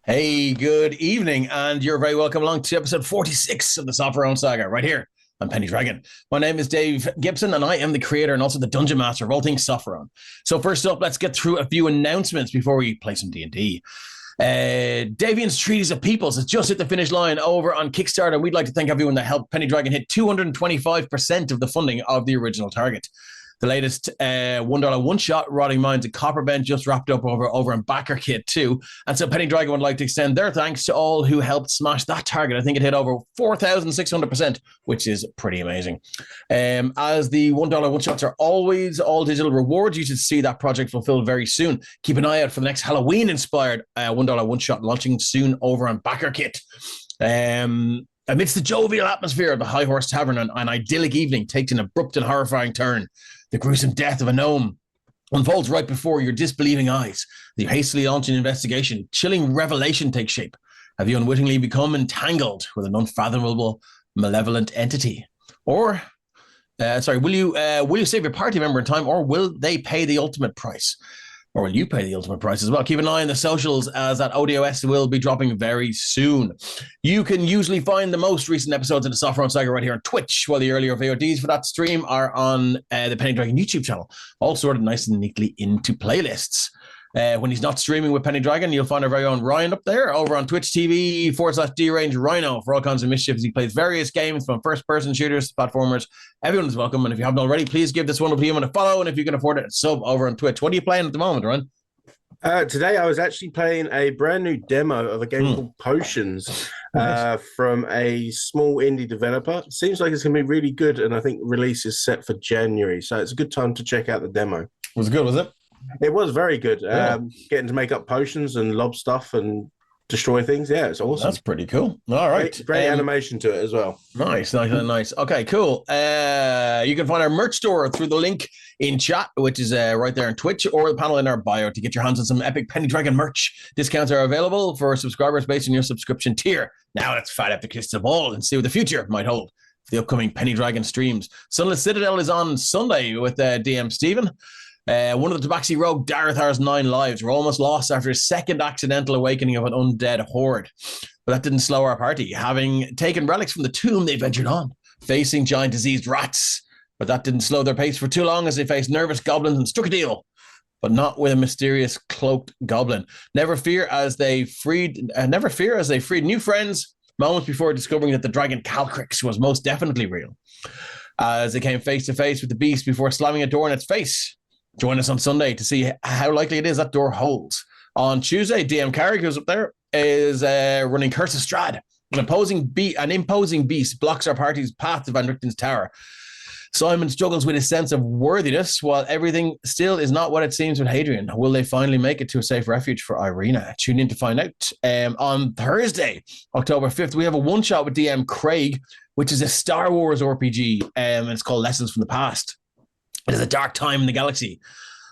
Hey, good evening, and you're very welcome along to episode 46 of the Sopherone Saga, right here on Penny Dragon. My name is Dave Gibson, and I am the creator and also the Dungeon Master of all things Sopherone. So first up, let's get through a few announcements before we play some D&D. Davian's Treaties of Peoples has just hit the finish line over on Kickstarter, and we'd like to thank everyone that helped Penny Dragon hit 225% of the funding of the original target. The latest $1 one-shot, Rotting Minds and Copperbend, just wrapped up over on Backer Kit too. And so Penny Dragon would like to extend their thanks to all who helped smash that target. I think it hit over 4,600%, which is pretty amazing. As the $1 one-shots are always all digital rewards, you should see that project fulfilled very soon. Keep an eye out for the next Halloween-inspired $1 one-shot launching soon over on Backer Kit. Amidst the jovial atmosphere of the High Horse Tavern, an idyllic evening takes an abrupt and horrifying turn. The gruesome death of a gnome unfolds right before your disbelieving eyes. You hastily launch an investigation. Chilling revelation takes shape. Have you unwittingly become entangled with an unfathomable, malevolent entity? Or, will you save your party member in time, or will they pay the ultimate price? Or will you pay the ultimate price as well? Keep an eye on the socials, as that ODOS will be dropping very soon. You can usually find the most recent episodes of the Sopherone Saga right here on Twitch, while the earlier VODs for that stream are on the Penny Dragon YouTube channel, all sorted nice and neatly into playlists. When he's not streaming with Penny Dragon, you'll find our very own Ryan up there over on Twitch TV/Deranged Rhino for all kinds of mischiefs. He plays various games from first-person shooters, platformers. Everyone is welcome. And if you haven't already, please give this wonderful human a follow. And if you can afford it, sub over on Twitch. What are you playing at the moment, Ryan? Today I was actually playing a brand new demo of a game called Potions from a small indie developer. Seems like it's going to be really good, and I think release is set for January. So it's a good time to check out the demo. Was it good, was it? It was very good. Yeah. Getting to make up potions and lob stuff and destroy things. Yeah, it's awesome. That's pretty cool. All right. Great animation to it as well. Nice. Okay, cool. You can find our merch store through the link in chat, which is right there on Twitch, or the panel in our bio to get your hands on some epic Penny Dragon merch. Discounts are available for subscribers based on your subscription tier. Now let's fire up the crystal ball and see what the future might hold for the upcoming Penny Dragon streams. Sunless Citadel is on Sunday with DM Stephen. One of the Tabaxi rogue Darathar's 9 lives were almost lost after his second accidental awakening of an undead horde. But that didn't slow our party. Having taken relics from the tomb, they ventured on, facing giant diseased rats. But that didn't slow their pace for too long as they faced nervous goblins and struck a deal. But not with a mysterious cloaked goblin. Never fear as they freed new friends moments before discovering that the dragon Calcrix was most definitely real. As they came face to face with the beast before slamming a door in its face. Join us on Sunday to see how likely it is that door holds. On Tuesday, DM Carrick, who's up there, is running Curse of Strahd. An imposing beast blocks our party's path to Van Richten's tower. Simon struggles with his sense of worthiness, while everything still is not what it seems with Hadrian. Will they finally make it to a safe refuge for Irina? Tune in to find out. On Thursday, October 5th, we have a one-shot with DM Craig, which is a Star Wars RPG, and it's called Lessons from the Past. It is a dark time in the galaxy.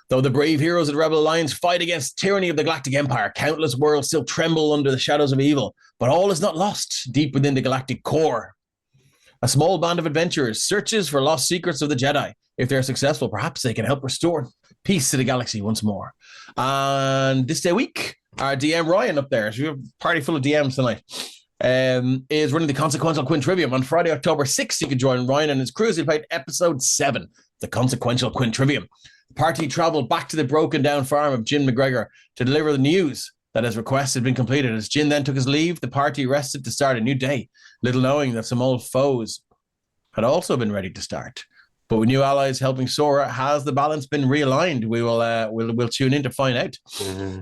Though the brave heroes of the Rebel Alliance fight against tyranny of the Galactic Empire, countless worlds still tremble under the shadows of evil. But all is not lost deep within the galactic core. A small band of adventurers searches for lost secrets of the Jedi. If they're successful, perhaps they can help restore peace to the galaxy once more. And this day week, our DM Ryan up there, so we have a party full of DMs tonight, is running the Consequential Quintrivium. On Friday, October 6th, you can join Ryan and his crew as he played episode 7, the Consequential Quintrivium. The party traveled back to the broken down farm of Jin McGregor to deliver the news that his request had been completed. As Jin then took his leave, the party rested to start a new day, little knowing that some old foes had also been ready to start. But with new allies helping Sora, has the balance been realigned? We'll tune in to find out.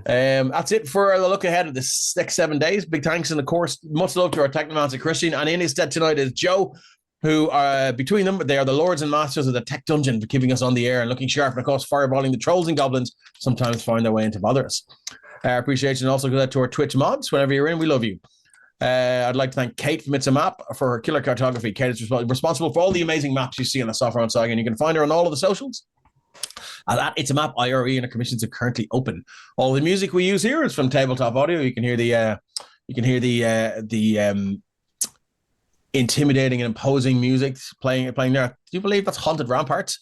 That's it for the look ahead of the next 7 days. Big thanks, and of course, much love to our Technomancer Christian. And in his stead tonight is Joe, who are between them, they are the lords and masters of the tech dungeon for keeping us on the air and looking sharp, and of course, fireballing the trolls and goblins sometimes find their way in to bother us. Appreciation also goes out to our Twitch mods. Whenever you're in, we love you. I'd like to thank Kate from It's a Map for her killer cartography. Kate is responsible for all the amazing maps you see on the Sopherone Saga, and you can find her on all of the socials. At It's a Map IRE, and her commissions are currently open. All the music we use here is from Tabletop Audio. You can hear the intimidating and imposing music playing there. Do you believe that's Haunted Ramparts?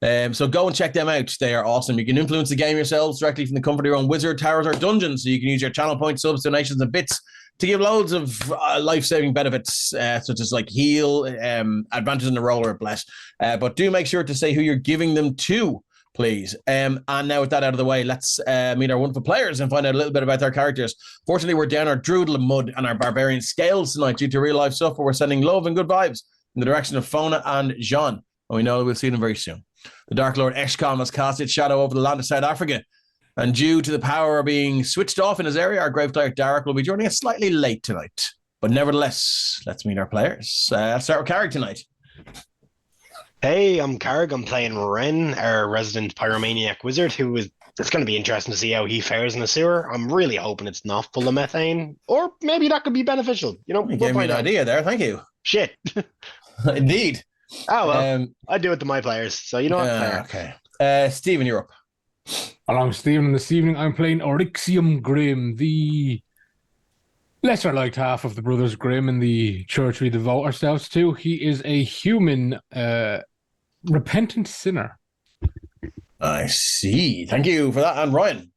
So go and check them out. They are awesome. You can influence the game yourselves directly from the comfort of your own wizard, towers, or dungeons. So you can use your channel points, subs, donations, and bits to give loads of life-saving benefits, such as like heal, advantage in the roll, or bless. But do make sure to say who you're giving them to, please. And now with that out of the way, let's meet our wonderful players and find out a little bit about their characters. Fortunately, we're down our Druidle Mud and our Barbarian Scales tonight due to real-life stuff, but we're sending love and good vibes in the direction of Fona and Jean. And we know we'll see them very soon. The Dark Lord Eshcom has cast its shadow over the land of South Africa, and due to the power being switched off in his area, our Grave Cleric Derek will be joining us slightly late tonight. But nevertheless, let's meet our players. Let's start with Carrick tonight. Hey, I'm Carrick. I'm playing Ren, our resident pyromaniac wizard, it's going to be interesting to see how he fares in the sewer. I'm really hoping it's not full of methane, or maybe that could be beneficial. You gave me an idea there. Thank you. Shit. Indeed. Oh, well, I do it to my players, so you know what? Okay. Stephen, you're up. Along Stephen, this evening I'm playing Oryxium Grimm, the lesser-liked half of the Brothers Grimm in the church we devote ourselves to. He is a human, repentant sinner. I see. Thank you for that. And Ryan.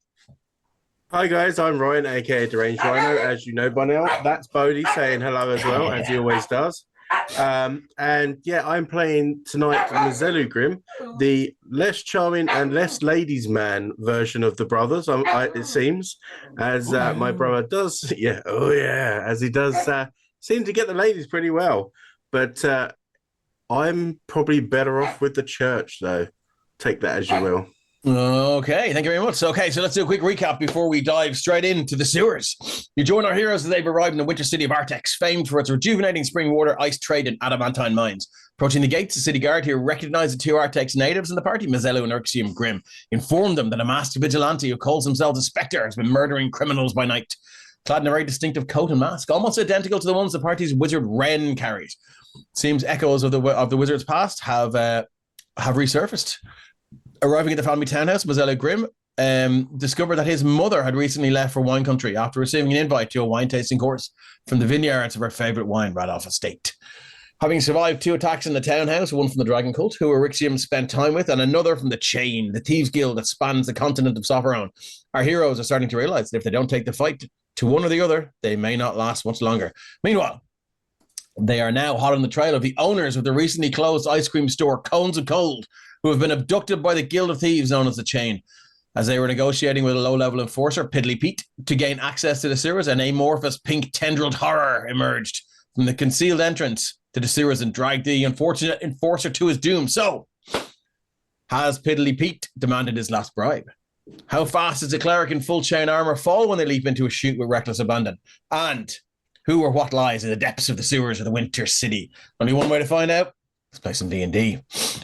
Hi guys, I'm Ryan, aka Deranged Rhino, as you know by now. That's Bodhi saying hello as well, as he always does. And yeah, I'm playing tonight Mazelu Grimm, the less charming and less ladies' man version of the brothers. It seems, as my brother does, as he does seem to get the ladies pretty well. But I'm probably better off with the church, though. Take that as you will. Okay, thank you very much. Okay, so let's do a quick recap before we dive straight into the sewers. You join our heroes as they've arrived in the winter city of Artex, famed for its rejuvenating spring water, ice trade, and adamantine mines. Approaching the gates, the city guard here recognized the two Artex natives in the party, Mazelu and Oryxium Grimm, informed them that a masked vigilante who calls himself a Spectre has been murdering criminals by night. Clad in a very distinctive coat and mask, almost identical to the ones the party's wizard Ren carries. Seems echoes of the wizard's past have resurfaced. Arriving at the family townhouse, Mazelu Grimm discovered that his mother had recently left for wine country after receiving an invite to a wine tasting course from the vineyards of her favourite wine, Radolf Estate. Having survived 2 attacks in the townhouse, one from the Dragon Cult, who Oryxium spent time with, and another from the Chain, the Thieves Guild that spans the continent of Sopherone, our heroes are starting to realise that if they don't take the fight to one or the other, they may not last much longer. Meanwhile, they are now hot on the trail of the owners of the recently closed ice cream store, Cones of Cold, who have been abducted by the Guild of Thieves known as the Chain. As they were negotiating with a low-level enforcer, Piddly Pete, to gain access to the sewers, an amorphous pink tendrilled horror emerged from the concealed entrance to the sewers and dragged the unfortunate enforcer to his doom. So, has Piddly Pete demanded his last bribe? How fast does a cleric in full chain armor fall when they leap into a chute with reckless abandon? And who or what lies in the depths of the sewers of the Winter City? Only one way to find out. Let's play some D&D.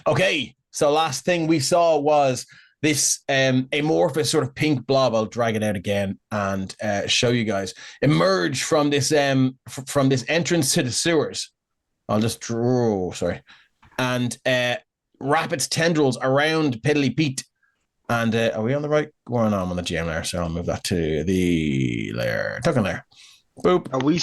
Okay. So last thing we saw was this amorphous sort of pink blob. I'll drag it out again and show you guys. Emerge from this entrance to the sewers. I'll just draw, sorry. And wrap its tendrils around Piddly Pete. And are we on the right? We're on the GM layer, so I'll move that to the layer. Token layer. Boop. Are we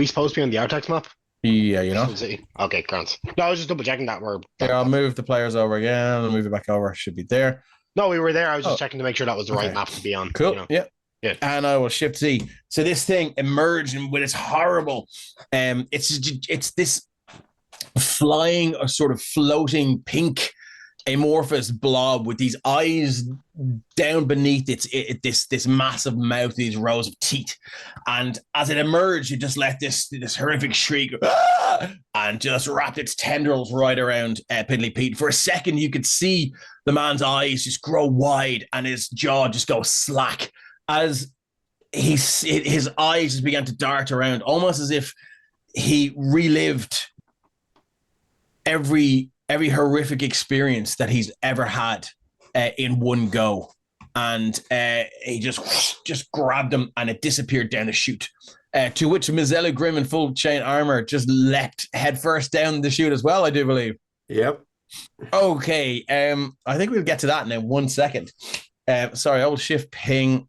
supposed to be on the Artex map? Yeah, you know. Okay, grant. No, I was just double checking that. Here, I'll move the players over again. I'll move it back over. Should be there. No, we were there. I was just checking to make sure that was the right map to be on. Cool. You know? Yeah. And I will shift Z. So this thing emerged with its horrible. It's this flying or sort of floating pink amorphous blob with these eyes down beneath this massive mouth, these rows of teeth, and as it emerged, it just let this horrific shriek and just wrapped its tendrils right around Piddly Pete. For a second, you could see the man's eyes just grow wide and his jaw just go slack as his eyes just began to dart around, almost as if he relived every horrific experience that he's ever had in one go. And he just grabbed him and it disappeared down the chute. To which Mazelu Grimm in full chain armor just leapt headfirst down the chute as well, I do believe. Yep. Okay, I think we'll get to that in 1 second. Sorry, I will shift ping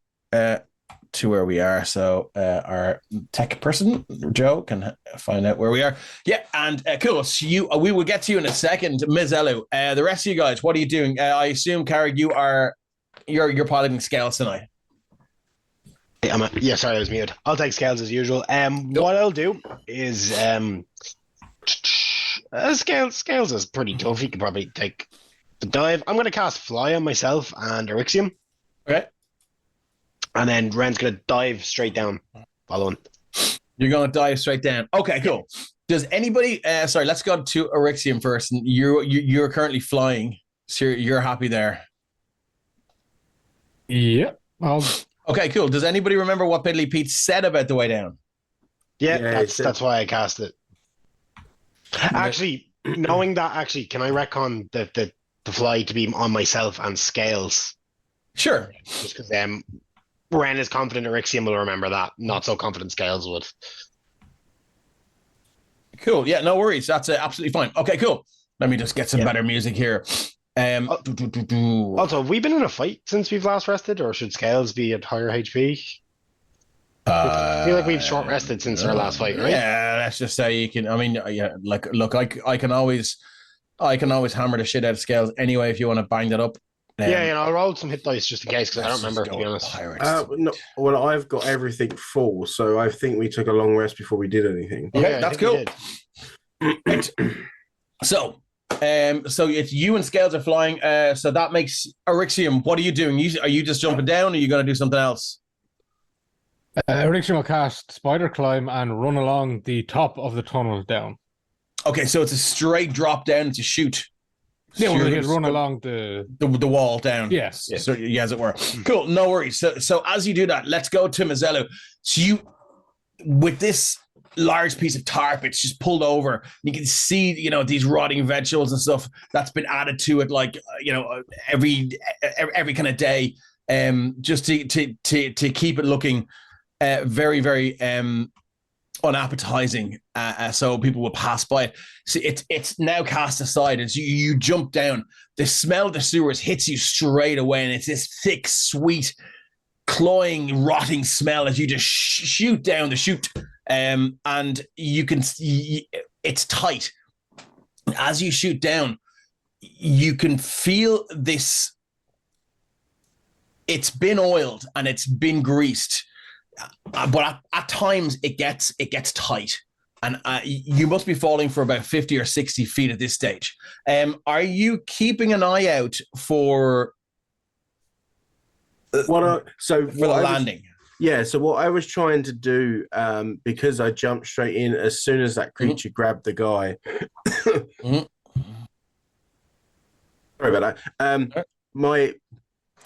to where we are, so our tech person Joe can find out where we are. Yeah, and cool. So we will get to you in a second, Ms. Elu. The rest of you guys, what are you doing? I assume, Carrick, you're piloting scales tonight. Sorry, I was muted. I'll take scales as usual. What I'll do is scales is pretty tough. You can probably take the dive. I'm going to cast fly on myself and Erixium. Okay. And then Ren's going to dive straight down. Following. You're going to dive straight down. Okay, cool. Does anybody? Sorry, let's go to Erixium first. And you're currently flying, so you're happy there. Yeah. Okay, cool. Does anybody remember what Piddly Pete said about the way down? Yeah, that's why I cast it. Actually, knowing that, can I retcon the fly to be on myself and scales? Sure. Just because Ren is confident Erixium will remember that. Not so confident scales would. Cool. Yeah, no worries. That's absolutely fine. Okay, cool. Let me just get some better music here. Also, have we been in a fight since we've last rested, or should scales be at higher HP? I feel like we've short rested since our last fight, right? Yeah, let's just say you can. I mean, yeah, like, look, I can always hammer the shit out of scales anyway if you want to bang that up. I'll roll some hit dice just in case because I don't remember, to be honest. No, well, I've got everything full, so I think we took a long rest before we did anything. Okay, yeah, that's cool. Right. So it's you and scales are flying. So that makes Erixium. What are you doing? Are you just jumping down, or are you going to do something else? Erixium will cast Spider Climb and run along the top of the tunnel down. Okay, so it's a straight drop down to shoot. Yeah, we're going to run along the wall down. Yes. So, yeah, as it were. Cool, no worries. So as you do that, let's go to Mazzello. So you, with this large piece of tarp, it's just pulled over. You can see, these rotting vegetables and stuff that's been added to it, like, every kind of day, just to keep it looking very, very unappetizing, so people will pass by it. So it's now cast aside as you jump down. The smell of the sewers hits you straight away, and it's this thick, sweet, cloying, rotting smell as you just shoot down the chute. And you can see it's tight. As you shoot down, you can feel this. It's been oiled and it's been greased. But at times it gets tight, and you must be falling for about 50 or 60 feet at this stage. Are you keeping an eye out for the landing? So what I was trying to do, because I jumped straight in as soon as that creature grabbed the guy. Sorry about that.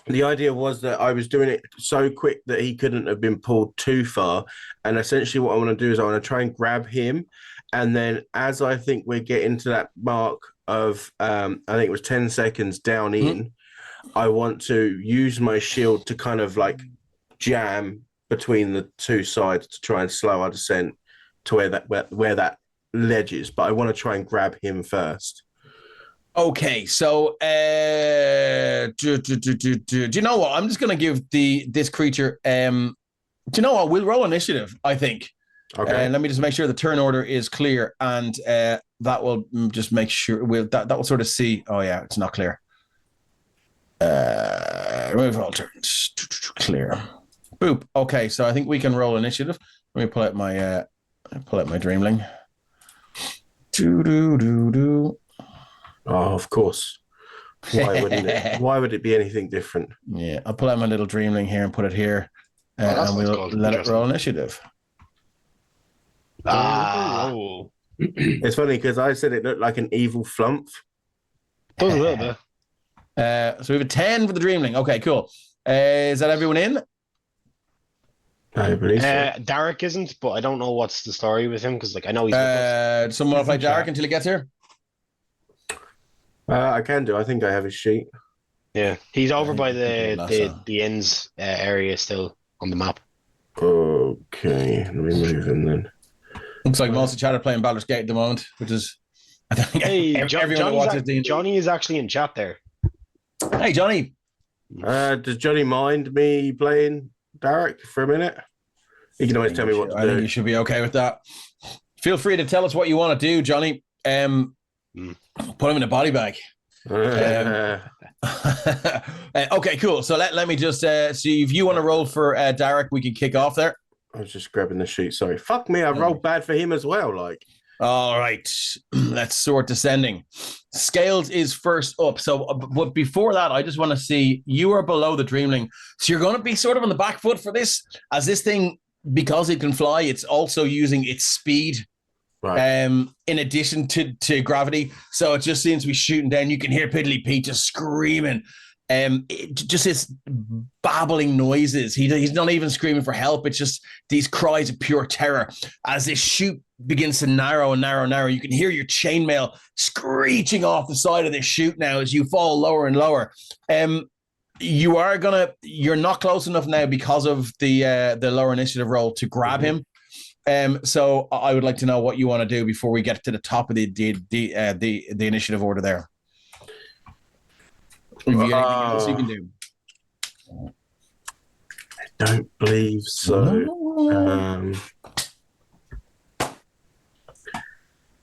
The idea was that I was doing it so quick that he couldn't have been pulled too far. And essentially what I want to do is I want to try and grab him. And then as I think we're getting to that mark of, I think it was 10 seconds down in, I want to use my shield to kind of like jam between the two sides to try and slow our descent to where that ledge is. But I want to try and grab him first. Okay, so do you know what? I'm just going to give this creature. Do you know what? We'll roll initiative, I think. Okay. Let me just make sure the turn order is clear, and that will just make sure that will sort of see. Oh yeah, it's not clear. Remove all turns. Clear. Boop. Okay, so I think we can roll initiative. Let me pull out my Dreamling. Do. Oh, of course. Why wouldn't it? Why would it be anything different? Yeah, I'll pull out my little Dreamling here and put it here, and we'll let it roll initiative. It's funny because I said it looked like an evil flump. Does a little bit. So we have a 10 for the Dreamling. Okay, cool. Is that everyone in? I believe so. Derek isn't, but I don't know what's the story with him because, like, I know he's. Someone will play Derek until he gets here. I can do. I think I have his sheet. Yeah, he's over by the inns area still on the map. Okay, let me move him then. Looks like most of the chat are playing Baldur's Gate at the moment, which is. I think everyone watches D&D. Johnny is actually in chat there. Hey, Johnny. Does Johnny mind me playing Derek, for a minute? You can always tell me what to do. I think you should be okay with that. Feel free to tell us what you want to do, Johnny. Put him in a body bag. Okay, cool. So let me just see if you want to roll for Derek, we can kick off there. I was just grabbing the sheet. Sorry. Fuck me. I rolled bad for him as well. Like. All right. Let's sort descending. Scales is first up. So, but before that, I just want to see you are below the Dreamling. So you're going to be sort of on the back foot for this, as this thing, because it can fly, it's also using its speed. Right. In addition to gravity, so it just seems to be shooting down. You can hear Piddly Pete just screaming, just his babbling noises. He's not even screaming for help. It's just these cries of pure terror as this chute begins to narrow and narrow and narrow. You can hear your chainmail screeching off the side of this chute now as you fall lower and lower. You're not close enough now because of the lower initiative roll to grab him. So I would like to know what you want to do before we get to the top of the initiative order there. If you got anything else you can do. I don't believe so.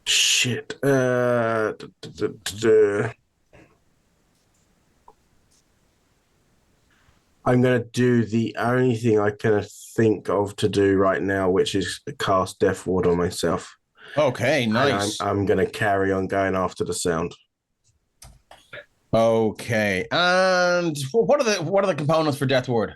Shit. I'm going to do the only thing I can think of to do right now, which is cast Death Ward on myself. Okay, nice. I'm going to carry on going after the sound. Okay, and what are the components for Death Ward?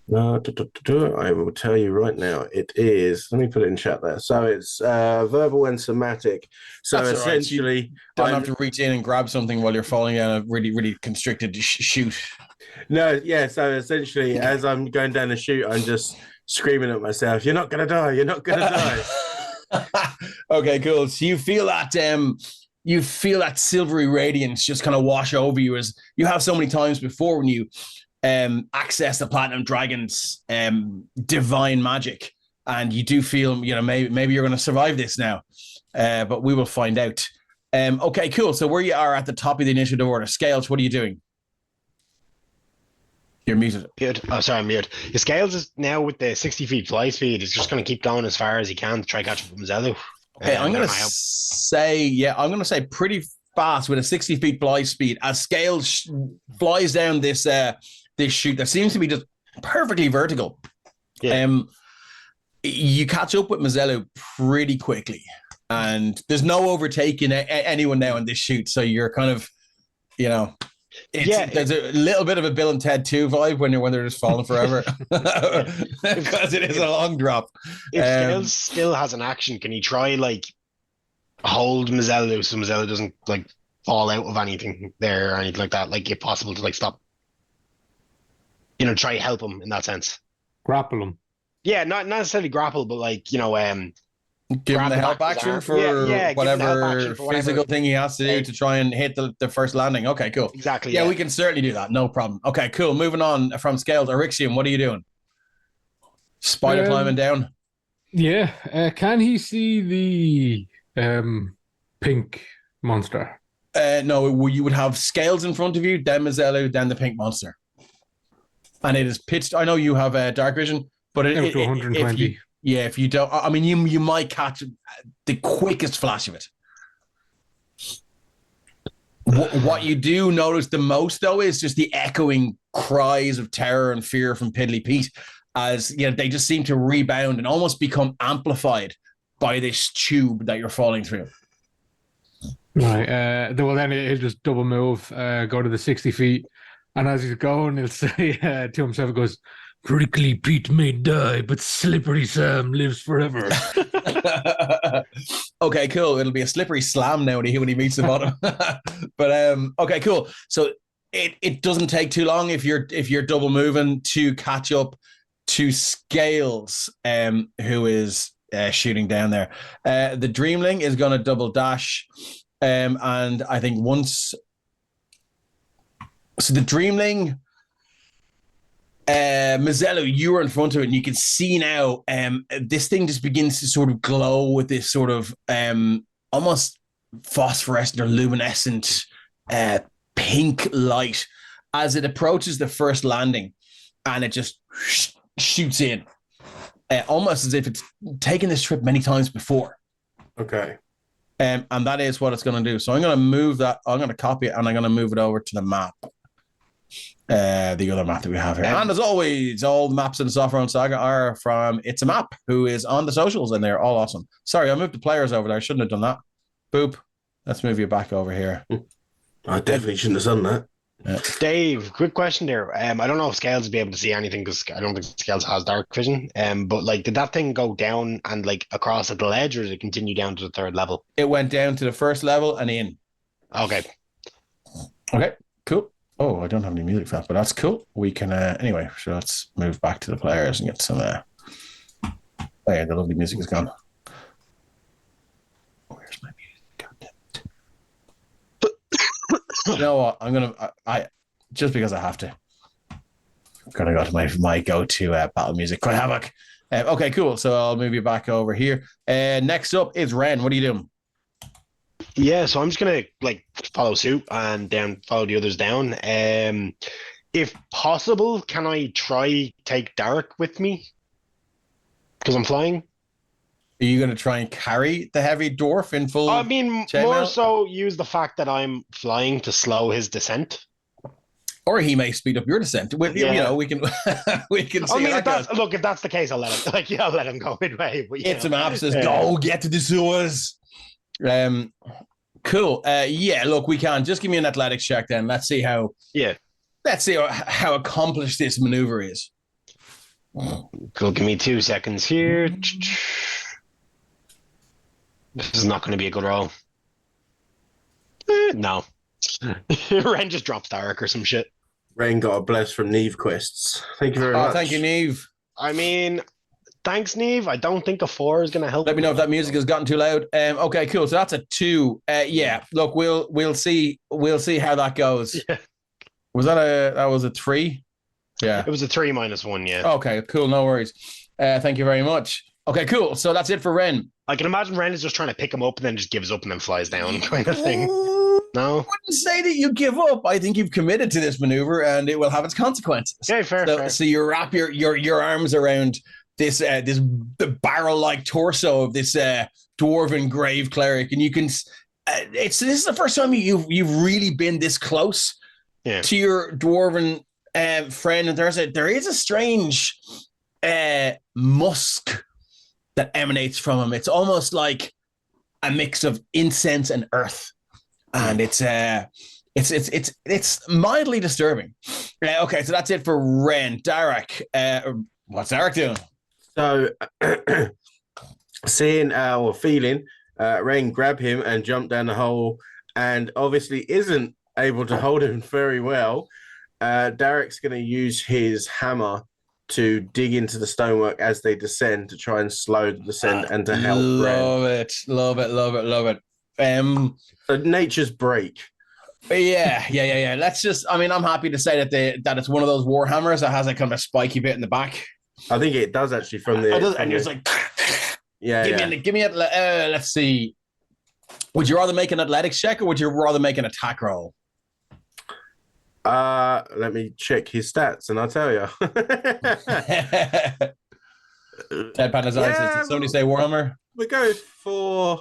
I will tell you right now. It is. Let me put it in chat there. So it's verbal and somatic. So that's essentially, right. You don't have to reach in and grab something while you're falling down a really, really constricted chute. No, yeah. So essentially, as I'm going down the chute, I'm just screaming at myself, "You're not gonna die! You're not gonna die!" Okay, cool. So you feel that silvery radiance just kind of wash over you, as you have so many times before when you access the Platinum Dragon's divine magic, and you do feel, maybe you're going to survive this now, but we will find out. Okay, cool. So where you are at the top of the initiative order, Scales, what are you doing? You're muted. Good. Oh, sorry, I'm muted. The Scales is now with the 60 feet fly speed. It's just going to keep going as far as he can to try catch up with Mazzello. Okay, I'm going to say pretty fast with a 60 feet fly speed as Scales flies down this chute that seems to be just perfectly vertical. Yeah. You catch up with Mazzello pretty quickly, and there's no overtaking anyone now in this chute. So you're kind of, there's a little bit of a Bill and Ted 2 vibe when they're just falling forever, because it is a long drop. If Scales still has an action, can he try hold Mazzello so Mazzello doesn't fall out of anything there or anything like that? If possible to stop. Try help him in that sense. Grapple him. Yeah, not necessarily grapple, but give him the help action for whatever physical thing he has to do to try and hit the first landing. Okay, cool. Exactly. Yeah, we can certainly do that. No problem. Okay, cool. Moving on from Scales. Orixium, what are you doing? Spider climbing down? Yeah. Can he see the pink monster? No, you would have Scales in front of you, then Mazzello, then the pink monster. And it is pitched. I know you have dark vision, but to 120. If you don't, I mean, you might catch the quickest flash of it. What you do notice the most, though, is just the echoing cries of terror and fear from Piddly Pete, as they just seem to rebound and almost become amplified by this tube that you're falling through. Right. Well, then he'll just double move, go to the 60 feet. And as he's going, he'll say to himself, he goes, "Prickly Pete may die, but Slippery Sam lives forever." Okay, cool. It'll be a slippery slam now when he meets the bottom. But okay, cool. So it doesn't take too long if you're double moving to catch up to Scales, who is shooting down there. The Dreamling is going to double dash, and I think once. So the Dreamling, Mazzello, you were in front of it, and you can see now this thing just begins to sort of glow with this sort of almost phosphorescent or luminescent pink light as it approaches the first landing. and it just shoots in, almost as if it's taken this trip many times before. Okay. And that is what it's going to do. So I'm going to move that. I'm going to copy it, and I'm going to move it over to the map. The other map that we have here. And as always, all the maps in the Sopherone Saga are from It's a Map, who is on the socials, and they're all awesome. Sorry, I moved the players over there. I shouldn't have done that. Boop. Let's move you back over here. I definitely shouldn't have done that. Dave, quick question there. I don't know if Scales will be able to see anything because I don't think Scales has dark vision. But like, did that thing go down and like across at the ledge, or did it continue down to the third level? It went down to the first level and in. Okay. Okay, cool. Oh, I don't have any music for that, but that's cool. We can, anyway, so let's move back to the players and get some, oh yeah, the lovely music is gone. Where's my music? You know what? I'm going to, I just because I have to, I'm going to go to my go-to battle music, Cry Havoc. Okay, cool. So I'll move you back over here. Next up is Ren. What are you doing? Yeah, so I'm just gonna like follow suit and then follow the others down. If possible, can I try take Derek with me? Because I'm flying. Are you going to try and carry the heavy dwarf in full? I mean, more so use the fact that I'm flying to slow his descent. Or he may speed up your descent. You know, we can we can see. I mean, if that's the case, I'll let him. Like, yeah, I'll let him go midway. But, It's a map says go get to the sewers. Cool. Yeah. Look, we can just give me an athletics check then. Let's see how. Yeah. Let's see how accomplished this maneuver is. Cool. Give me 2 seconds here. This is not going to be a good roll. No. Ren just drops Derek or some shit. Ren got a bless from Neve Quests. Thank you very much. Thank you, Neve. I mean, thanks, Neve. I don't think a 4 is going to help. Let me know if that music has gotten too loud. Okay, cool. So that's a 2. Yeah. Look, we'll see how that goes. Yeah. That was a 3? Yeah. It was a 3 minus 1. Yeah. Okay. Cool. No worries. Thank you very much. Okay. Cool. So that's it for Ren. I can imagine Ren is just trying to pick him up and then just gives up and then flies down, kind of thing. No, I wouldn't say that you give up. I think you've committed to this maneuver, and it will have its consequences. Okay, fair. So you wrap your arms around this the barrel-like torso of this dwarven grave cleric, and you can. This is the first time you've really been this close to your dwarven friend, and there is a strange musk that emanates from him. It's almost like a mix of incense and earth. And it's mildly disturbing. Okay, so that's it for Ren. Derek, what's Derek doing? So, seeing or feeling Ren grab him and jump down the hole, and obviously isn't able to hold him very well. Derek's going to use his hammer to dig into the stonework as they descend to try and slow the descent and to help Ren. Love it. So nature's break. Yeah. Let's just. I mean, I'm happy to say that it's one of those war hammers that has a kind of a spiky bit in the back. I think it does actually from the. And it's like. Give me it. Let's see. Would you rather make an athletics check or would you rather make an attack roll? Let me check his stats and I'll tell you. Deadpan his eyes. Did somebody say Warhammer? We go for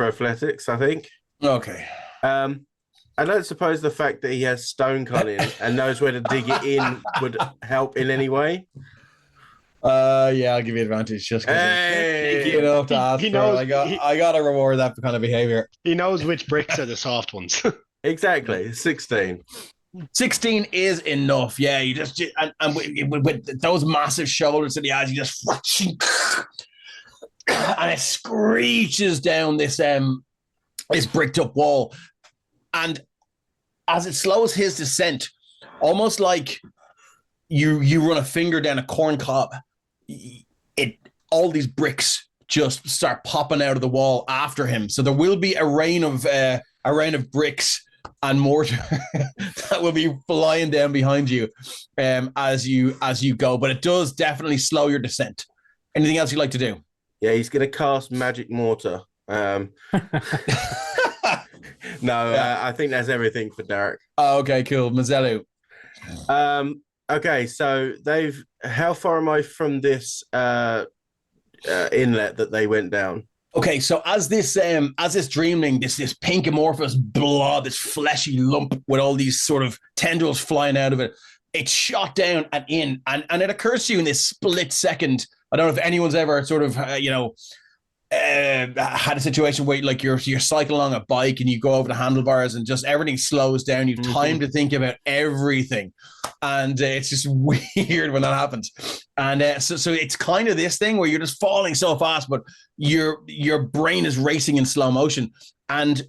athletics, I think. Okay. I don't suppose the fact that he has stone cunning and knows where to dig it in would help in any way. Yeah, I'll give you advantage just because you know to ask he knows, I got to reward that kind of behavior. He knows which bricks are the soft ones. Exactly. 16. 16 is enough. Yeah, you just and with those massive shoulders to the eyes, you just and it screeches down this bricked up wall, and as it slows his descent, almost like you run a finger down a corn cob, all these bricks just start popping out of the wall after him. So there will be a rain of bricks and mortar that will be flying down behind you as you go. But it does definitely slow your descent. Anything else you'd like to do? Yeah, he's going to cast magic mortar. I think that's everything for Derek. Oh, okay, cool. Mazzelu. Okay, so how far am I from this inlet that they went down? Okay, so as this dreamling, this pink amorphous blob, this fleshy lump with all these sort of tendrils flying out of it, it's shot down and in, and it occurs to you in this split second. I don't know if anyone's ever sort of had a situation where like you're cycling along a bike and you go over the handlebars and just everything slows down. You've time to think about everything, and it's just weird when that happens. And so it's kind of this thing where you're just falling so fast, but your brain is racing in slow motion, and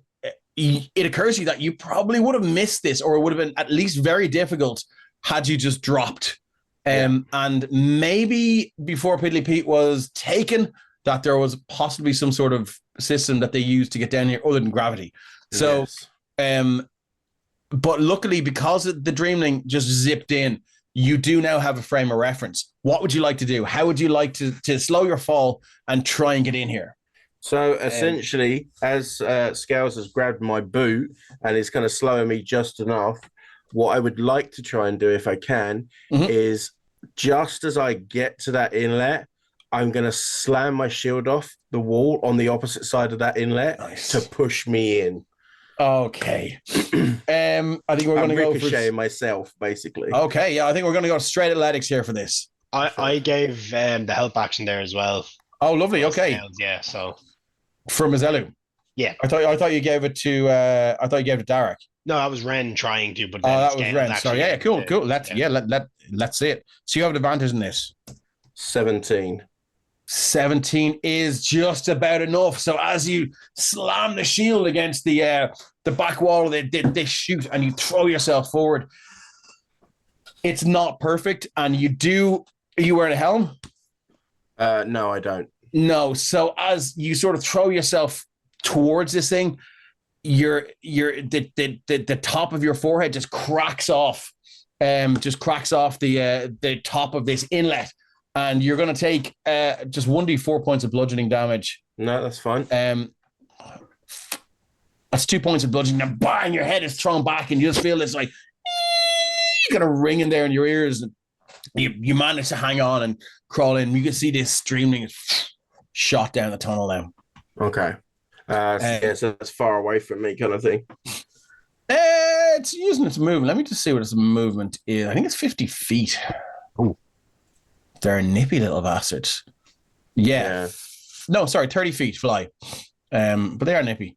it occurs to you that you probably would have missed this, or it would have been at least very difficult had you just dropped. And maybe before Piddly Pete was taken, that there was possibly some sort of system that they used to get down here other than gravity. So, but luckily, because the Dreamling just zipped in, you do now have a frame of reference. What would you like to do? How would you like to slow your fall and try and get in here? So essentially, as Scales has grabbed my boot and is kind of slowing me just enough, what I would like to try and do, if I can, is just as I get to that inlet, I'm going to slam my shield off the wall on the opposite side of that inlet to push me in. Okay. I think we're going to go ricochet myself, basically. Okay, yeah, I think we're going to go straight athletics here for this. I gave the help action there as well. Oh, lovely. Okay. Scales, yeah, so for Mazzelu. Yeah. I thought you gave it to Derek. No, that was Ren trying to, but that was Ren. Sorry, yeah, cool. Let's see it. So you have an advantage in this. 17. 17 is just about enough. So as you slam the shield against the back wall, they shoot and you throw yourself forward. It's not perfect, and are you wearing a helm? No, I don't. No. So as you sort of throw yourself towards this thing, the top of your forehead just cracks off, the top of this inlet, and you're going to take just 1d4 points of bludgeoning damage. No, that's fine. That's 2 points of bludgeoning. Now, bang! Your head is thrown back, and you just feel this like kind of ring in there in your ears. And you manage to hang on and crawl in. You can see this Dreamling shot down the tunnel now. Okay. So that's far away from me, kind of thing. It's using its movement. Let me just see what its movement is. I think it's 50 feet. Oh, they're nippy little bastards. Yeah. No, sorry, 30 feet fly. But they are nippy.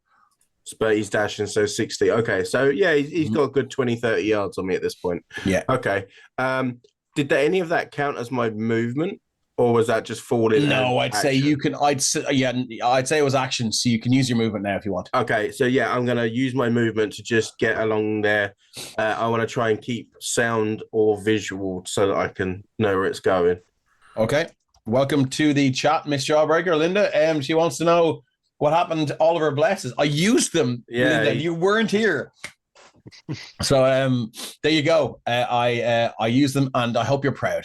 But he's dashing, so 60. Okay, so yeah, he's got a good 20, 30 yards on me at this point. Yeah. Okay. Did any of that count as my movement? Or was that just falling? No, I'd say it was action, so you can use your movement now if you want. Okay, so yeah, I'm going to use my movement to just get along there. I want to try and keep sound or visual so that I can know where it's going. Okay. Welcome to the chat, Miss Jawbreaker. Linda, she wants to know what happened to all of her blesses. I used them, yeah, Linda. You weren't here. So there you go. I used them, and I hope you're proud.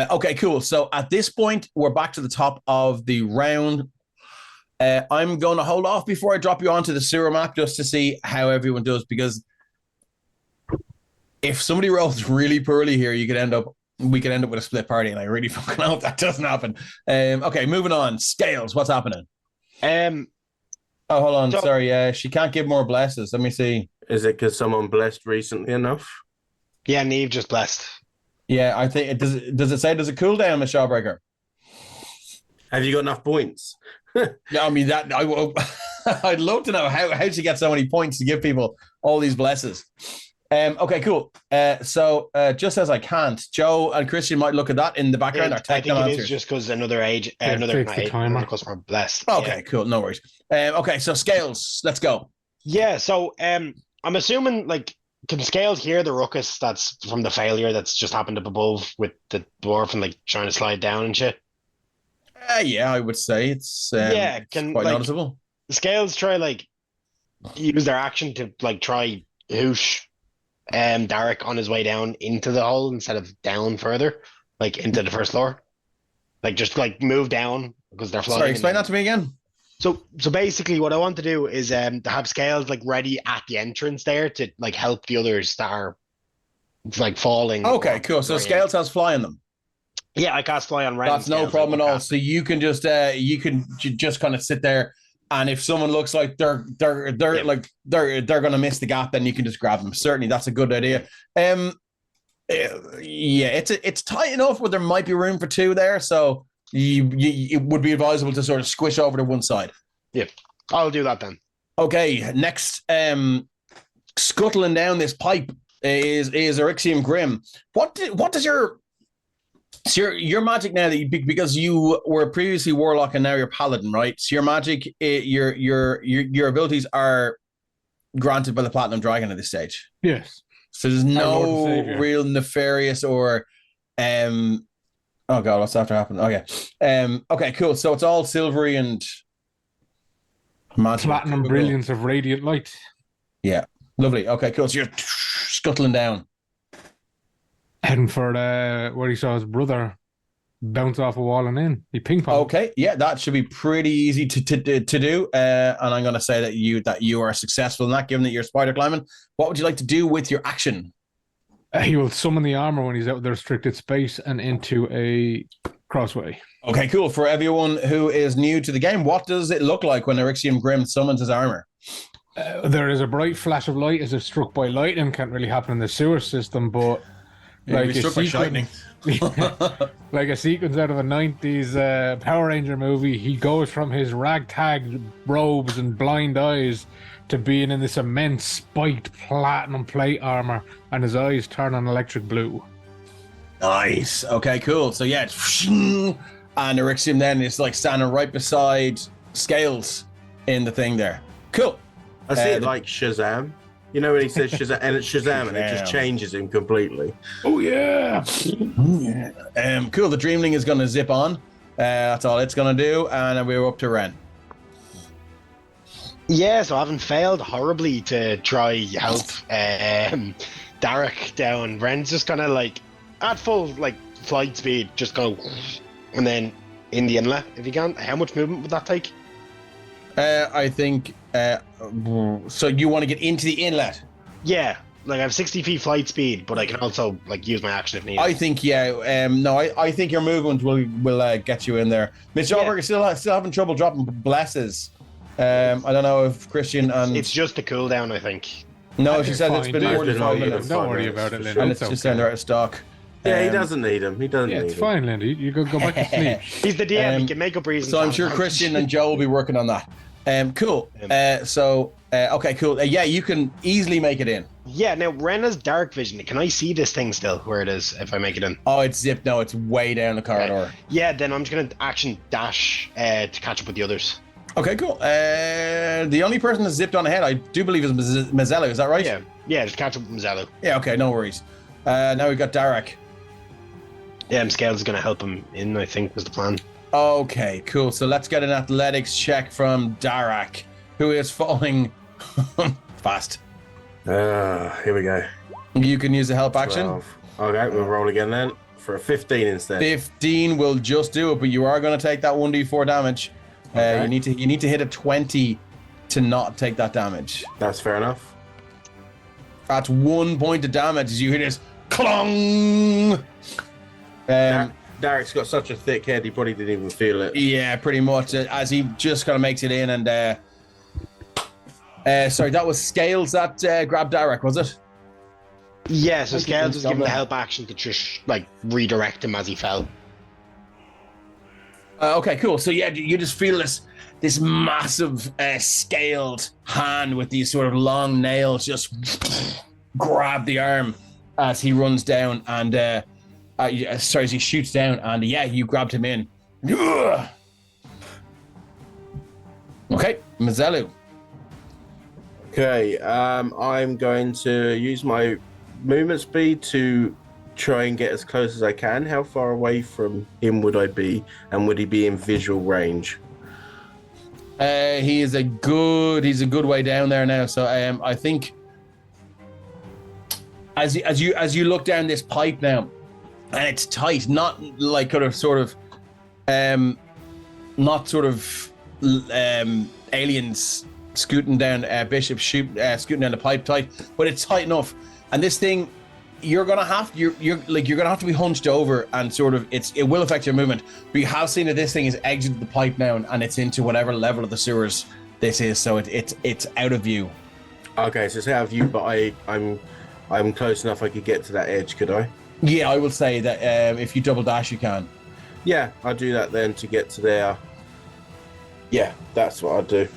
Okay, cool. So at this point, we're back to the top of the round. I'm going to hold off before I drop you onto the sewer map just to see how everyone does, because if somebody rolls really poorly here, we could end up with a split party, and I really fucking hope that doesn't happen. Okay, moving on. Scales, what's happening? Oh, hold on. Sorry. She can't give more blesses. Let me see. Is it because someone blessed recently enough? Yeah, Neve just blessed. Yeah, I think it does it say there's a cooldown, Miss Shawbreaker? Have you got enough points? Yeah, I mean that I'd love to know how she gets so many points to give people all these blesses. Okay, cool. So just as I can't, Joe and Christian might look at that in the background. I think it is just because another customer blessed. Okay, cool. No worries. Okay, so Scales, let's go. Yeah, so I'm assuming can Scales hear the ruckus that's from the failure that's just happened up above with the dwarf and trying to slide down and shit? Yeah, I would say it's quite noticeable. Scales try use their action to try hoosh Derek on his way down into the hole instead of down further, into the first floor. Just move down because they're flying. Sorry, explain that to me again. So basically what I want to do is to have Scales ready at the entrance there to help the others that are like falling. Okay, cool. So Scales has fly on them. Yeah, I cast fly on Ren. That's no problem at all. So you can just just kind of sit there, and if someone looks like they're gonna miss the gap, then you can just grab them. Certainly, that's a good idea. It's tight enough where there might be room for two there, so it would be advisable to sort of squish over to one side. Yeah, I'll do that then. Okay, next, scuttling down this pipe is Eryxium Grim. What does your magic now, because you were previously Warlock and now you're Paladin, right? So your magic, your abilities are granted by the Platinum Dragon at this stage. Yes. So there's no real nefarious or oh god, what's after happened? Okay. Okay, cool. So it's all silvery and magic. Platinum brilliance of radiant light. Yeah. Lovely. Okay, cool. So you're scuttling down. Heading for where he saw his brother bounce off a wall and in. He ping pong. Okay, yeah, that should be pretty easy to do. And I'm going to say that you are successful in that, given that you're spider climbing. What would you like to do with your action? He will summon the armor when he's out of the restricted space and into a crossway. Okay, cool. For everyone who is new to the game, what does it look like when Eryxium Grim summons his armor? There is a bright flash of light as if struck by lightning. Can't really happen in the sewer system, but like a sequence, like a sequence out of a 90s Power Ranger movie, he goes from his ragtag robes and blind eyes to being in this immense spiked platinum plate armor, and his eyes turn on electric blue. Nice. Okay, cool. So yeah, and Eryxium then is like standing right beside Scales in the thing there. Cool. I see it like Shazam. You know when he says Shazam, and it's Shazam, and it just changes him completely. Oh yeah. Cool. The Dreamling is going to zip on. That's all it's going to do, and we're up to Ren. Yeah, so I haven't failed horribly to try help Derek down. Ren's just kind of like at full like flight speed, just go, and then in the inlet if you can. How much movement would that take? I think. So you want to get into the inlet? Yeah, like I have 60 feet flight speed, but I can also like use my action if needed. I think I think your movement will get you in there. Mr. Oberg is still having trouble dropping blesses. I don't know if Christian and it's just a cooldown, I think. No, she said it's been more than 5 minutes. Don't worry about it, Linda. And it's just down there out of stock. Yeah, he doesn't need him. He doesn't need him. It's fine, Linda. You go back to sleep. He's the DM. He can make up reasons. So I'm sure Christian and Joe will be working on that. Cool. Okay, cool. Yeah, you can easily make it in. Yeah, now Ren has dark vision. Can I see this thing still where it is if I make it in? Oh, it's zipped. No, it's way down the corridor. Yeah, then I'm just going to action dash to catch up with the others. Okay, cool. The only person that's zipped on ahead, I do believe, is Mazzello. Is that right? Yeah, just catch up with Mazzello. Yeah, okay, no worries. Now we've got Derek. Yeah, Scales is going to help him in, I think, was the plan. Okay, cool. So let's get an athletics check from Darak, who is falling fast. Here we go. You can use a help action. 12. Okay, we'll roll again then for a 15 instead. 15 will just do it, but you are going to take that 1d4 damage. Okay. You need to hit a 20 to not take that damage. That's fair enough. That's 1 point of damage as you hear this clong. Derek's got such a thick head, he probably didn't even feel it. Yeah, pretty much. As he just kind of makes it in, and sorry, that was Scales that grabbed Derek, was it? Yeah, so Scales was given the help action to just like redirect him as he fell. Okay, cool. So yeah, you just feel this massive scaled hand with these sort of long nails just grab the arm as he runs down, and as he shoots down, and yeah, you grabbed him in. Okay, Mazzello. Okay, I'm going to use my movement speed to try and get as close as I can. How far away from him would I be, and would he be in visual range? He's a good way down there now. So I think as you look down this pipe now, and it's tight, not like aliens scooting down Bishop scooting down the pipe tight, but it's tight enough. And this thing, you're gonna have you're gonna have to be hunched over, and sort of it will affect your movement. But you have seen that this thing is exited the pipe now, and it's into whatever level of the sewers this is, so it's out of view. Okay, so it's out of view, but I'm close enough. I could get to that edge, could I? Yeah, I would say that if you double dash, you can. Yeah, I'll do that then to get to there. Yeah, that's what I'll do.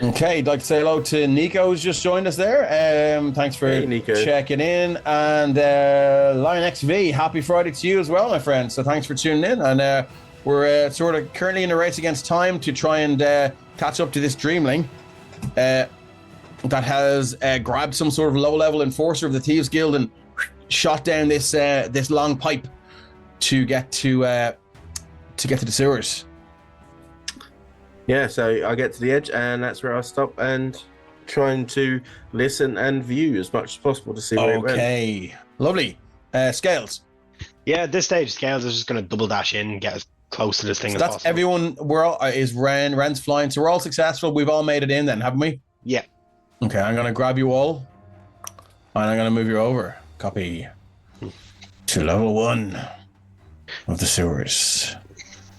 Okay, I'd like to say hello to Nico, who's just joined us there. Thanks for checking in. And Lion XV, happy Friday to you as well, my friend. So thanks for tuning in. And we're sort of currently in a race against time to try and catch up to this Dreamling that has grabbed some sort of low-level enforcer of the Thieves Guild and shot down this long pipe to get to the sewers. Yeah, so I get to the edge, and that's where I stop and trying to listen and view as much as possible to see where it went. Okay, lovely. Scales. Yeah, at this stage, Scales is just going to double dash in, get as close to this thing as That's possible. everyone. Is Ren's flying, so we're all successful. We've all made it in, then, haven't we? Yeah. Okay, I'm going to grab you all, and I'm going to move you over. Copy to level 1 of the sewers.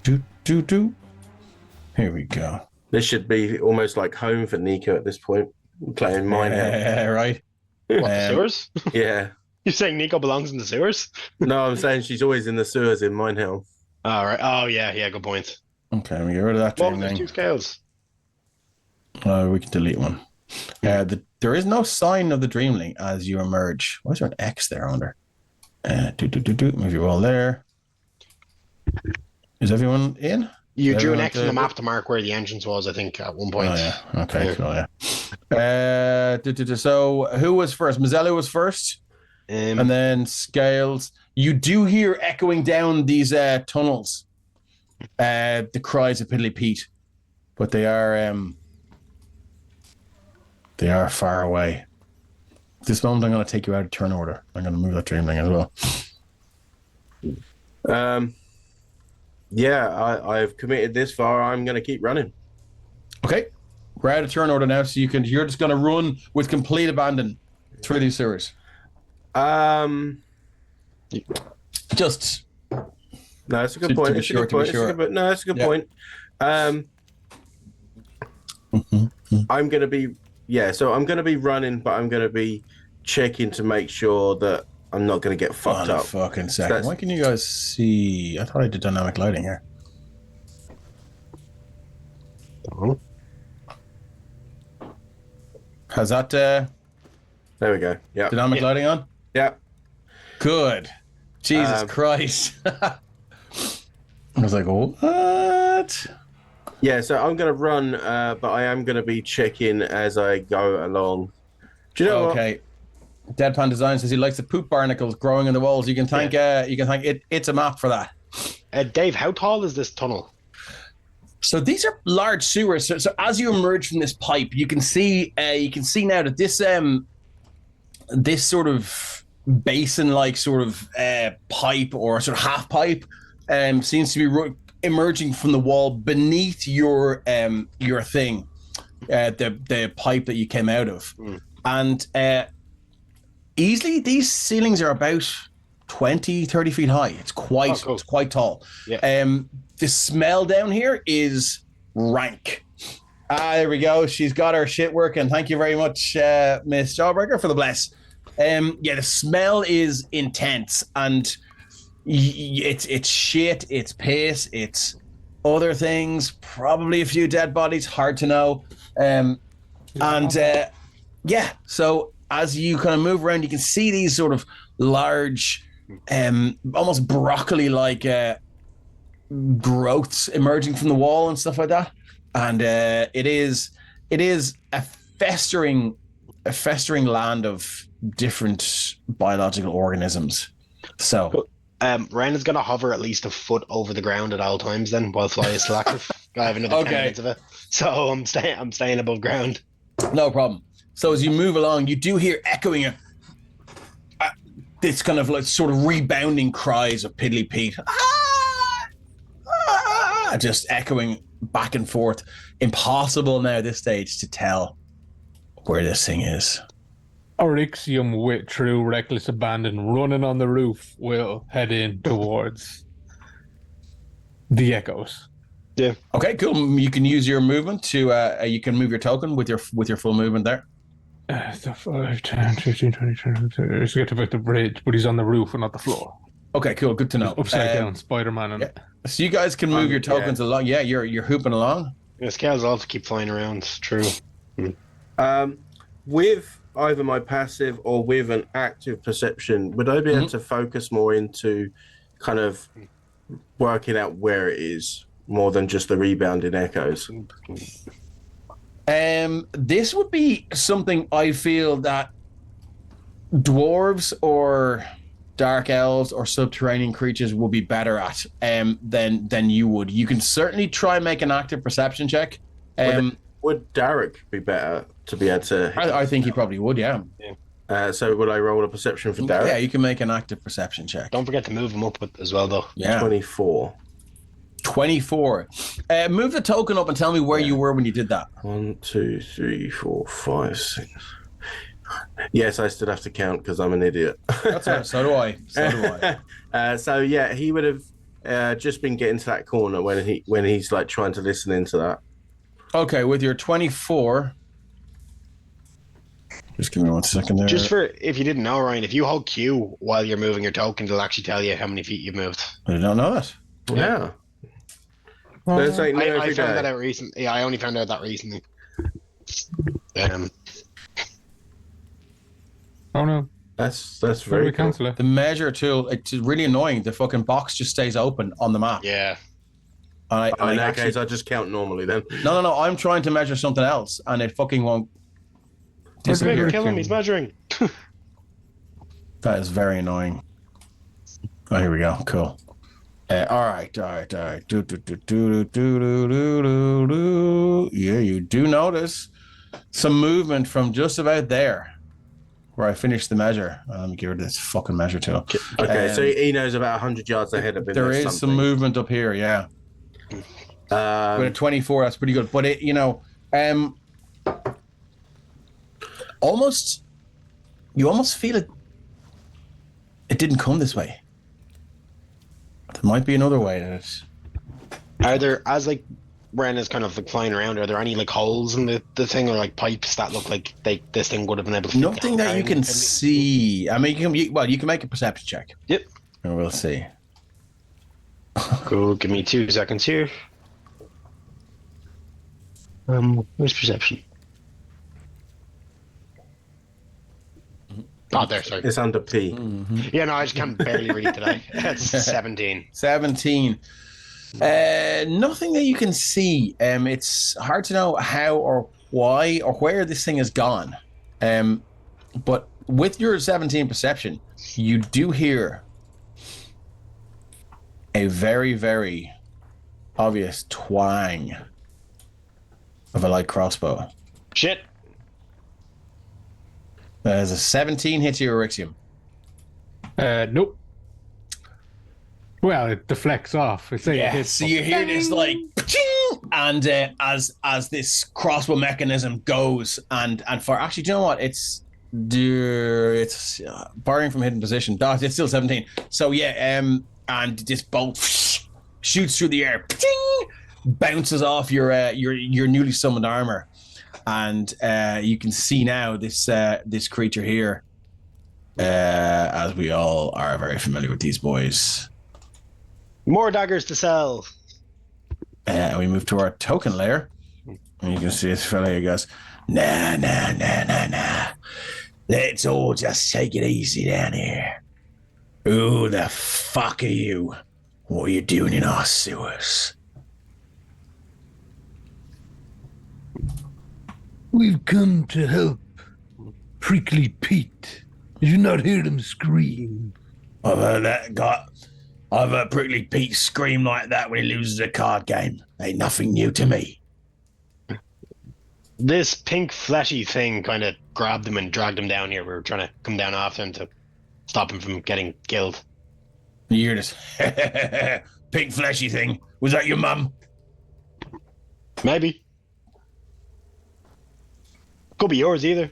Do. Here we go. This should be almost like home for Nico at this point, playing Minehead. Right. What, the sewers? Yeah. You're saying Nico belongs in the sewers? No, I'm saying she's always in the sewers in Minehill. All right. Oh, yeah, good point. Okay, let me get rid of that What dream was thing. those 2 Scales? We can delete one. There is no sign of the Dreamling as you emerge. Why is there an X there under? Move you all there. Is everyone in? You drew an X on the map to mark where the entrance was, I think, at one point. Oh, yeah. Okay, cool, yeah. So who was first? Mazzello was first, and then Scales. You do hear echoing down these tunnels the cries of Piddly Pete, but they are far away. At this moment, I'm going to take you out of turn order. I'm going to move that Dreamling as well. Yeah, I've committed this far. I'm going to keep running. Okay, we're out of turn order now, so you're just going to run with complete abandon through these sewers. Just no, it's a good point. It's a good point. No, it's a good point. I'm going to be so I'm going to be running, but I'm going to be checking to make sure that I'm not going to get fucked up. Fucking second. Why can you guys see? I thought I did dynamic lighting here. Has that there we go. Yeah. Dynamic lighting on? Yeah. Good. Jesus Christ. I was like, what? Yeah, so I'm going to run, but I am going to be checking as I go along. Do you know what? Deadpan Design says he likes the poop barnacles growing in the walls. You can thank it. It's a map for that. Dave, how tall is this tunnel? So these are large sewers. So as you emerge from this pipe, you can see now that this sort of basin-like sort of pipe or sort of half pipe seems to be emerging from the wall beneath your thing, the pipe that you came out of, and easily these ceilings are about 20-30 feet high. It's quite tall. Yeah. The smell down here is rank. There we go. She's got her shit working. Thank you very much, Miss Jawbreaker, for the bless. The smell is intense, and it's shit, it's piss, it's other things, probably a few dead bodies, hard to know. So as you kind of move around, you can see these sort of large, almost broccoli-like growths emerging from the wall and stuff like that. And it is a festering land of different biological organisms. So Ren is going to hover at least a foot over the ground at all times then, while Fly is still active. I have another 10 minutes of it. So I'm staying above ground. No problem. So as you move along, you do hear echoing this kind of like sort of rebounding cries of Piddly Pete. Just echoing back and forth. Impossible now at this stage to tell where this thing is. Orixium with true reckless abandon running on the roof will head in towards the echoes. Yeah. Okay, cool. You can use your movement to you can move your token with your full movement there. So 5, 10, 15, 20, 30. He's get about the bridge, but he's on the roof and not the floor. Okay, cool. Good to know. Upside down, Spider-Man. And yeah. So you guys can move your tokens along. Yeah, you're hooping along. The scales also keep flying around. True. With either my passive or with an active perception, would I be able to focus more into kind of working out where it is more than just the rebounding echoes? This would be something I feel that dwarves or dark elves or subterranean creatures will be better at than you would. You can certainly try and make an active perception check. Would Derek be better to be able to? I think he probably would, yeah. So would I roll a perception for Derek? Yeah, you can make an active perception check. Don't forget to move him up as well, though. Yeah. 24. 24. Move the token up and tell me where you were when you did that. 1, 2, 3, 4, 5, 6. Yes, I still have to count because I'm an idiot. That's right. So do I. So yeah, he would have just been getting to that corner when he's like trying to listen into that. Okay, with your 24. Just give me 1 second there. Just for if you didn't know, Ryan, if you hold Q while you're moving your token, it'll actually tell you how many feet you've moved. I don't know that. Yeah. There's like I found that out recently. Yeah, I only found out that recently. Oh no. That's very cool. Cancel it. The measure tool, it's really annoying. The fucking box just stays open on the map. Yeah. In that case, I just count normally then. No. I'm trying to measure something else, and it fucking won't disappear. Kill him. He's measuring. That is very annoying. Oh, here we go. Cool. All right. Yeah, you do notice some movement from just about there, where I finished the measure. Let me get rid of this fucking measure tool. Okay, so he knows about 100 yards ahead of him. There is some movement up here, yeah. With a 24, that's pretty good. But it, almost, you almost feel it. It didn't come this way. There might be another way that it's... Are there, as like Ren is kind of like flying around, are there any like holes in the thing or like pipes that look like this thing would have been able to... Nothing that you can see. I mean, you can make a perception check. Yep. And we'll see. Cool. Give me 2 seconds here. Where's perception? Oh, there, sorry. It's under P. Mm-hmm. Yeah, no, I just can't barely read today. It's 17. 17. Nothing that you can see. It's hard to know how or why or where this thing has gone. But with your 17 perception, you do hear a very, very obvious twang of a light crossbow. Shit. There's a 17 hit your Orixium. Nope. Well, it deflects off. It's so you hear this like, and as this crossbow mechanism goes, and for actually, do you know what? It's borrowing from hidden position. It's still 17. So yeah, and this bolt shoots through the air, bounces off your newly summoned armor. And you can see now this creature here, as we all are very familiar with these boys. More daggers to sell. We move to our token layer. And you can see this fella here goes, nah. Let's all just take it easy down here. Who the fuck are you? What are you doing in our sewers? We've come to help Prickly Pete. Did you not hear him scream? I've heard that guy. I've heard Prickly Pete scream like that when he loses a card game. Ain't nothing new to me. This pink fleshy thing kind of grabbed him and dragged him down here. We were trying to come down after him to stop him from getting killed. You hear this pink fleshy thing? Was that your mum? Maybe. Could be yours either.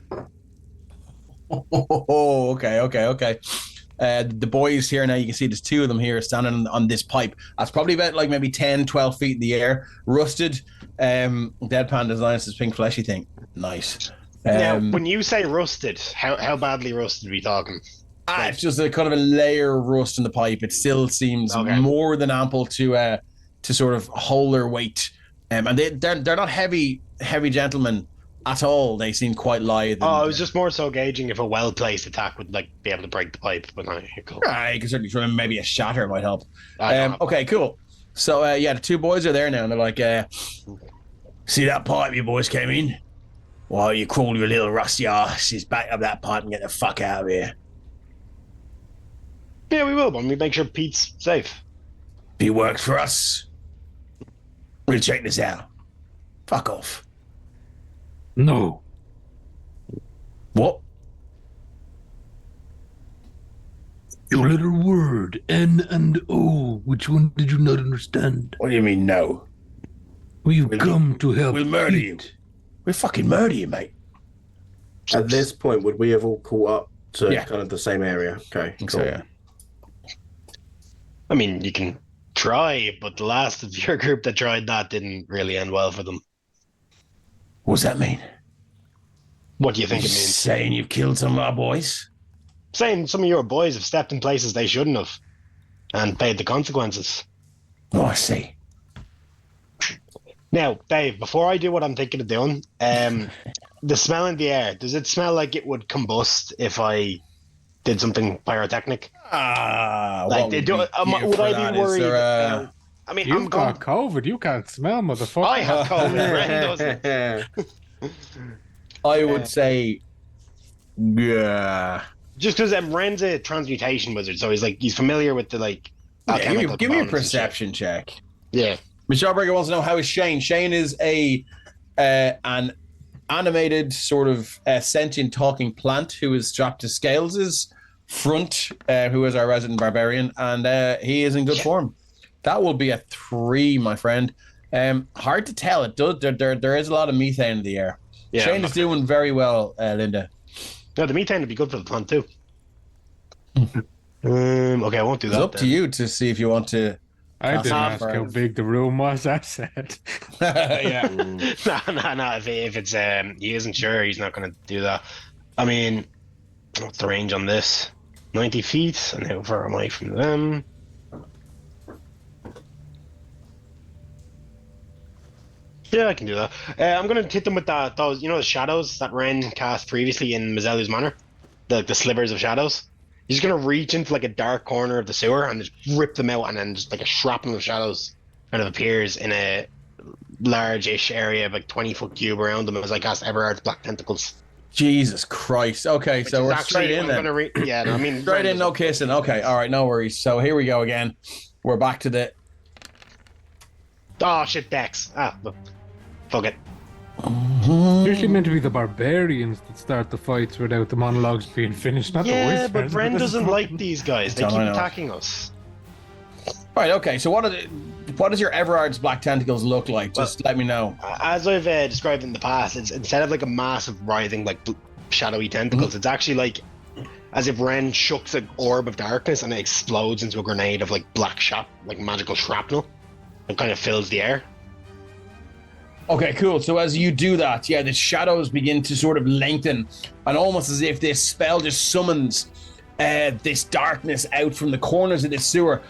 Oh, okay. The boys here now, you can see there's two of them here standing on this pipe. That's probably about like maybe 10, 12 feet in the air. Rusted, deadpan design, this pink fleshy thing. Nice. Now, when you say rusted, how badly rusted are we talking? It's just a kind of a layer of rust in the pipe. It still seems more than ample to sort of hold their weight. And they're not heavy gentlemen at all. They seem quite lithe. I was just more so gauging if a well-placed attack would like be able to break the pipe. But no, cool. Right, you can certainly try, maybe a shatter might help. Okay, cool. So the two boys are there now, and they're like, see that pipe you boys came in? Well, you crawl your little rusty asses back up that pipe and get the fuck out of here. Yeah, we will, but we make sure Pete's safe. If he works for us, we'll check this out. Fuck off. No. What? Your letter word, N and O. Which one did you not understand? What do you mean, no? We've come to help. We'll murder you. We'll fucking murder you, mate. At this point, would we have all caught up to kind of the same area? Okay, I think cool. so, yeah. I mean, you can try, but the last of your group that tried that didn't really end well for them. What's that mean? What do you think it means? Saying you've killed some of our boys? Saying some of your boys have stepped in places they shouldn't have and paid the consequences. Oh, I see. Now, Dave, before I do what I'm thinking of doing, the smell in the air, does it smell like it would combust if I did something pyrotechnic? Would I be worried? I mean, You've got COVID. You can't smell, motherfucker. I have COVID. Ren doesn't. I would say, yeah. Just because Ren's a transmutation wizard, so he's familiar with the Give me a perception check. Yeah. Michelle Berger wants to know, how is Shane? Shane is an animated sort of sentient talking plant who is strapped to Scales' front, who is our resident barbarian, and he is in good form. That will be a 3, my friend. Hard to tell. It does. There is a lot of methane in the air. Yeah, Shane is doing very well, Linda. No, the methane would be good for the plant too. Okay, I won't do that. It's up to you to see if you want to. I didn't ask how big the room was. I said. Yeah. No. If it's he isn't sure, he's not going to do that. I mean, what's the range on this? 90 feet. And how far am I from them? Yeah, I can do that. I'm going to hit them with those, the shadows that Ren cast previously in Mazellu's Manor, the slivers of shadows. He's just going to reach into a dark corner of the sewer and just rip them out, and then just a shrapnel of shadows kind of appears in a large-ish area of 20-foot cube around them as I cast Everard's Black Tentacles. Jesus Christ. Okay, so we're straight in then. Straight in, no kissing. Okay, all right, no worries. So here we go again. We're back to the... Oh, shit, Dex. Fuck it. Usually meant to be the barbarians that start the fights without the monologues being finished, not the wizards. Yeah, but Ren doesn't like these guys. They keep attacking us. Right, okay, so what does your Everard's Black Tentacles look like? Just let me know. As I've described in the past, it's instead of a massive writhing shadowy tentacles, it's actually as if Ren shucks an orb of darkness and it explodes into a grenade of black magical shrapnel and kind of fills the air. Okay, cool. So as you do that, the shadows begin to sort of lengthen, and almost as if this spell just summons this darkness out from the corners of this sewer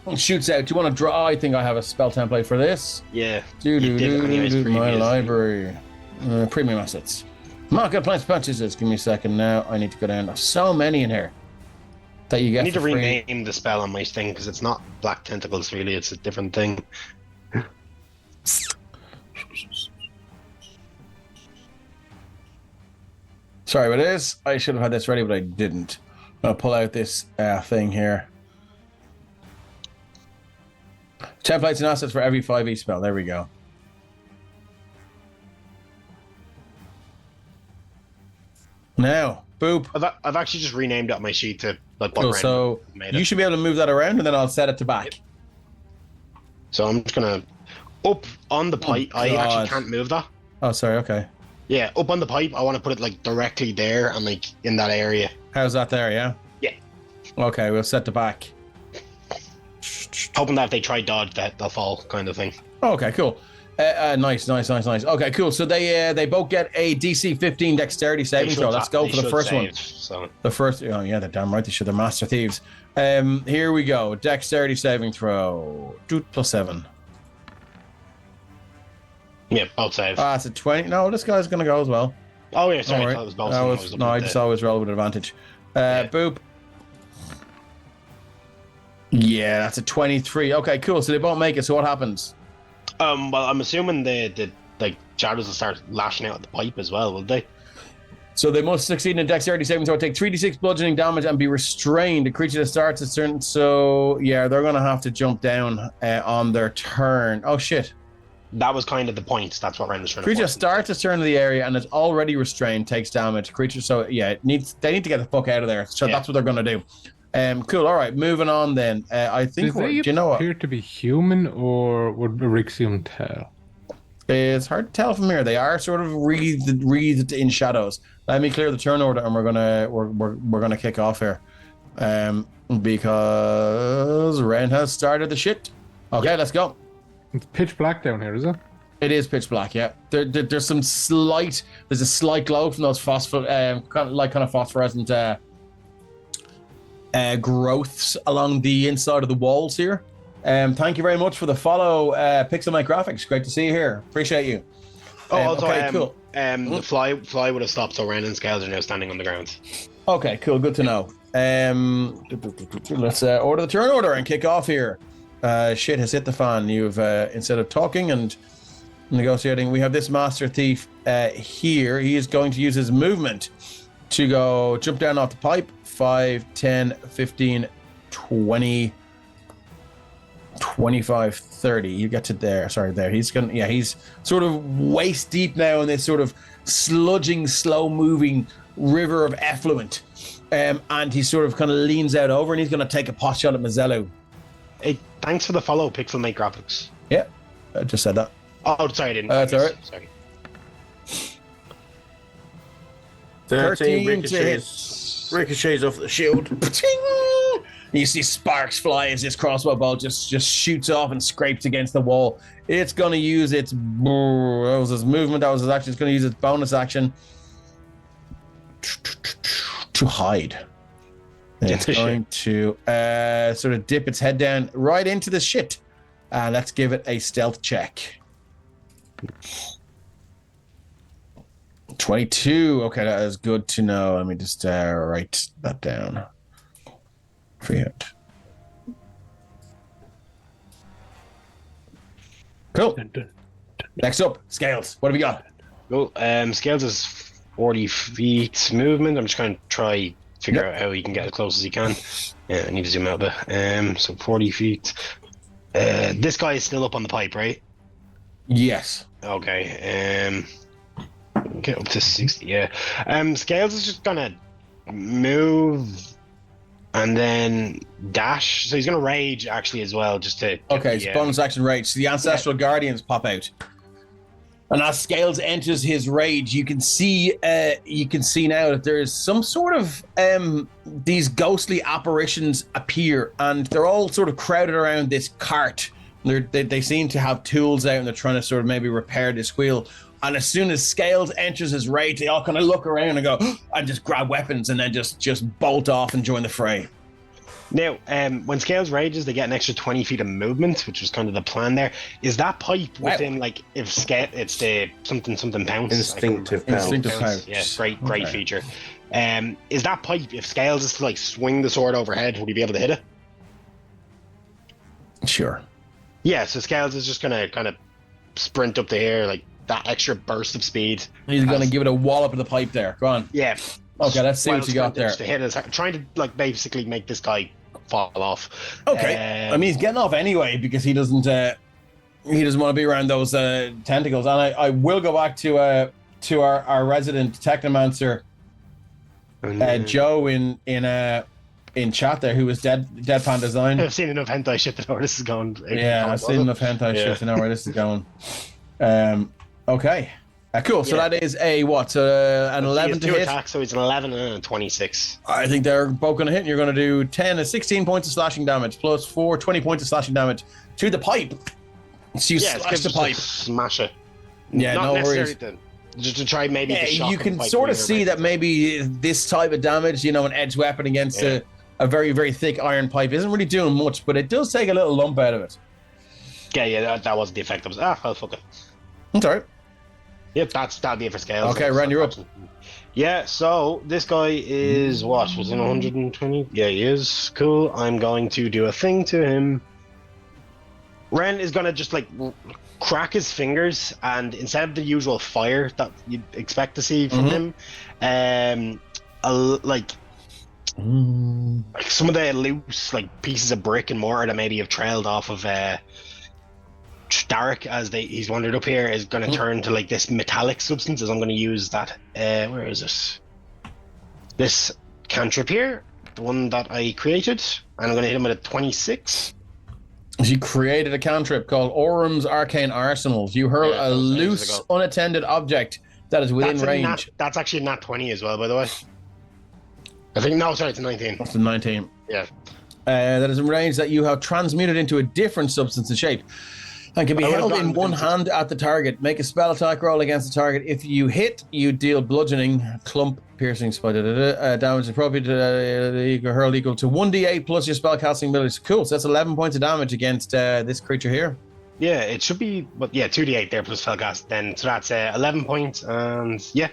and shoots out. Do you want to draw? I think I have a spell template for this. Yeah. My library. Premium assets. Market plants purchases. Give me a second now. I need to go down. There's so many in here that you get. I need to rename the spell on my thing because it's not Black Tentacles, really. It's a different thing. Sorry, what it is? I should have had this ready, but I didn't. I'll pull out this thing here. Templates and assets for every 5e spell. There we go. Now, boop. I've actually just renamed it on my sheet to cool, so you should be able to move that around, and then I'll set it to back. So I'm just gonna up on the pipe. I actually can't move that. Oh, sorry. Okay. Yeah, up on the pipe. I want to put it like directly there and like in that area. How's that there? Yeah. Yeah. Okay, we'll set the back. Hoping that if they try dodge, that they'll fall, kind of thing. Okay, cool. Nice. Okay, cool. So they both get a DC 15 dexterity saving throw. Let's go for the first one. So. The first, oh yeah, they're damn right. They should. They're master thieves. Here we go. Dexterity saving throw. +7. Yeah, both save. It's a 20. No, this guy's gonna go as well. Oh yeah, sorry. Right. I thought it was both. I just always roll with advantage. Boop. Yeah, that's a 23. Okay, cool. So they both make it. So what happens? Well, I'm assuming the like shadows will start lashing out at the pipe as well, will they? So they must succeed in a dexterity saving throw, take 3d6 bludgeoning damage, and be restrained. The creature that starts a turn. So yeah, they're gonna have to jump down on their turn. Oh shit! That was kind of the point. That's what Ren was trying to. Creature starts its turn to the area and is already restrained, takes damage. Creature. So yeah, they need to get the fuck out of there. So that's what they're gonna do. Cool. All right, moving on then. I think. Do you know what? Appear to be human, or would Erixium tell? It's hard to tell from here. They are sort of wreathed in shadows. Let me clear the turn order, and we're gonna kick off here, because Ren has started the shit. Okay, let's go. It's pitch black down here, is it? It is pitch black. Yeah, there's a slight glow from those kind of phosphorescent growths along the inside of the walls here. Thank you very much for the follow, Pixelmate Graphics. Great to see you here. Appreciate you. Also, okay, cool. The fly would have stopped, so Ren and Scales are now standing on the ground. Okay, cool. Good to know. Let's order the turn order and kick off here. Shit has hit the fan. You've instead of talking and negotiating, we have this master thief here. He is going to use his movement to go jump down off the pipe. 5, 10, 15, 20, 25, 30. You get to there. Sorry, there. He's sort of waist deep now in this sort of sludging, slow moving river of effluent. And he sort of kind of leans out over and he's going to take a pot shot at Mazzello. Hey, thanks for the follow, Pixelmate Graphics. Yeah, I just said that. Oh, sorry, I didn't. That's all right. Sorry. 13 ricochets off the shield. You see sparks fly as this crossbow bolt just shoots off and scrapes against the wall. It's going to use its movement. That was his action. It's going to use its bonus action to hide. It's going to sort of dip its head down right into the shit. Let's give it a stealth check. 22. Okay, that is good to know. Let me just write that down. For you. Cool. Next up, Scales. What have we got? Cool. Scales is 40 feet movement. I'm just going to try figure out how he can get as close as he can. Yeah, I need to zoom out a bit. So 40 feet. This guy is still up on the pipe, right? Yes. Okay. Get up to 60. Yeah. Scales is just gonna move and then dash. So he's gonna rage actually as well, just to. Okay, it's bonus action rage. So the ancestral guardians pop out. And as Scales enters his rage, you can see now that there is some sort of these ghostly apparitions appear, and they're all sort of crowded around this cart. They seem to have tools out, and they're trying to sort of maybe repair this wheel. And as soon as Scales enters his rage, they all kind of look around and go, and just grab weapons, and then just bolt off and join the fray. Now, when Scales rages, they get an extra 20 feet of movement, which was kind of the plan there. Is that pipe within, like, if it's the something pounce? Instinctive pounce. Yeah, great feature. Is that pipe, if Scales is to, like, swing the sword overhead, would he be able to hit it? Sure. Yeah, so Scales is just going to kind of sprint up to here, like, that extra burst of speed. He's going to give it a wallop of the pipe there. Go on. Yeah. Okay, let's see what you got there. To hit us, trying to, like, basically make this guy fall off. Okay. I mean, he's getting off anyway because he doesn't want to be around those tentacles. And I will go back to our resident technomancer, Joe in chat there, who was Deadpan Design. I've seen enough hentai shit to know where this is going. Yeah, I've seen enough hentai shit to know where this is going. Okay. Cool. So Yeah. that is a what? An 11 to two hit. attacks, so it's an 11 and a 26. I think they're both going to hit. And you're going to do 10 and 16 points of slashing damage plus 4, 20 points of slashing damage to the pipe. So you slash the pipe. Smash it. Yeah, Not no necessarily worries. just to try maybe the shock You of can the pipe sort of cleaver, see maybe. that maybe this type of damage, an edge weapon against a very, very thick iron pipe isn't really doing much, but it does take a little lump out of it. Yeah, that wasn't the effect. Well, fuck it. That's all right. Yep, that'd be it for scales. Okay, Ren, you're up. Yeah, so this guy is what? Was in 120? Yeah, he is. Cool. I'm going to do a thing to him. Ren is gonna just crack his fingers, and instead of the usual fire that you'd expect to see from him, some of the loose pieces of brick and mortar that maybe have trailed off of Derek as he's wandered up here is going to turn to this metallic substance. As I'm going to use that. Where is this? This cantrip here, the one that I created, and I'm going to hit him with a 26. You created a cantrip called Orum's Arcane Arsenals. You hurl a loose, unattended object that is within range. That's actually a nat 20 as well, by the way. I think, no, sorry, it's a 19. That's a 19. Yeah. That is in range that you have transmuted into a different substance and shape and can be held in one hand at the target. Make a spell attack roll against the target. If you hit, you deal bludgeoning, clump, piercing, damage appropriate hurled equal to 1d8 plus your spell casting abilities. Cool, so that's 11 points of damage against this creature here. Yeah, it should be, 2d8 there plus spell cast. Then, so that's 11 points, and yeah.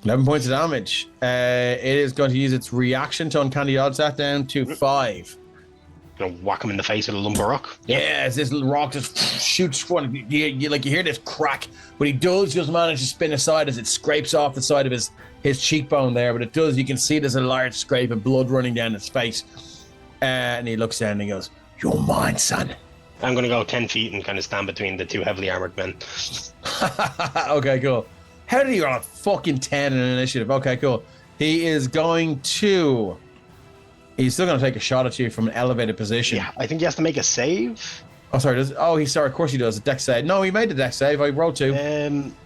11 points of damage. It is going to use its reaction to uncanny odds that down to 5. Gonna whack him in the face with a lump of rock. Yeah, as this little rock just shoots one. You hear this crack, but he does just manage to spin aside as it scrapes off the side of his cheekbone there. But it does, you can see there's a large scrape of blood running down his face. And he looks down and he goes, "You're mine, son." I'm gonna go 10 feet and kind of stand between the two heavily armored men. Okay, cool. How did he roll a fucking 10 in an initiative? Okay, cool. He is going to... He's still going to take a shot at you from an elevated position. Yeah, I think he has to make a save. Oh, sorry. Of course he does. A dex save. No, he made the dex save. I rolled 2.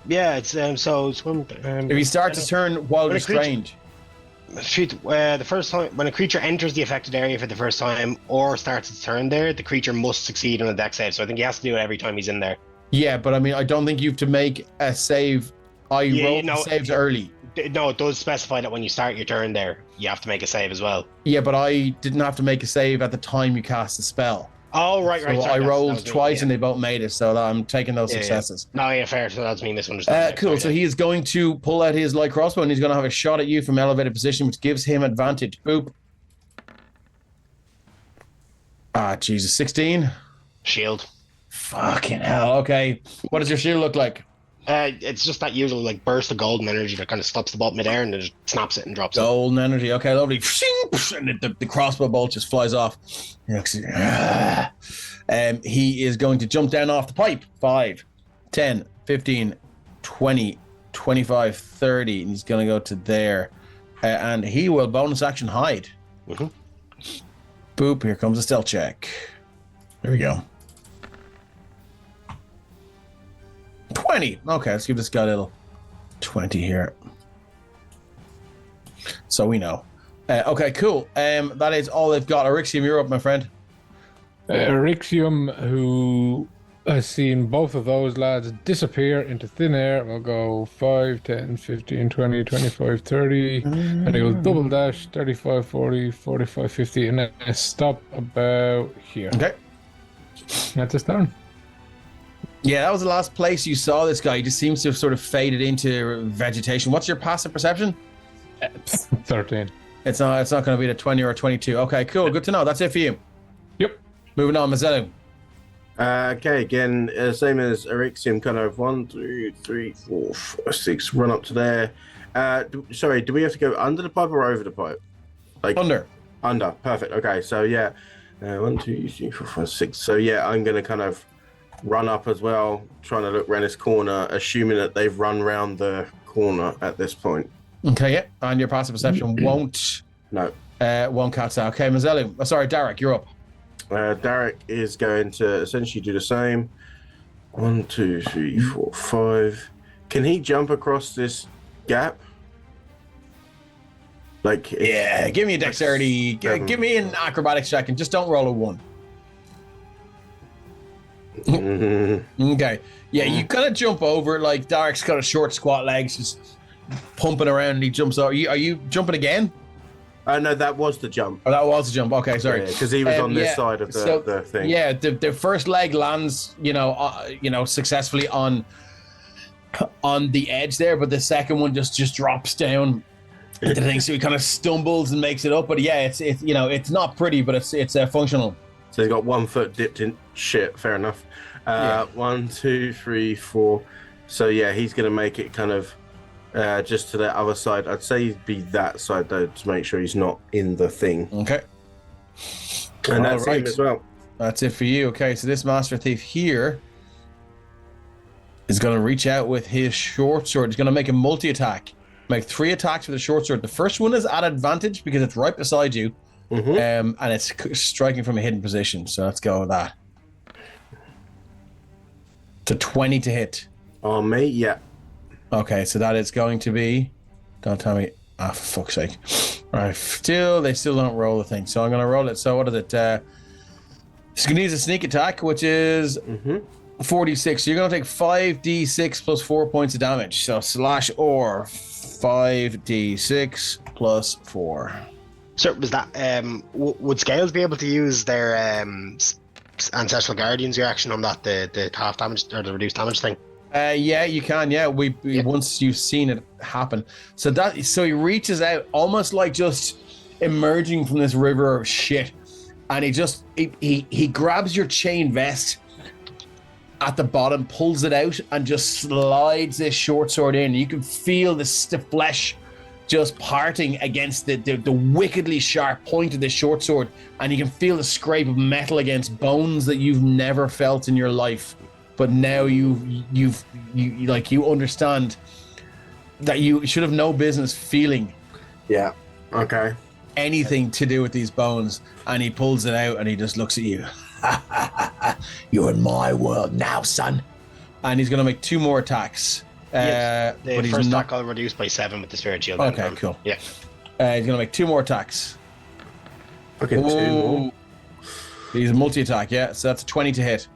Yeah, it's so it's when if he starts his turn while restrained. The first time when a creature enters the affected area for the first time or starts its turn there, the creature must succeed on a dex save. So I think he has to do it every time he's in there. Yeah, but I mean, I don't think you have to make a save. Roll saves early. No, it does specify that when you start your turn there, you have to make a save as well. Yeah, but I didn't have to make a save at the time you cast the spell. Oh, right. So I rolled twice and they both made it, so I'm taking those successes. Yeah. No, yeah, fair. So that's me misunderstanding. Cool. So he is going to pull out his light crossbow and he's going to have a shot at you from elevated position, which gives him advantage. Boop. Jesus. 16. Shield. Fucking hell. Okay. What does your shield look like? It's just that usual burst of golden energy that kind of stops the bolt midair and then just snaps it and drops golden energy. Okay, lovely. And the crossbow bolt just flies off. He is going to jump down off the pipe. 5, 10, 15, 20, 25, 30. And he's going to go to there. And he will bonus action hide. Mm-hmm. Boop. Here comes a stealth check. There we go. 20. Okay, let's give this guy a little 20 here. So we know. Okay, cool. That is all they've got. Erixium, you're up, my friend. Erixium, who has seen both of those lads disappear into thin air, will go 5, 10, 15, 20, 25, 30. And he will double dash 35, 40, 45, 50, and then stop about here. Okay. That's his turn. Yeah, that was the last place you saw this guy. He just seems to have sort of faded into vegetation. What's your passive perception? 13. It's not going to be the 20 or 22. Okay, cool. Good to know. That's it for you. Yep. Moving on, Mazzello. Okay, again, same as Erixium, kind of 1, 2, 3, 4, 5, 6, run up to there. Sorry, do we have to go under the pipe or over the pipe? Under. Under, perfect. Okay, so yeah, 1, 2, 3, 4, 5, 6. So yeah, I'm going to kind of run up as well, trying to look around this corner, assuming that they've run round the corner at this point. Okay, yeah. And your passive perception won't catch that. Okay, Mazzello. Sorry, Derek, you're up. Derek is going to essentially do the same. 1, 2, 3, 4, 5. Can he jump across this gap? Like, Yeah, give me a dexterity. Give me an acrobatics check and just don't roll a 1. Okay. Yeah, you kind of jump over. Like Derek's got a short, squat legs, just pumping around, and he jumps over. Are you jumping again? No, that was the jump. Oh, that was the jump. Okay, sorry. Because he was on this side of the thing. Yeah, the first leg lands, successfully on the edge there, but the second one just drops down into the thing. So he kind of stumbles and makes it up. But yeah, it's not pretty, but it's functional. So he's got 1 foot dipped in shit. Fair enough. 1, 2, 3, 4. So yeah, he's gonna make it kind of just to the other side. I'd say he'd be that side though to make sure he's not in the thing. Okay. And that's him as well. That's it for you. Okay, so this Master Thief here is going to reach out with his short sword. He's going to make a multi-attack. Make 3 attacks with the short sword. The first one is at advantage because it's right beside you. And it's striking from a hidden position. So let's go with that. To 20 to hit. On me, yeah. Okay, so that is going to be... Don't tell me... Ah, for fuck's sake. All right, they still don't roll the thing. So I'm going to roll it. So what is it? He's going to use a sneak attack, which is 46. So you're going to take 5d6 plus 4 points of damage. So slash or 5d6 plus 4. So was that would Scales be able to use their Ancestral Guardian's reaction on that, the half damage or the reduced damage thing? Yeah, you can. Yeah, we once you've seen it happen. So he reaches out, almost like just emerging from this river of shit, and he grabs your chain vest at the bottom, pulls it out, and just slides this short sword in. You can feel the flesh just parting against the wickedly sharp point of this short sword, and you can feel the scrape of metal against bones that you've never felt in your life. But now you understand that you should have no business feeling anything to do with these bones. And he pulls it out and he just looks at you. You're in my world now, son. And he's going to make 2 more attacks. The but first attack I'll reduce by 7 with the spirit shield. Okay, cool. Yeah. He's going to make 2 more attacks. Okay, 2 more. He's a multi-attack, yeah. So that's a 20 to hit.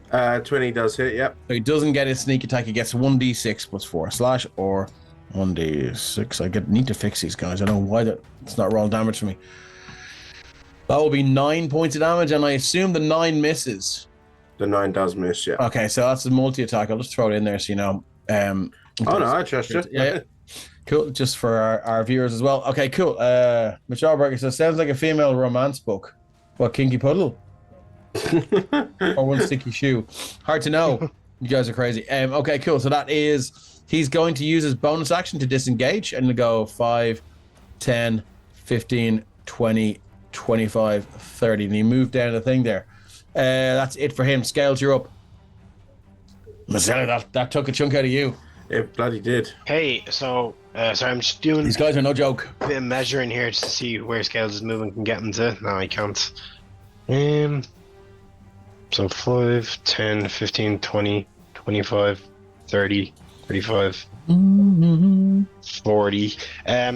20 does hit, yep. So he doesn't get his sneak attack. He gets 1d6 plus 4 slash or 1d6. I need to fix these guys. I don't know why it's not roll damage for me. That will be 9 points of damage, and I assume the 9 misses. The 9 does miss, yeah. Okay, so that's a multi-attack. I'll just throw it in there so you know. Oh no, I trust you. Yeah. Cool, just for our viewers as well. Okay, cool. Michelle Berger says, sounds like a female romance book. What, Kinky Puddle? Or One Sticky Shoe? Hard to know. You guys are crazy. Okay, cool. So he's going to use his bonus action to disengage and go 5, 10, 15, 20, 25, 30. And he moved down the thing there. That's it for him. Scales, you're up. Marcella, that took a chunk out of you. It bloody did. Hey, so sorry, I'm just doing These guys are no joke. a bit of measuring here just to see where Scales is moving and get him to. No, I can't. So 5, 10, 15, 20, 25, 30, 35, 40.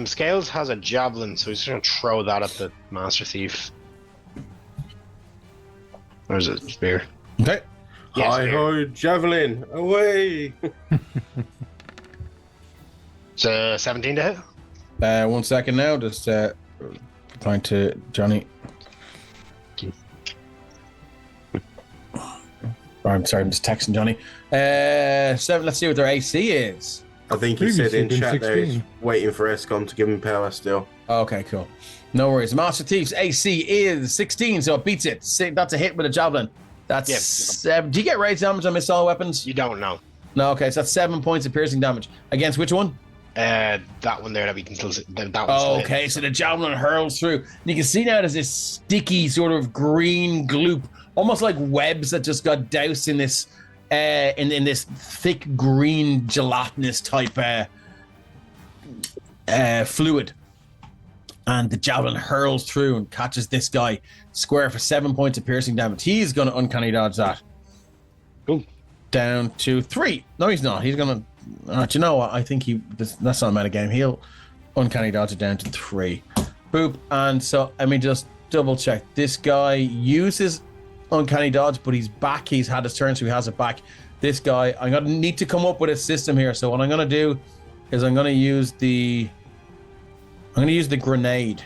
Scales has a javelin, so he's just going to throw that at the Master Thief. Where's it? Spear. Okay. Yeah, Hi ho, javelin, away! So 17 to hit? 1 second now. Just replying to Johnny. I'm sorry, I'm just texting Johnny. 7. Let's see what their AC is. I think he said Previously in been chat there he's 16. waiting for ESCOM to give him power still. Okay, cool. No worries. Master Thief's AC is 16, so it beats it. That's a hit with a javelin. That's 7. Do you get rage damage on missile weapons? You don't know. No, okay, so that's 7 points of piercing damage. Against which one? That one there that we can still see. That one's Oh, still okay, hit. so the javelin hurls through. And you can see now there's this sticky sort of green gloop, almost like webs that just got doused in this in this thick green gelatinous type fluid. And the javelin hurls through and catches this guy square for 7 points of piercing damage. He's going to uncanny dodge that. Cool. down to 3. No, he's not. He's gonna. Do you know what? I think that's not a meta game. He'll uncanny dodge it down to 3. Boop. And so let me just double check. This guy uses uncanny dodge, but he's back. He's had his turn, so he has it back. This guy, I'm gonna need to come up with a system here. So what I'm gonna do is I'm gonna use the grenade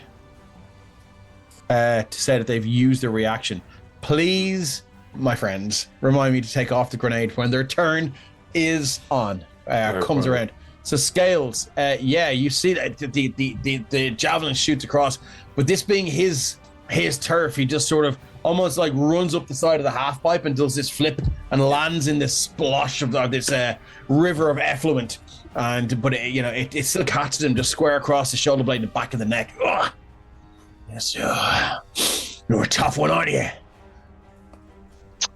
to say that they've used a reaction. Please, my friends, remind me to take off the grenade when their turn is on. Comes around. So Scales, yeah, you see that the javelin shoots across, but this being his turf, he just sort of almost like runs up the side of the half pipe and does this flip and lands in this splosh of this river of effluent. But it still catches him just square across the shoulder blade and the back of the neck. Ugh. Yes, you're a tough one, aren't you?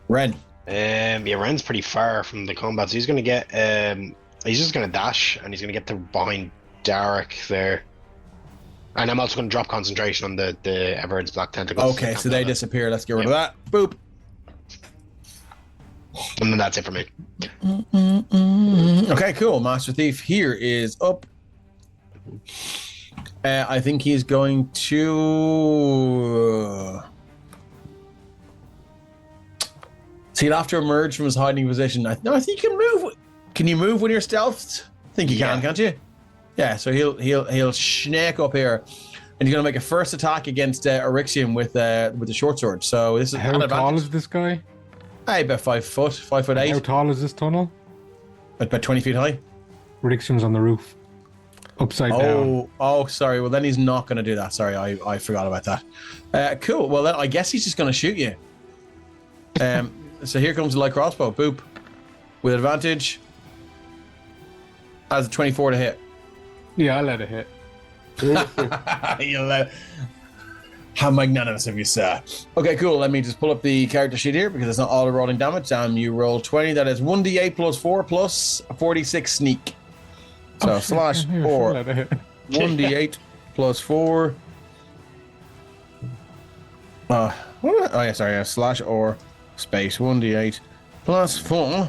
Ren. Ren's pretty far from the combat, so he's gonna get he's just gonna dash and he's gonna get to behind Derek there. And I'm also gonna drop concentration on the Everard's black tentacles. Okay, so they disappear. Let's get rid of that. Boop. And then that's it for me. Okay, cool. Master Thief here is up. I think he's going to. So he'll have to emerge from his hiding position. I think you can move. Can you move when you're stealthed? I think you can, can't you? Yeah. So he'll snake up here, and he's gonna make a first attack against Eryxium with the short sword. So this is How tall is this guy? About 5 foot, 5'8". How tall is this tunnel? About 20 feet high. Rixium's on the roof. Upside down. Oh, sorry. Well, then he's not going to do that. Sorry, I forgot about that. Cool. Well, then I guess he's just going to shoot you. So here comes the light crossbow. Boop. With advantage. Has a 24 to hit. Yeah, I'll let it hit. You'll let. How magnanimous of you, sir. Okay, cool. Let me just pull up the character sheet here because it's not all the rolling damage. You roll 20. That is 1d8 plus 4 plus 46 sneak. So slash or 1d8 plus 4. Slash or space 1d8 plus 4.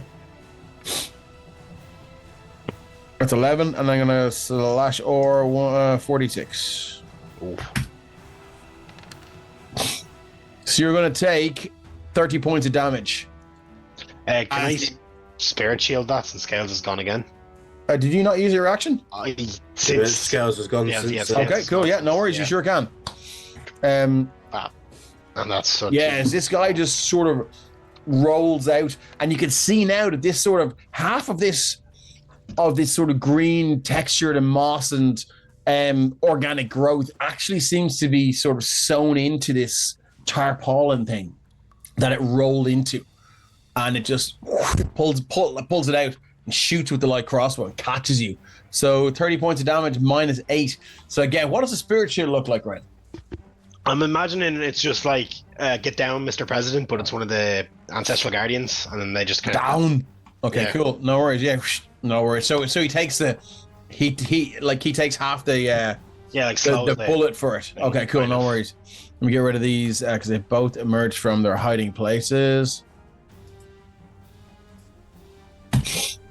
That's 11, and I'm gonna slash or 46. Oof. So you're gonna take 30 points of damage. Can I spirit shield that since Scales is gone again? Did you not use your reaction? Scales has gone since. Okay, cool. Yeah, no worries. You sure can. And that's such as this guy just sort of rolls out, and you can see now that this sort of half of this sort of green textured and moss and organic growth actually seems to be sort of sewn into this tarpaulin thing that it rolled into, and it just pulls it out and shoots with the light crossbow and catches you. So 30 points of damage minus 8. So again, what does the spirit shield look like, Ren? I'm imagining it's just like get down, Mr. President, but it's one of the ancestral guardians, and then they just kind down. Okay, cool. No worries. Yeah, no worries. So he takes he takes half the the bullet for it. Okay, cool. No worries. Let me get rid of these because they both emerged from their hiding places.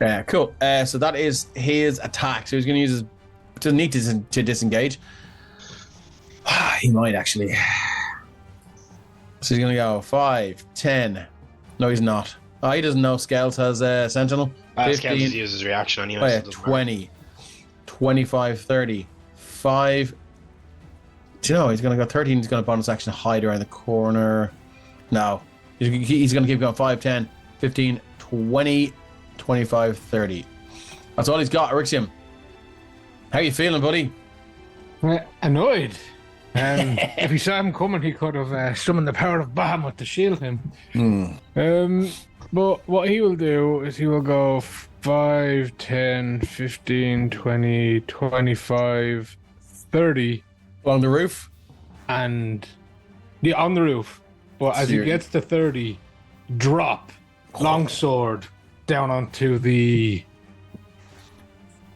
Yeah, cool. So that is his attack. So he's going to use his... Doesn't need to disengage. He might actually. So he's going to go 5, 10. No, he's not. Oh, he doesn't know Scales has Sentinel. 15. Scales uses his reaction anyway. 20, 25, 30, 5. Do you know, he's going to go 13. He's going to bonus action hide around the corner. No. He's going to keep going 5, 10, 15, 20, 25, 30. That's all he's got, Eryxium. How you feeling, buddy? Annoyed. If he saw him coming, he could have summoned the power of Bahamut to shield him. But what he will do is he will go 5, 10, 15, 20, 25, 30. On the roof? And on the roof. But as he gets to 30, drop longsword down onto the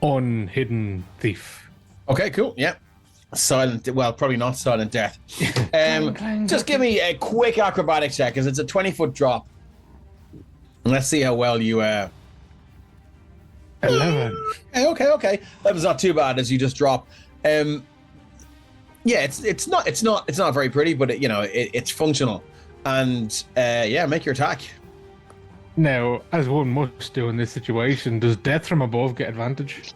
unhidden thief. Okay, cool. Yeah. Silent, well, probably not silent death. Just give me a quick acrobatic check, because it's a 20-foot drop. Let's see how well you. 11. Okay. That was not too bad as you just drop. Yeah, it's not very pretty, but it's functional, and yeah, make your attack. Now, as one must do in this situation, does death from above get advantage?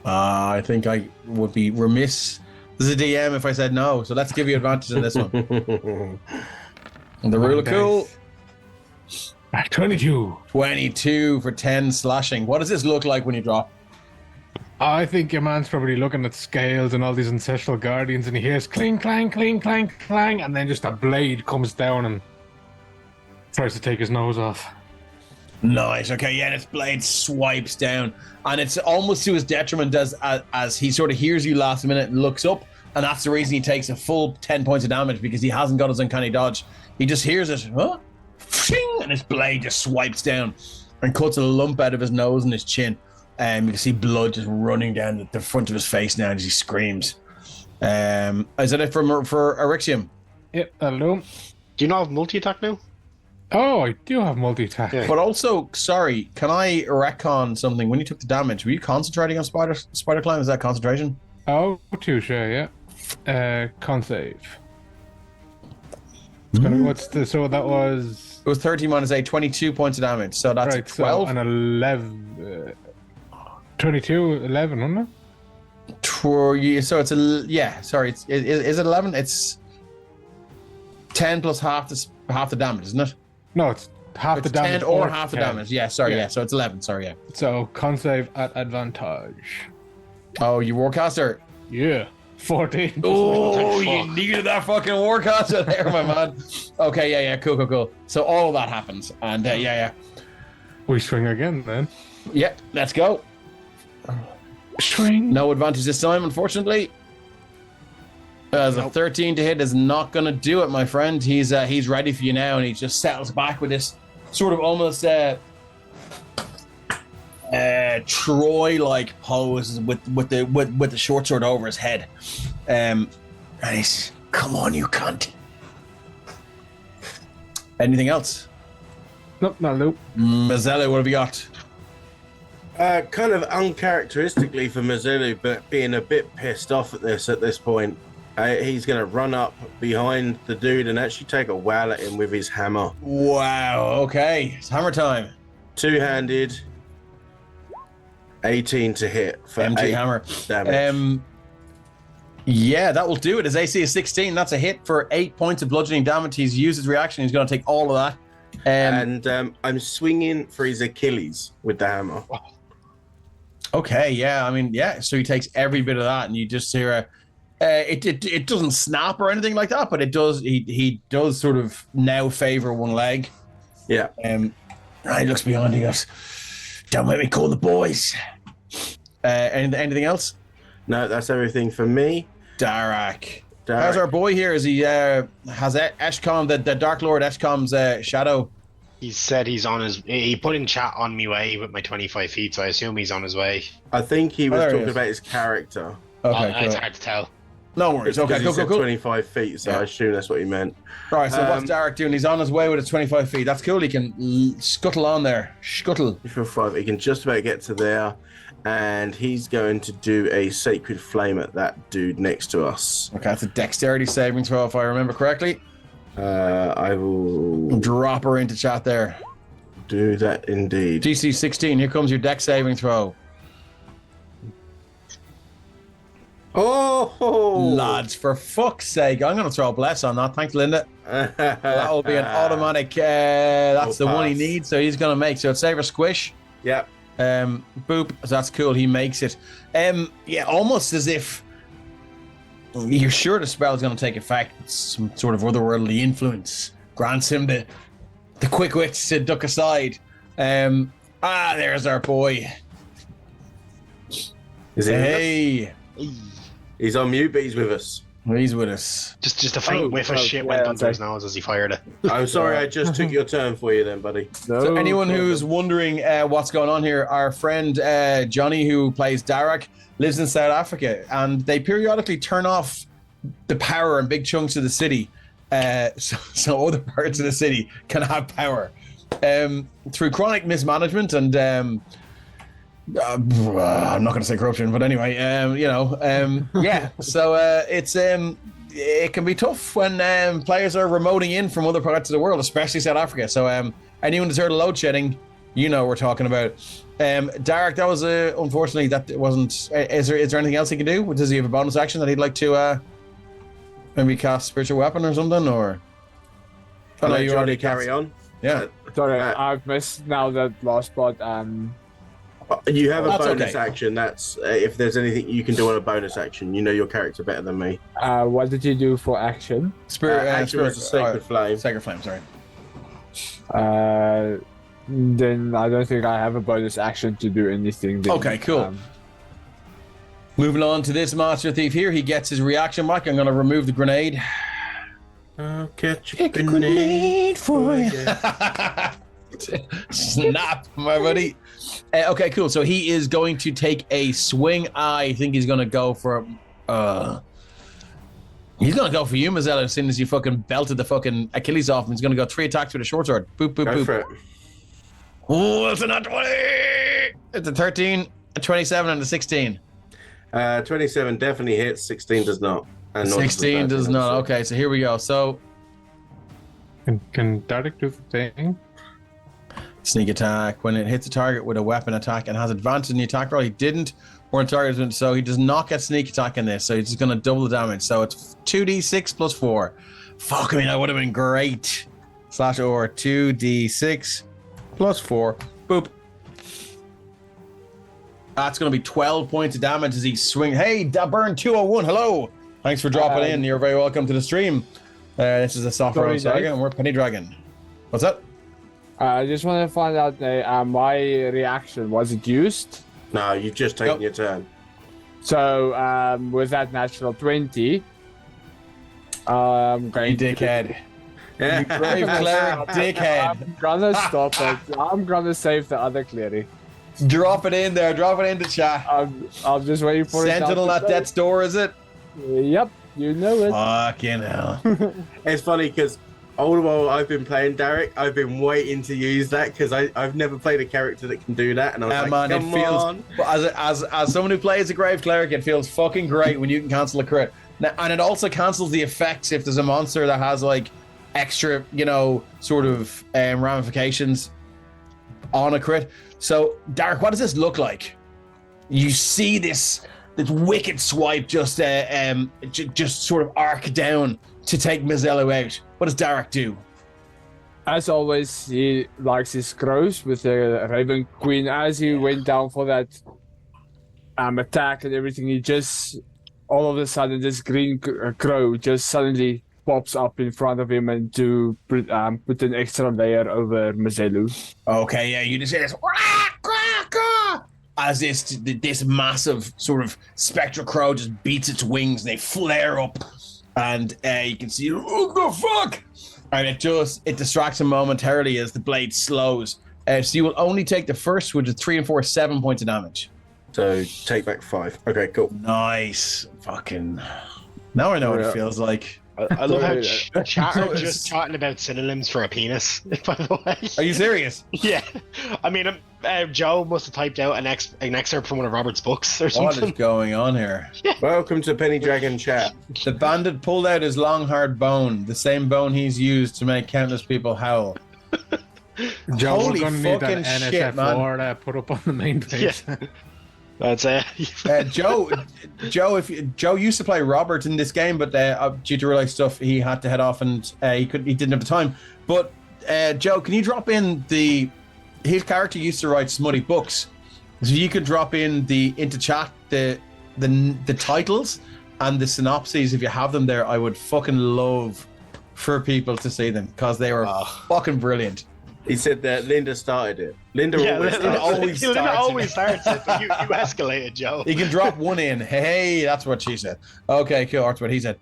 I think I would be remiss as a DM if I said no. So let's give you advantage in this one. And the rule of cool. 22. 22 for 10 slashing. What does this look like when you drop? I think your man's probably looking at scales and all these ancestral guardians, and he hears cling, clang, cling, clang, clang, and then just a blade comes down and tries to take his nose off. Nice. Okay, yeah, and its blade swipes down, and it's almost to his detriment as he sort of hears you last minute and looks up, and that's the reason he takes a full 10 points of damage, because he hasn't got his uncanny dodge. He just hears it, huh? And his blade just swipes down and cuts a lump out of his nose and his chin. You can see blood just running down the front of his face now as he screams. Is that it for Erixium? Yep, that'll do. Do you not have multi-attack now? Oh, I do have multi-attack. Yeah. But also, sorry, can I retcon something? When you took the damage, were you concentrating on spider climb? Is that concentration? Oh, touche, yeah. Con save. So that was... It was 30 minus 8, 22 points of damage. So that's right, 12. So an 11... 22, 11, wasn't it? So it's is it 11? It's 10 plus half the damage, isn't it? No, it's half the damage. 10 or half the damage. Yeah, sorry, yeah. So it's 11. Sorry, yeah. So con save at advantage. Oh, you warcaster. Yeah, 14. Oh, you needed that fucking warcaster there, my man. Okay, yeah, cool. So all of that happens, and yeah. We swing again then. Yeah, let's go. Swing. No advantage this time, unfortunately. As a 13 to hit is not going to do it, my friend. He's ready for you now, and he just settles back with this sort of almost Troy-like pose with the short sword over his head. And he's, come on, you cunt. Anything else? Nope, not Luke. Mazzella, what have you got? Kind of uncharacteristically for Mazzillu, but being a bit pissed off at this point, he's going to run up behind the dude and actually take a whack at him with his hammer. Wow, okay. It's hammer time. Two-handed, 18 to hit for MG 8 hammer. damage. Yeah, that will do it. His AC is 16. That's a hit for 8 points of bludgeoning damage. He's used his reaction. He's going to take all of that. And I'm swinging for his Achilles with the hammer. Okay, yeah. I mean, yeah. So he takes every bit of that, and you just hear it doesn't snap or anything like that, but it does. He does sort of now favor one leg. Yeah. He looks behind. He goes, "Don't make me call the boys." Anything else? No, that's everything for me. Darak. How's our boy here? Is he has Eshcom, the Dark Lord Eshcom's shadow? He said he's on his... He put in chat on me way with my 25 feet, so I assume he's on his way. I think he was there he talking is. about his character. Okay, It's cool. hard to tell. No worries. Okay, Because he said cool. 25 feet, so Yeah. I assume that's what he meant. All right, so what's Darak doing? He's on his way with his 25 feet. That's cool. He can scuttle on there. Scuttle. For 5, he can just about get to there, and he's going to do a sacred flame at that dude next to us. Okay, that's a dexterity saving throw, if I remember correctly. I will Drop her into chat there. do that indeed. DC 16. Here comes your dex saving throw. Oh, Lads, for fuck's sake. I'm going to throw a bless on that. Thanks, Linda. That will be an automatic. That's the one he pass. needs, so he's going to make. So it's save or squish. Yep. Boop. So that's cool. He makes it. Yeah, almost as if you're sure the spell is going to take effect. Some sort of otherworldly influence grants him the quick wits to duck aside. There's our boy. Is he? Hey, He's on mute, but he's with us. he's with us. Just a faint whiff of shit went under his nose as he fired it. I'm sorry, I just took your turn for you then, buddy. So anyone who's wondering what's going on here, our friend Johnny, who plays Darak, lives in South Africa, and they periodically turn off the power in big chunks of the city, so other parts of the city can have power. through chronic mismanagement and I'm not going to say corruption, but anyway, yeah. So it can be tough when players are remoting in from other parts of the world, especially South Africa. So anyone who's heard of load shedding, you know what we're talking about. Derek, that was unfortunately that wasn't. Is there anything else he can do? Does he have a bonus action that he'd like to maybe cast spiritual weapon or something? Or I know you already carry on. Yeah. Sorry, I've missed now that last part. You have a That's bonus okay. action. That's if there's anything you can do on a bonus action. You know your character better than me. What did you do for action? Action was a sacred flame. Sacred flame. Sorry. Then I don't think I have a bonus action to do anything. Then. Okay, cool. Moving on to this Master Thief here, he gets his reaction back. I'm going to remove the grenade. I'll catch a grenade for you. Snap, my buddy. Okay, cool. So he is going to take a swing. I think he's going to go for... he's going to go for you, Mazzella, as soon as you fucking belted the fucking Achilles off him. He's going to go 3 attacks with a short sword. Boop, boop, Go boop. for it. Oh, it's a nat 20! It's a 13, a 27, and a 16. 27 definitely hits. 16 does not. And 16 does not. Okay, so here we go. So, Can Derek do the thing? sneak attack. When it hits a target with a weapon attack and has advantage in the attack roll, he didn't. Or target, so he does not get sneak attack in this. So he's just going to double the damage. So it's 2d6 plus 4. Fuck, I mean, that would have been great. /or 2d6 plus 4. Boop. That's going to be 12 points of damage as he swings. Hey, Burn 201, hello. Thanks for dropping in. You're very welcome to the stream. This is a Sopherone Saga, and we're Penny Dragon. What's that? I just want to find out my reaction. Was it used? No, you've just taken your turn. So with that natural 20, I'm going You dickhead. Yeah. You brave cleric dickhead. I'm gonna stop it. I'm gonna save the other cleric. Drop it in there. Drop it in the chat. I'm just waiting for Sentinel it. at death's door, is it? Yep, you know it. Fucking hell. It's funny because all the while I've been playing Derek, I've been waiting to use that because I've never played a character that can do that, and I was like, Man, come it feels, on. as someone who plays a grave cleric, it feels fucking great when you can cancel a crit. Now, and it also cancels the effects if there's a monster that has like extra, sort of ramifications on a crit. So, Derek, what does this look like? You see this wicked swipe just sort of arc down to take Mazzello out. What does Derek do? As always, he likes his crows with the Raven Queen. As he went down for that attack and everything, he just all of a sudden this green crow just suddenly pops up in front of him and to put an extra layer over Mazzello. Okay, yeah, you just hear this as this massive sort of spectral crow just beats its wings and they flare up, and you can see, oh the fuck, and it distracts him momentarily as the blade slows. So you will only take the first, which is 3 and 4, 7 points of damage. So take back 5. Okay, cool. Nice, fucking. Now I know what it feels like. I love how chat are just chatting about synonyms for a penis, by the way. Are you serious? Yeah. I mean, Joe must have typed out an excerpt from one of Robert's books or What something. is going on here? Welcome to Penny Dragon chat. The bandit pulled out his long, hard bone, the same bone he's used to make countless people howl. Joe, Holy we're gonna need fucking that shit, NSF4 put up on the main page. Yeah. That's it. Joe used to play Robert in this game, but due to real life stuff, he had to head off and he didn't have the time. But Joe, can you drop in his character used to write smutty books, so you could drop in into chat the titles and the synopses if you have them there. I would fucking love for people to see them because they were fucking brilliant. He said that Linda started it. Linda always starts it, but you escalated, Joe. You can drop one in. Hey, that's what she said. Okay, cool. That's what he said.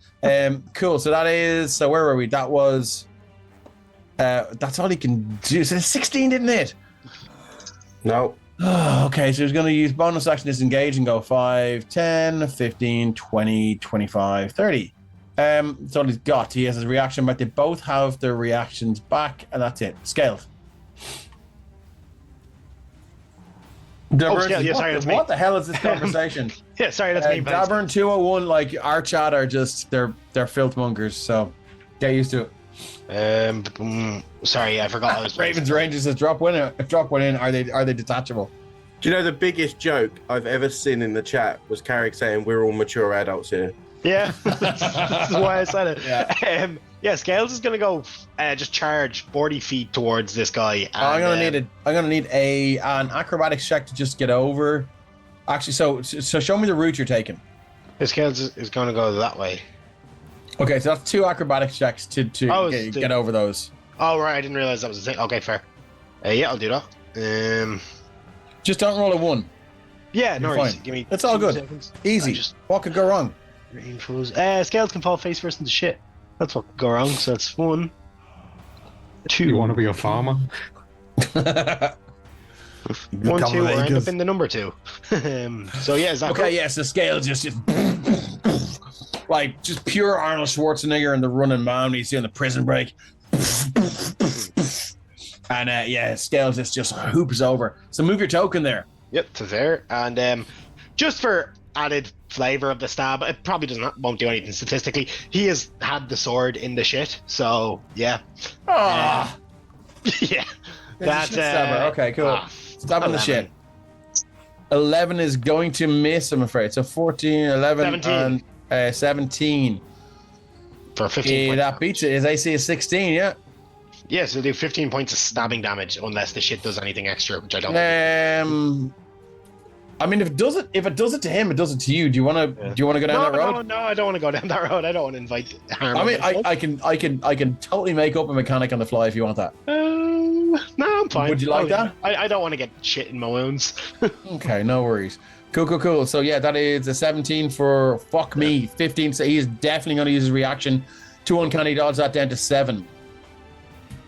Cool. So that is. So where were we? That was. That's all he can do. So 16 didn't hit. No. Okay, so he's going to use bonus action disengage and go 5, 10, 15, 20, 25, 30. That's all he's got. He has his reaction back. They both have their reactions back, and that's it. Scaled. Scale, yeah, sorry, that's me. What the hell is this conversation? Yeah, sorry, that's me. Davern 201, like our chat are just they're filth mongers, so get used to it. Sorry, I forgot. I was Ravens Rangers says drop one in. Are they detachable? Do you know the biggest joke I've ever seen in the chat was Carrick saying we're all mature adults here? Yeah, that's why I said it. Yeah, Scales is gonna go just charge 40 feet towards this guy. And, I'm gonna need an acrobatics check to just get over. Actually, so show me the route you're taking. Scales is gonna go that way. Okay, so that's 2 acrobatics checks to get over those. Oh right, I didn't realize that was the thing. Okay, fair. Yeah, I'll do that. Just don't roll a 1. Yeah, no worries. Fine. Give me. It's all 2 good. seconds. Easy. What could go wrong? Scales can fall face first into shit. That's what could go wrong. So that's 1, 2. You want to be a farmer? 1, 2, or end up in the number 2. So yeah, is that okay? Yes, the scale just like just pure Arnold Schwarzenegger in the Running Man. You see on the Prison Break, and scales just hoops over. So move your token there. Yep, to there, and just for added flavor of the stab, it probably won't do anything statistically. He has had the sword in the shit, so yeah. Yeah. That's okay, cool. Stab in the shit. 11 is going to miss, I'm afraid. So 14, 11, 17. And 17. For 15 points. That beats it. His AC is 16, yeah. Yeah, so do 15 points of stabbing damage unless the shit does anything extra, which I don't think. I mean, if it does it to him, it does it to you. Do you want to go down that road? No, I don't want to go down that road. I don't want to invite harm. I mean, I can totally make up a mechanic on the fly if you want that. No, I'm fine. Would you like that? I don't want to get shit in my wounds. Okay, no worries. Cool. So yeah, that is a 17 for fuck me. 15. So he's definitely going to use his reaction. 2 uncanny dodge that down to 7.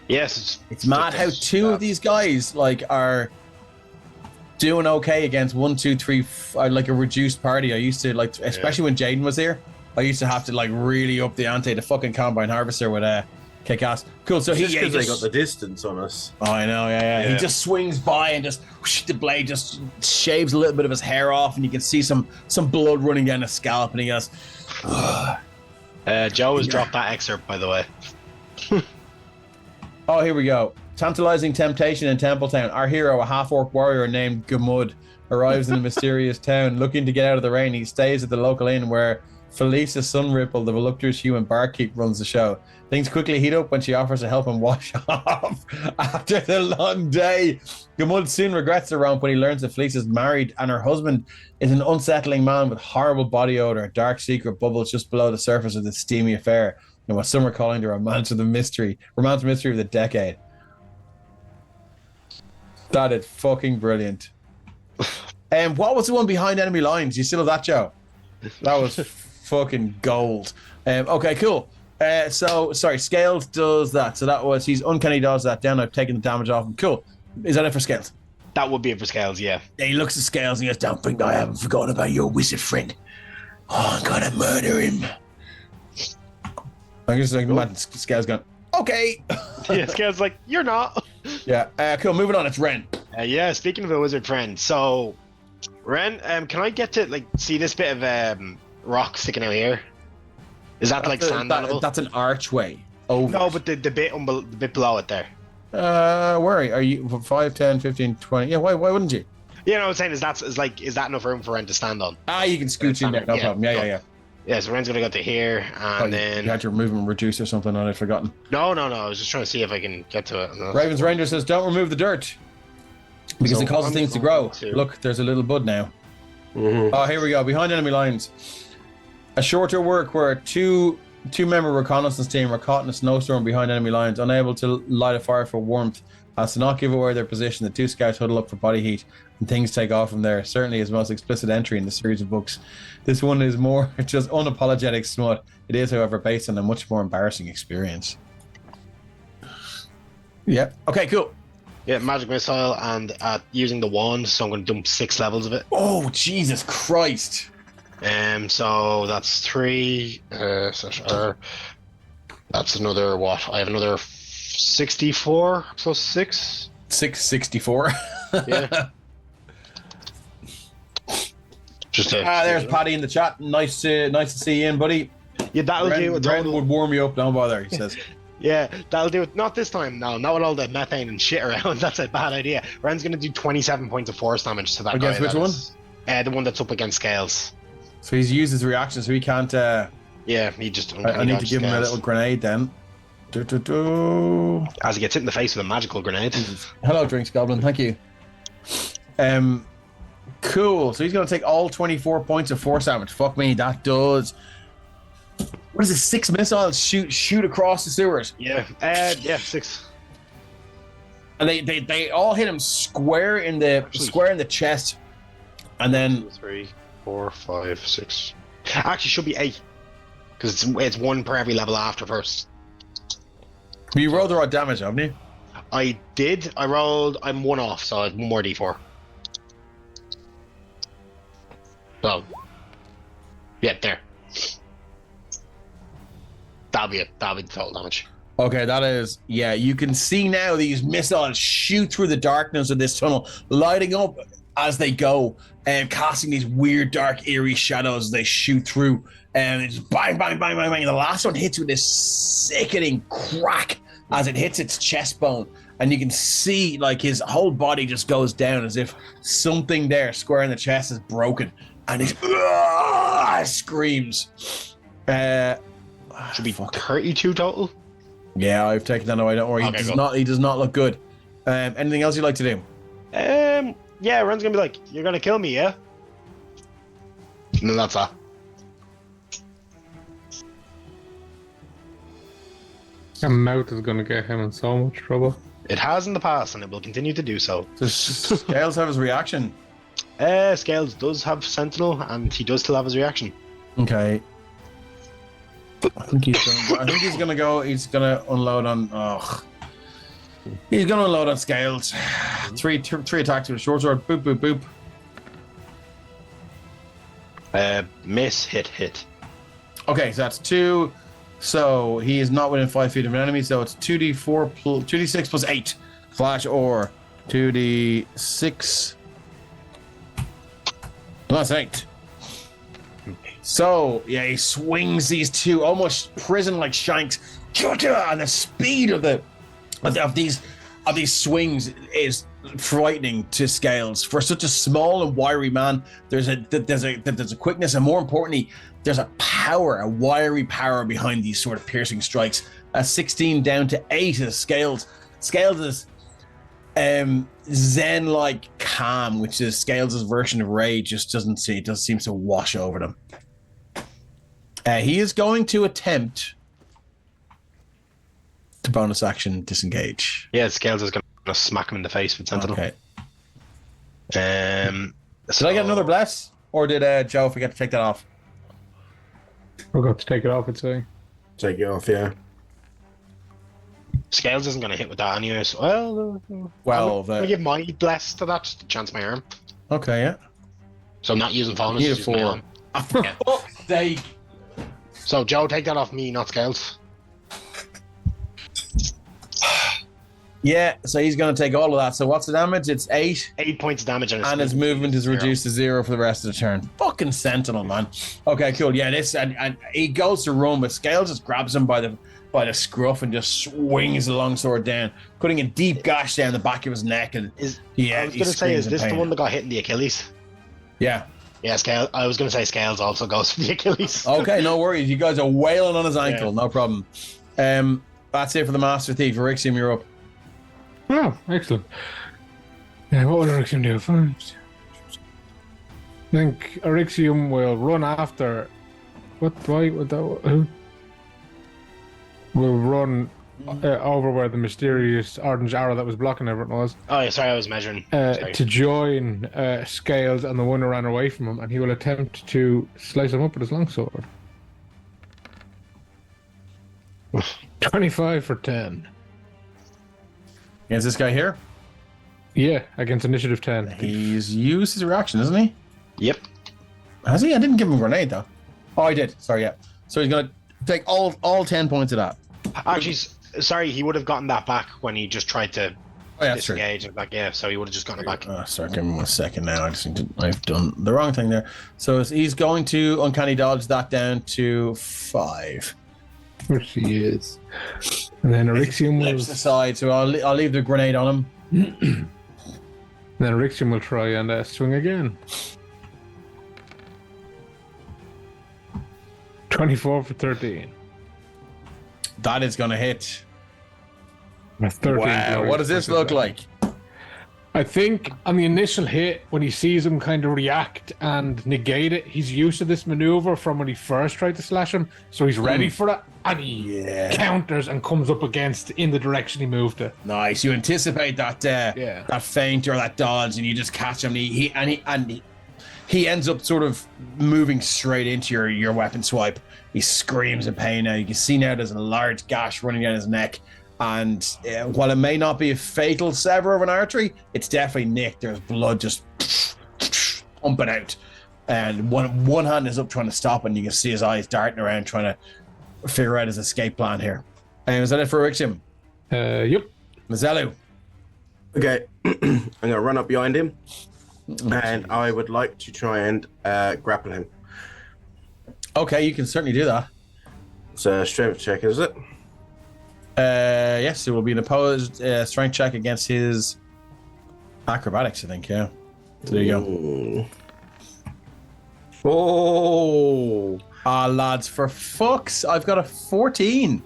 Yes, it's mad how 2 of these guys are doing okay against 1, 2, 3, like a reduced party. I used to especially when Jaden was here. I used to have to really up the ante. The fucking combine harvester would kick ass. Cool. So just because they got the distance on us. Oh, I know. Yeah. He just swings by and just the blade just shaves a little bit of his hair off, and you can see some blood running down his scalp, and he goes. Joe has dropped that excerpt, by the way. Oh, here we go. Tantalizing temptation in Templetown. Our hero, a half-orc warrior named Gamud, arrives in a mysterious town. Looking to get out of the rain, he stays at the local inn where Felicia Sunripple, the voluptuous human barkeep, runs the show. Things quickly heat up when she offers to help him wash off after the long day. Gamud soon regrets the romp when he learns that Felicia is married and her husband is an unsettling man with horrible body odor. A dark secret bubbles just below the surface of this steamy affair, and what some are calling the romance mystery of the decade. That is fucking brilliant. And what was the one behind enemy lines? You still have that, Joe? That was fucking gold. Okay, cool. So sorry, Scales does that. So that was he's uncanny dodge that down. I've taken the damage off him. Cool. Is that it for Scales? That would be it for Scales, yeah. He looks at Scales and he goes, "Don't think I haven't forgotten about your wizard friend. Oh, I'm gonna murder him." I'm just imagine Scales going, "Okay." Yeah, Scales like, "You're not." Yeah. Cool. Moving on. It's Ren. Yeah. Speaking of a wizard friend, so Ren, can I get to see this bit of rock sticking out here? Is that sand animal? That's an archway. Over. No, but the bit below it there. Where are you? 5, 10, 15, 20. Yeah. Why wouldn't you? You know what I'm saying? Is that enough room for Ren to stand on? You can scooch in there. No problem. Yeah. Yeah, so Ren's gonna go to here, and then you had your movement reduced or something, and I'd forgotten. No. I was just trying to see if I can get to it. No. Ravens Ranger says, "Don't remove the dirt because it causes things to grow." Look, there's a little bud now. Mm-hmm. Oh, here we go. Behind enemy lines, a shorter work where a two-member reconnaissance team are caught in a snowstorm behind enemy lines, unable to light a fire for warmth. As to not give away their position, the 2 scouts huddle up for body heat, and things take off from there. Certainly his most explicit entry in the series of books. This one is more just unapologetic smut. It is, however, based on a much more embarrassing experience. Yep. Okay, cool. Yeah, magic missile and using the wand, so I'm going to dump 6 levels of it. Oh, Jesus Christ. So that's 3. That's another what? I have another 64 plus 6. 664. Yeah. Just There's Paddy in the chat. Nice to see you in, buddy. Yeah, that'll do. Ren would warm you up. Don't bother, he says. Yeah, that'll do it. Not this time, no. Not with all the methane and shit around. That's a bad idea. Ren's going to do 27 points of force damage to that Against guy. which one? The one that's up against Scales. So he's used his reaction, so he can't... Yeah, he just... I need to give him a little grenade then. As he gets hit in the face with a magical grenade. Hello, Drinks Goblin. Thank you. Cool. So he's going to take all 24 points of force damage. Fuck me, that does... What is it? 6 missiles shoot across the sewers. Yeah, 6. And they all hit him square in the chest. And then 2, 3, 4, 5, 6. Actually, should be 8. Because it's 1 per every level after first. You rolled the right damage, haven't you? I did. I'm 1 off, so I have 1 more d4. So, yeah, there. That'll be it. That'll be the total damage. Okay, that is, yeah, you can see now these missiles shoot through the darkness of this tunnel, lighting up as they go, and casting these weird, dark, eerie shadows as they shoot through. And it's bang, bang, bang, bang, bang. The last one hits with this sickening crack as it hits its chest bone. And you can see, like, his whole body just goes down as if something there square in the chest is broken. And he screams. Should be 32 total. Yeah, I've taken that away. Don't worry. Okay, He does not look good. Anything else you'd like to do? Yeah, Ren's gonna be like, "You're gonna kill me, yeah?" And then that's that. That mouth is going to get him in so much trouble. It has in the past, and it will continue to do so. Does Scales have his reaction? Scales does have Sentinel, and he does still have his reaction. Okay. I think he's gonna go. He's gonna unload on. He's gonna unload on Scales. Three attacks with a short sword. Boop boop boop. Miss, hit. Okay, so that's 2. So he is not within 5 feet of an enemy. So it's 2d6 plus 8. Flash or 2d6. Plus 8. So yeah, he swings these 2 almost prison-like shanks, and the speed of these swings is frightening to Scales. For such a small and wiry man, there's a quickness, and more importantly, there's a power, a wiry power behind these sort of piercing strikes. 16 down to 8 is Scales. Scales is zen-like calm, which is Scales' version of rage. Just doesn't seem to wash over them. He is going to attempt to bonus action disengage. Yeah, Scales is going to smack him in the face with Sentinel. Okay. So Did I get another bless? Or did Joe forget to take that off? Forgot to take it off, I'd say. Take it off, yeah. Scales isn't going to hit with that anyways. Well, I'm going to give my bless to that just to chance my arm. Okay, yeah. So I'm not using bonus. You need a just my 4. arm. Yeah. Fuck's sake. So Joe, take that off me, not Scales. Yeah, so he's going to take all of that. So what's the damage? It's 8. 8 points of damage, And his movement is reduced to 0 for the rest of the turn. Fucking Sentinel, man. Okay, cool. Yeah, this and he goes to run, but Scales just grabs him by the scruff and just swings the longsword down, putting a deep gash down the back of his neck. And I was going to say, is this the one that got hit in the Achilles? Yeah. Yeah, Scales. I was going to say Scales also goes for the Achilles. Okay, no worries. You guys are wailing on his ankle. Yeah. No problem. That's it for the Master Thief. Rixium, you're up. Oh, excellent. Yeah, what would Erixium do? First? I think Erixium will run after. Why would that? Who? Will run over where the mysterious orange arrow that was blocking everything was. Oh, yeah, sorry, I was measuring. Sorry. To join Scales and the one who ran away from him, and he will attempt to slice him up with his longsword. 25 for 10. Against this guy here? Yeah, against initiative 10. He's used his reaction, isn't he? Yep. Has he? I didn't give him a grenade, though. Oh, I did. Sorry, yeah. So he's going to take all 10 points of that. Actually, sorry, he would have gotten that back when he just tried to Oh, yeah, that's true. disengage and back. Yeah, so he would have just gotten it back. Sorry, give me 1 second now. I've done the wrong thing there. So he's going to uncanny dodge that down to 5. Of course he is. And then Erixium Flips will, aside, so I'll leave the grenade on him. then Erixium will try and swing again. 24 for 13. That is going to hit. That's 13 Wow, glorious what does this look points of like? I think on the initial hit, when he sees him kind of react and negate it, he's used to this maneuver from when he first tried to slash him, so he's ready for it, and he counters and comes up against in the direction he moved it. Nice. You anticipate that that feint or that dodge, and you just catch him. And he ends up sort of moving straight into your weapon swipe. He screams in pain now. You can see now there's a large gash running down his neck. And while it may not be a fatal sever of an artery, it's definitely nicked. There's blood just pumping out. And one hand is up trying to stop, and you can see his eyes darting around trying to figure out his escape plan here. Is that it for Rixium? Yep. Mazelu. Okay, I'm going to run up behind him, and I would like to try and grapple him. Okay, you can certainly do that. It's a strength check, is it? Yes, it will be an opposed strength check against his acrobatics, I think, yeah. So there you go. Oh! Lads, for fucks, I've got a 14.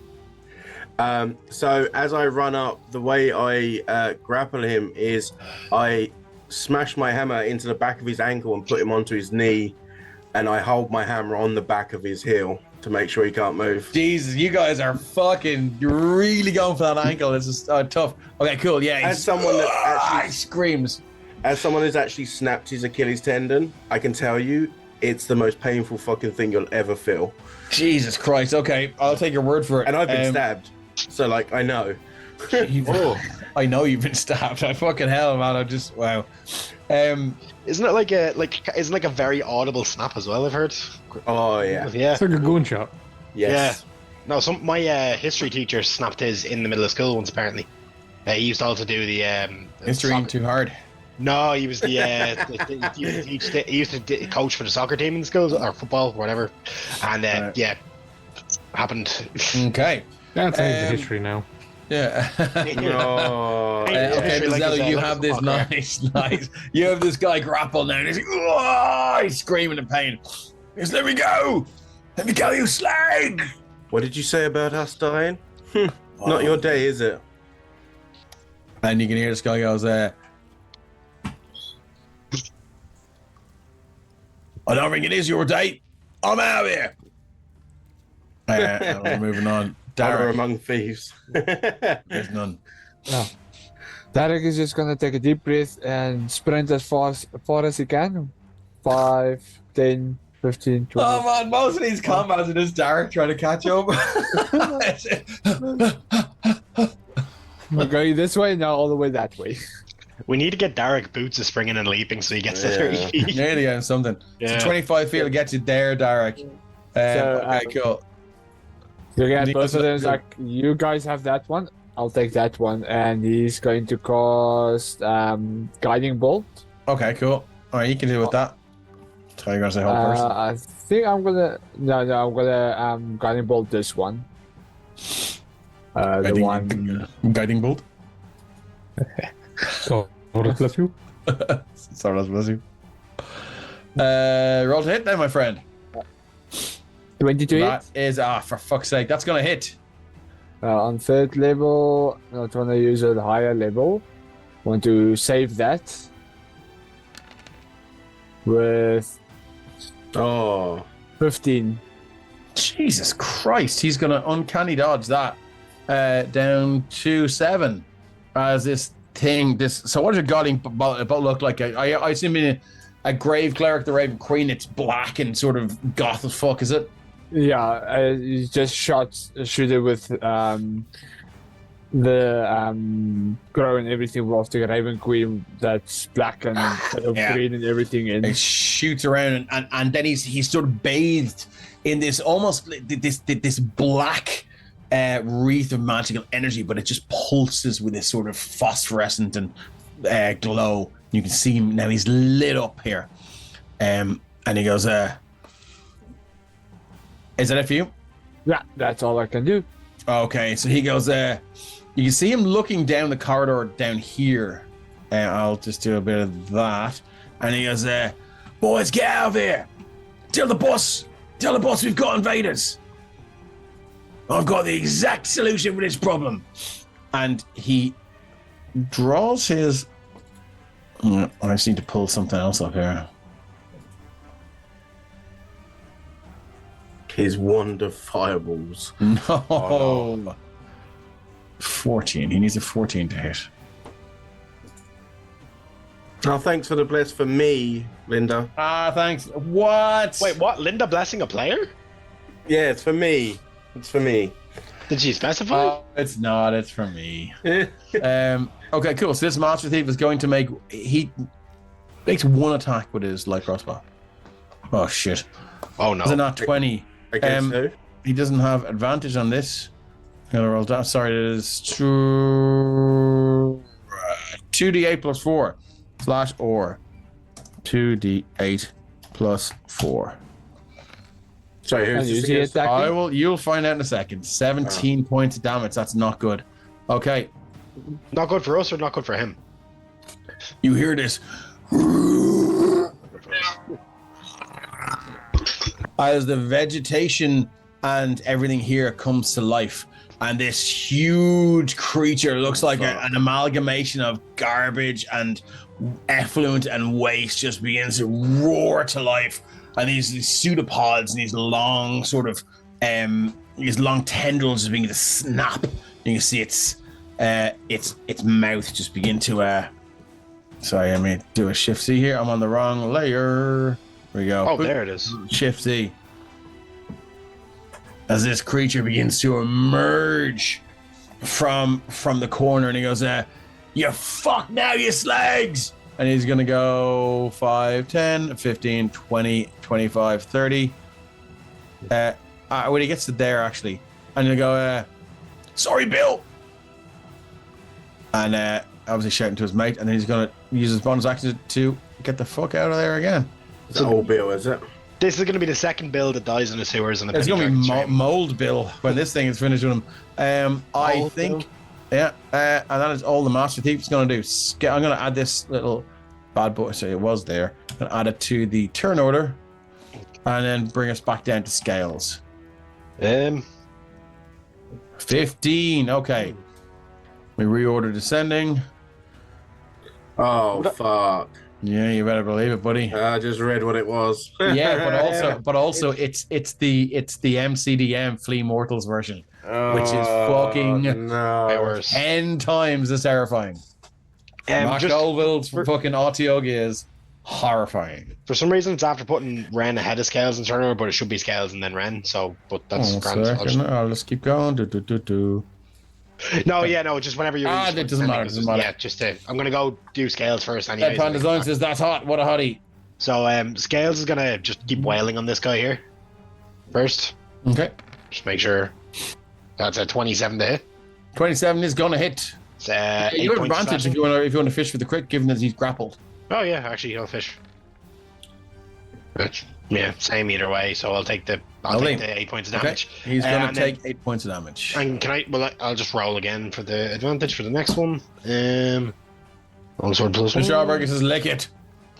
So as I run up, the way I grapple him is I smash my hammer into the back of his ankle and put him onto his knee, and I hold my hammer on the back of his heel to make sure he can't move. Jesus, you guys are you're really going for that ankle. This is tough. Okay, cool. Yeah, As someone that actually he screams. As someone who's actually snapped his Achilles tendon, I can tell you it's the most painful fucking thing you'll ever feel. Jesus Christ. Okay, I'll take your word for it. And I've been stabbed, so like I know. I know you've been stabbed. I fucking hell, man. I just wow. Isn't it like a very audible snap as well? I've heard. Oh yeah. Yeah. It's like a gunshot. Yes. Yeah. No, my history teacher snapped his in the middle of school once. Apparently, he used to also do the history soccer. too hard. No, he was he used to coach for the soccer team in the schools or football, whatever. And happened. Okay. That's the history now. Yeah. No. Okay, Mazzello, you have this nice. You have this guy grapple now, and he's screaming in pain. He's, let me go, you slag. What did you say about us dying? Not your day, is it? And you can hear this guy goes, I don't think it is your day. I'm out of here. We're moving on. Honor Derek, among thieves. there's none. No. Derek is just gonna take a deep breath and sprint as far as he can. 5, 10, 15, 20. Oh man, most of these combats are just Derek trying to catch up. We're going this way, now all the way that way. We need to get Derek boots of springing and leaping so he gets to 30 feet. Nearly on something. Yeah. So 25 feet will get you there, Derek. Okay, cool. You get both of them. Like, you guys have that one. I'll take that one, and he's going to cast guiding bolt. Okay, cool. All right, you can deal with that. So you're gonna say hold first. I think I'm gonna I'm gonna guiding bolt this one. The one. Guiding bolt. So, bless you. Sorry, bless you. Roll to hit then, my friend. 22 That is for fuck's sake, that's gonna hit. on 3rd level, not want to use a higher level. Want to save that with 15. Jesus Christ, he's gonna uncanny dodge that down to 7 as this thing. So what does your guiding bolt look like? I assume in a grave cleric, the Raven Queen, it's black and sort of goth as fuck, is it? Yeah, you just shoot it with the grow and everything of the Raven Queen that's black and green and everything. And it shoots around and then he's sort of bathed in this almost this black wreath of magical energy, but it just pulses with this sort of phosphorescent and glow. You can see him now; he's lit up here, and he goes, "Is that it for you?" Yeah, that's all I can do. Okay, so he goes, you can see him looking down the corridor down here. I'll just do a bit of that. And he goes, boys, get out of here. Tell the boss we've got invaders. I've got the exact solution for this problem. And he draws his... I just need to pull something else up here. His wand of fireballs. No. Oh, no. 14. He needs a 14 to hit. Oh, thanks for the bless for me, Linda. Thanks. What? Wait, what? Linda blessing a player? Yeah, it's for me. It's for me. Did she specify? Oh, it's not. It's for me. Okay, cool. So this Master Thief is going to make... He makes one attack with his light crossbow. Oh, shit. Oh, no. Is it not 20? Against who? He doesn't have advantage on this. I'm gonna roll down. Sorry, it is 2d8 plus 4 / or 2d8 plus 4. Sorry, And who's you this see against? attacking? You'll find out in a second. 17 points of damage. That's not good. Okay, Not good for us or not good for him? you hear this as the vegetation and everything here comes to life, and this huge creature looks like an amalgamation of garbage and effluent and waste just begins to roar to life, and these pseudopods and these long sort of these long tendrils just begin to snap. You can see its mouth just begin to sorry, I may do a shift C here. I'm on the wrong layer. There we go. Oh, there it is. Shift Z. As this creature begins to emerge from the corner, and he goes, you fuck now, you slags! And he's gonna go 5, 10, 15, 20, 25, 30. When he gets to there, actually, I'm gonna go, sorry, Bill! And obviously shouting to his mate, and then he's gonna use his bonus action to get the fuck out of there again. It's old Bill, is it? This is going to be the second Bill that dies in the sewers. And It's going to be Mold Bill when this thing is finished with him. I think, Bill. Yeah, and that is all the Master Thief is going to do. I'm going to add this little bad boy, so it was there, and add it to the turn order, and then bring us back down to scales. 15, okay. We reorder descending. Oh, fuck. Yeah, you better believe it, buddy. I just read what it was. Yeah, but also it's the MCDM Flea Mortals version, which is fucking no. 10 times as terrifying. Mark Colville's fucking Autioga is horrifying. For some reason, it's after putting Ren ahead of Scales and Turner, but it should be Scales and then Ren. So, but that's grand. I'll just keep going. No, just whenever you. It doesn't matter. Yeah, I'm gonna go do Scales first. Anyway. Deadpan Design says that's hot. What a hottie. So, Scales is gonna just keep wailing on this guy here. First. Okay. Just make sure that's a 27 to hit. 27 is gonna hit. It's, you have advantage if you want to fish for the crit, given that he's grappled. Oh yeah, actually he'll fish. Yeah, same either way. So I'll take the 8 points of damage. Okay. He's gonna take 8 points of damage. And can I? Well, I'll just roll again for the advantage for the next one. Also plus 1. Schauberger says, "Lick it,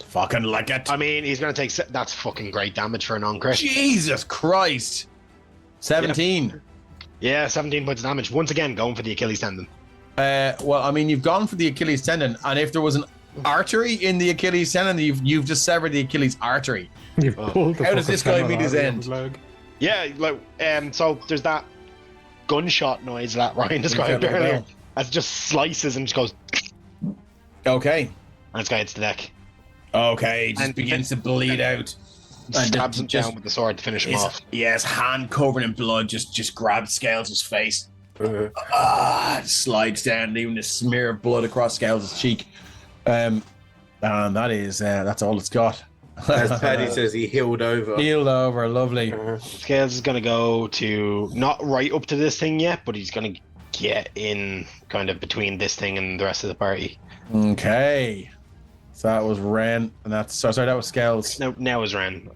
fucking lick it." I mean, he's gonna take. That's fucking great damage for a non-crit. Jesus Christ! 17. Yeah, 17 points of damage. Once again, going for the Achilles tendon. Well, I mean, you've gone for the Achilles tendon, and if there was an artery in the Achilles tendon, you've just severed the Achilles artery. How does this guy meet his end? Yeah, like so there's that gunshot noise that Ryan described earlier. As it just slices and just goes. Okay. And this guy hits the deck. Okay, just begins to bleed out. And stabs him down with the sword to finish him off. Yes, hand covered in blood, just grabs Scales' face. Slides down, leaving a smear of blood across Scales' cheek. And that is that's all it's got. As Paddy says, he healed over. Healed over, lovely. Scales is going to go to not right up to this thing yet, but he's going to get in kind of between this thing and the rest of the party. Okay. So that was Ren, and that's sorry, that was Scales. Now is Ren.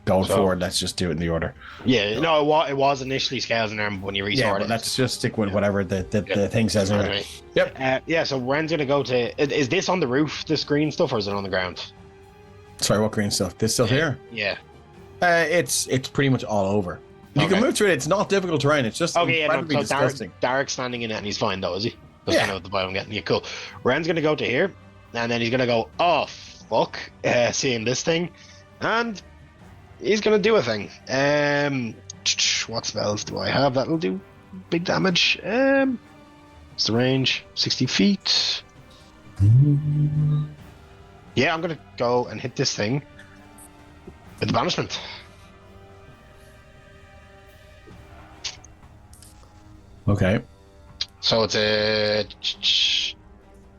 Going forward, let's just do it in the order. Yeah, no, it was initially Scales and Ren, but when you resort Yeah, but let's just stick with whatever the thing says. Anyway. Yep. So Ren's going to go to... Is this on the roof, this green stuff, or is it on the ground? Sorry, what green stuff? This stuff here? Yeah. It's pretty much all over. You can move through it. It's not difficult terrain. It's just incredibly disgusting. Derek's standing in it and he's fine though, is he? That's kind of the vibe I'm getting. Yeah, cool. Ren's going to go to here, and then he's going to go, oh, fuck, seeing this thing, and he's going to do a thing. What spells do I have that'll do big damage? It's the range, 60 feet. Yeah, I'm going to go and hit this thing with the banishment. Okay. So it's I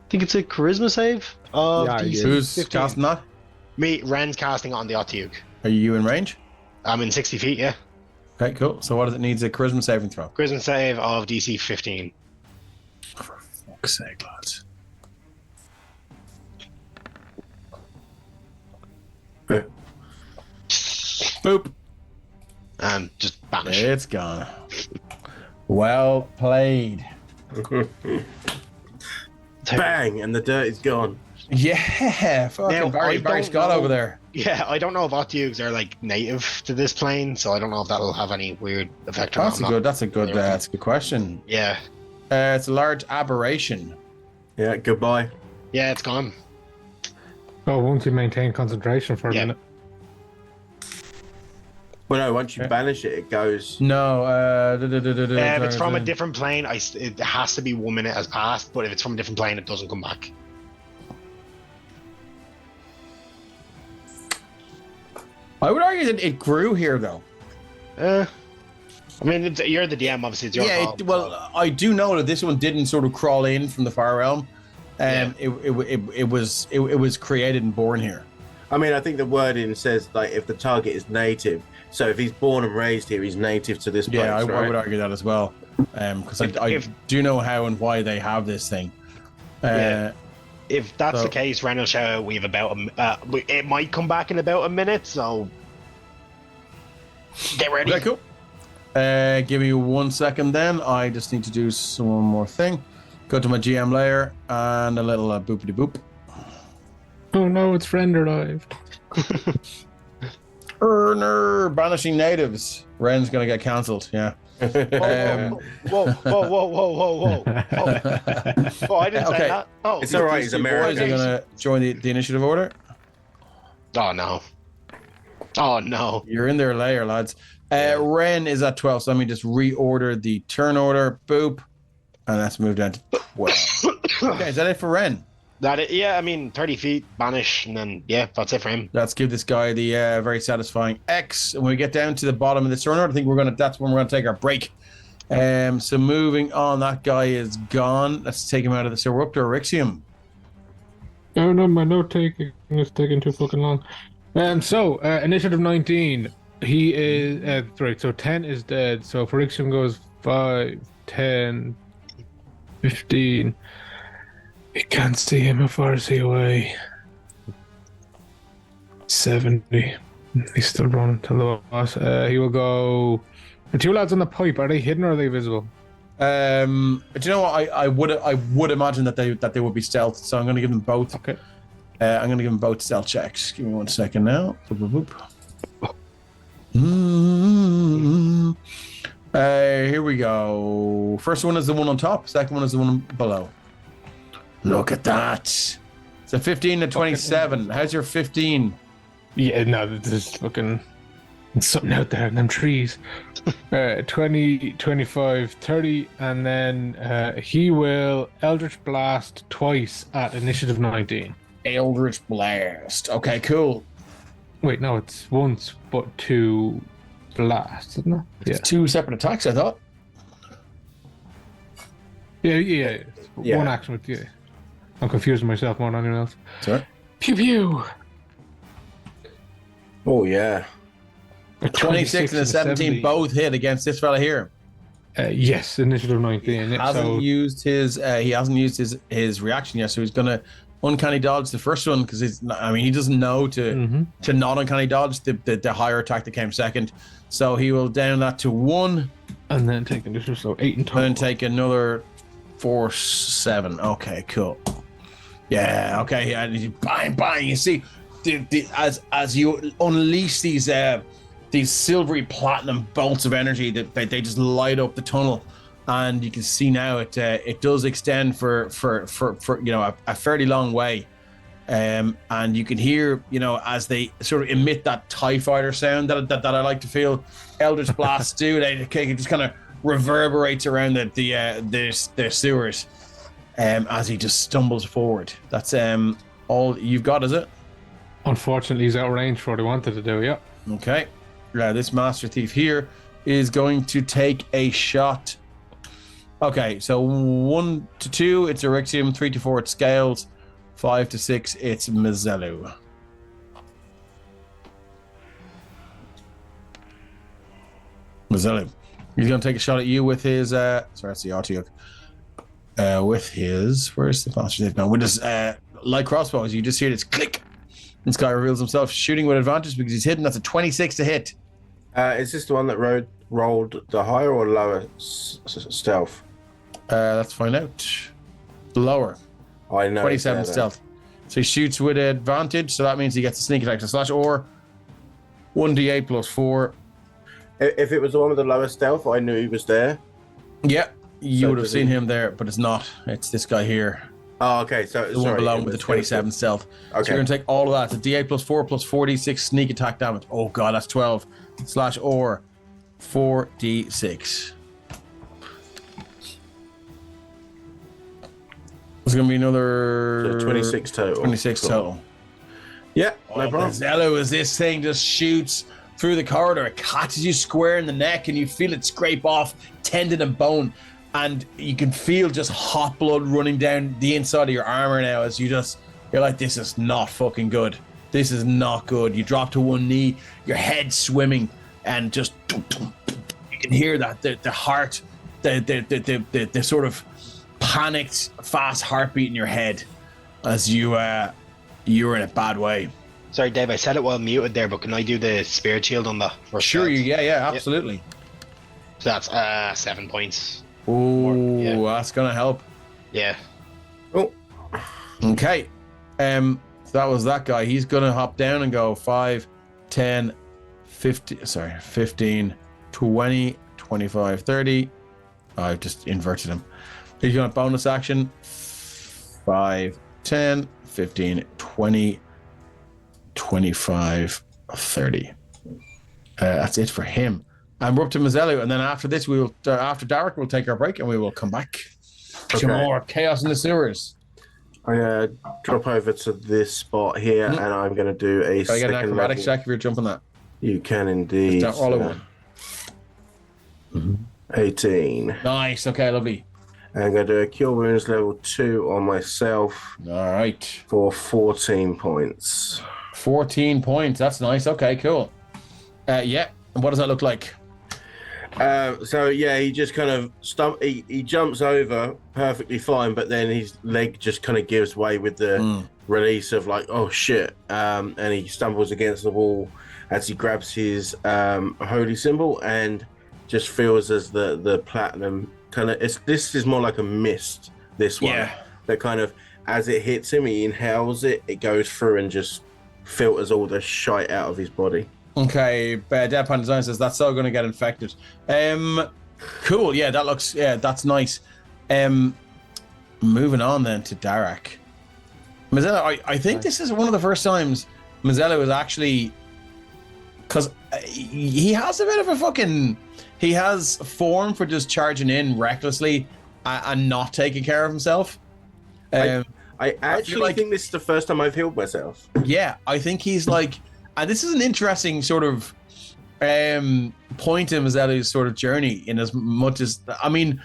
think it's a charisma save of DC Who's 15. casting that? Me, Ren's casting it on the Otyugh. Are you in range? I'm in 60 feet, yeah. Okay, cool. So what does it need? A charisma saving throw? Charisma save of DC 15. For fuck's sake, lads. Boop. And just banish. It's gone. Well played. Bang, and the dirt is gone. Yeah, fucking Now, Barry Scott over there. Yeah, I don't know if Otyughs are like native to this plane, so I don't know if that'll have any weird effect on That's a good question. Yeah. It's a large aberration. Yeah, goodbye. Yeah, it's gone. Oh, won't you maintain concentration for a minute? Well, no, once you banish it, it goes. No, If it's from a different plane, it has to be 1 minute has passed, but if it's from a different plane, it doesn't come back. I would argue that it grew here, though. I mean, you're the DM, obviously. It's your fault. Well, I do know that this one didn't sort of crawl in from the far realm. It was created and born here. I mean, I think the wording says like if the target is native. So if he's born and raised here, he's native to this place. Yeah, I right? would argue that as well, because I do know how and why they have this thing. If that's the case, Ren will shout, we have about it might come back in about a minute, so get ready. Okay, cool. Give me 1 second then. I just need to do one more thing. Go to my GM layer and a little boopity boop. Oh no, it's render-lived. Earner banishing natives. Ren's gonna get cancelled. Yeah. Whoa! Oh, I didn't say that. Oh, it's all right. He's American. Are gonna join the initiative order? Oh no! Oh no! You're in their layer, lads. Ren is at 12, so let me just reorder the turn order. Boop, and that's moved down to 12. Okay, is that it for Ren? I mean, 30 feet, banish, and then, that's it for him. Let's give this guy the very satisfying X. And when we get down to the bottom of this turn order, I think that's when we're going to take our break. So moving on, that guy is gone. Let's take him out of the... So we're up to Orixium. Oh no, my note taking is taking too fucking long. Initiative 19. He is... right, so 10 is dead. So if Orixium goes 5, 10, 15... You can't see him. How far is he away? 70. He's still running to the boss. He will go. The two lads on the pipe, are they hidden or are they visible? Do you know what? I would imagine that they would be stealth. So I'm going to give them both. Okay. I'm going to give them both stealth checks. Give me 1 second now. Boop, boop, boop. Here we go. First one is the one on top. Second one is the one below. Look at that. It's a 15 to 27. How's your 15? Yeah, no, there's fucking something out there in them trees. 20, 25, 30, and then he will Eldritch Blast twice at initiative 19. Eldritch Blast. Okay, cool. Wait, no, it's once, but two blasts, isn't it? It's two separate attacks, I thought. Yeah. One action with I'm confusing myself more than anyone else. Sorry. Pew pew. Oh yeah. A 26 and a 17 both hit against this fella here. Yes, initiative 19. Hasn't used his reaction yet, so he's gonna uncanny dodge the first one because he doesn't know to not uncanny dodge the higher attack that came second. So he will down that to 1. And then take initiative, so 8 in total. And then take another 4, 7. Okay, cool. Yeah, okay, and bang, bang. You see, as you unleash these silvery platinum bolts of energy that they just light up the tunnel, and you can see now it does extend for a fairly long way, and you can hear as they sort of emit that TIE fighter sound that I like to feel Eldritch blasts do. It just kind of reverberates around the sewers, as he just stumbles forward. That's all you've got, is it? Unfortunately, he's out of range for what he wanted to do. Yeah. Okay. This Master Thief here is going to take a shot. Okay, so 1 to 2, it's Eryxium. 3 to 4, it's Scales. 5 to 6, it's Mazelu. Mazelu. He's going to take a shot at you with his... sorry, that's the Artiok. With his... Where's the Master Thief now? With his light crossbows, you just hear this click. This guy reveals himself shooting with advantage because he's hidden. That's a 26 to hit. Is this the one that rolled the higher or lower stealth? Let's find out. Lower. I know. 27 stealth. So he shoots with advantage, so that means he gets a sneak attack to slash, or 1d8 plus 4. If it was the one with the lower stealth, I knew he was there. Yeah, you would have seen him there, but it's not. It's this guy here. Oh, okay. So the one below with the 27 stealth. Okay. So you're gonna take all of that. It's a d8 plus 4 plus 4d6 sneak attack damage. Oh god, that's 12. Slash or 4d6. There's gonna be another 26 total. 26 total. Yeah, no problem. Zello, as this thing just shoots through the corridor, it catches you square in the neck, and you feel it scrape off tendon and bone. And you can feel just hot blood running down the inside of your armor now as you're like, this is not fucking good. This is not good. You drop to one knee, your head swimming, and just you can hear that the heart, the sort of panicked fast heartbeat in your head as you're in a bad way. Sorry, Dave, I said it while muted there, but can I do the spirit shield on that? Sure, yeah, absolutely. Yep. So that's 7 points. Oh, yeah. That's gonna help. Yeah. Oh. Okay. So that was that guy. He's gonna hop down and go 5, 10, 15, 20, 25, 30. I've just inverted him. He's gonna bonus action 5, 10, 15, 20, 25, 30. That's it for him. And we're up to Mazelu, and then after this, after Derek, we'll take our break and we will come back. Some more chaos in the sewers. I'm gonna drop over to this spot here, and I'm gonna do a Can I get an acrobatics check if you're jumping that? You can indeed. Just roll a 1. 18. Nice. Okay, lovely. I'm gonna do a cure wounds level 2 on myself. All right. For 14 points. 14 points. That's nice. Okay, cool. Yeah. And what does that look like? So yeah, he just kind of he jumps over perfectly fine, but then his leg just kind of gives way with the release of like, oh shit, and he stumbles against the wall as he grabs his holy symbol and just feels as the platinum kind of, this is more like a mist, this one, that kind of, as it hits him, he inhales it goes through and just filters all the shite out of his body. Okay, Deadpan Design says that's so going to get infected. Cool. Yeah, that's nice. Moving on then to Darak. Mazzello, I think this is one of the first times Mazzello is actually, because he has a bit of a fucking, he has form for just charging in recklessly and not taking care of himself. I actually think this is the first time I've healed myself. Yeah, I think he's like, and this is an interesting sort of point in Mazzello's sort of journey, in as much as, I mean,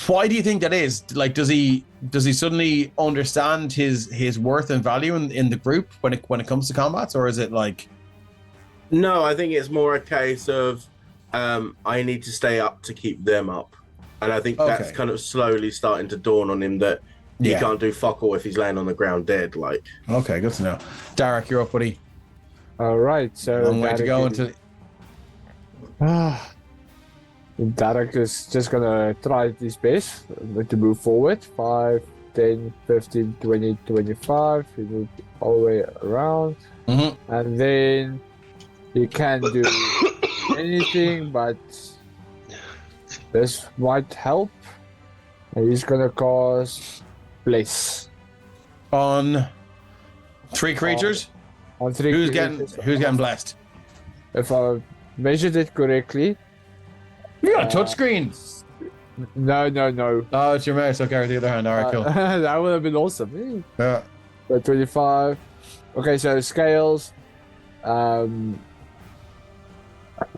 Why do you think that is? Like, does he suddenly understand his worth and value in the group when it comes to combats, or is it like? No, I think it's more a case of I need to stay up to keep them up. And I think that's Okay. kind of slowly starting to dawn on him that he Yeah. can't do fuck all if he's laying on the ground dead. Like, Okay, good to know. Derek, you're up, buddy. All right, so Long way to go until. Derek is just gonna try his best to move forward. 5, 10, 15, 20, 25. He moves all the way around. Mm-hmm. And then he can't do anything, but this might help. And he's gonna cause Bless On 3 creatures. on 3 Who's creatures. getting blessed? If I measured it correctly. You got a touchscreen. No. Oh, it's your mouse. Okay, with the other hand. All right, cool. That would have been awesome. Yeah. But 25. Okay, so scales,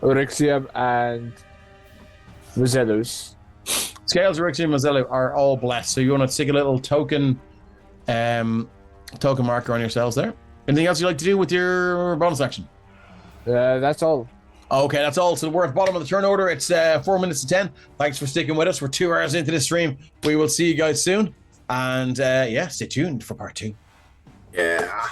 Urixium and Rosellos. Scales, Rixie, and Mazzello are all blessed. So you want to stick a little token marker on yourselves there. Anything else you'd like to do with your bonus action? That's all. Okay, that's all. So we're at the bottom of the turn order. It's 4 minutes to 10. Thanks for sticking with us. We're 2 hours into this stream. We will see you guys soon. And stay tuned for part 2. yeah.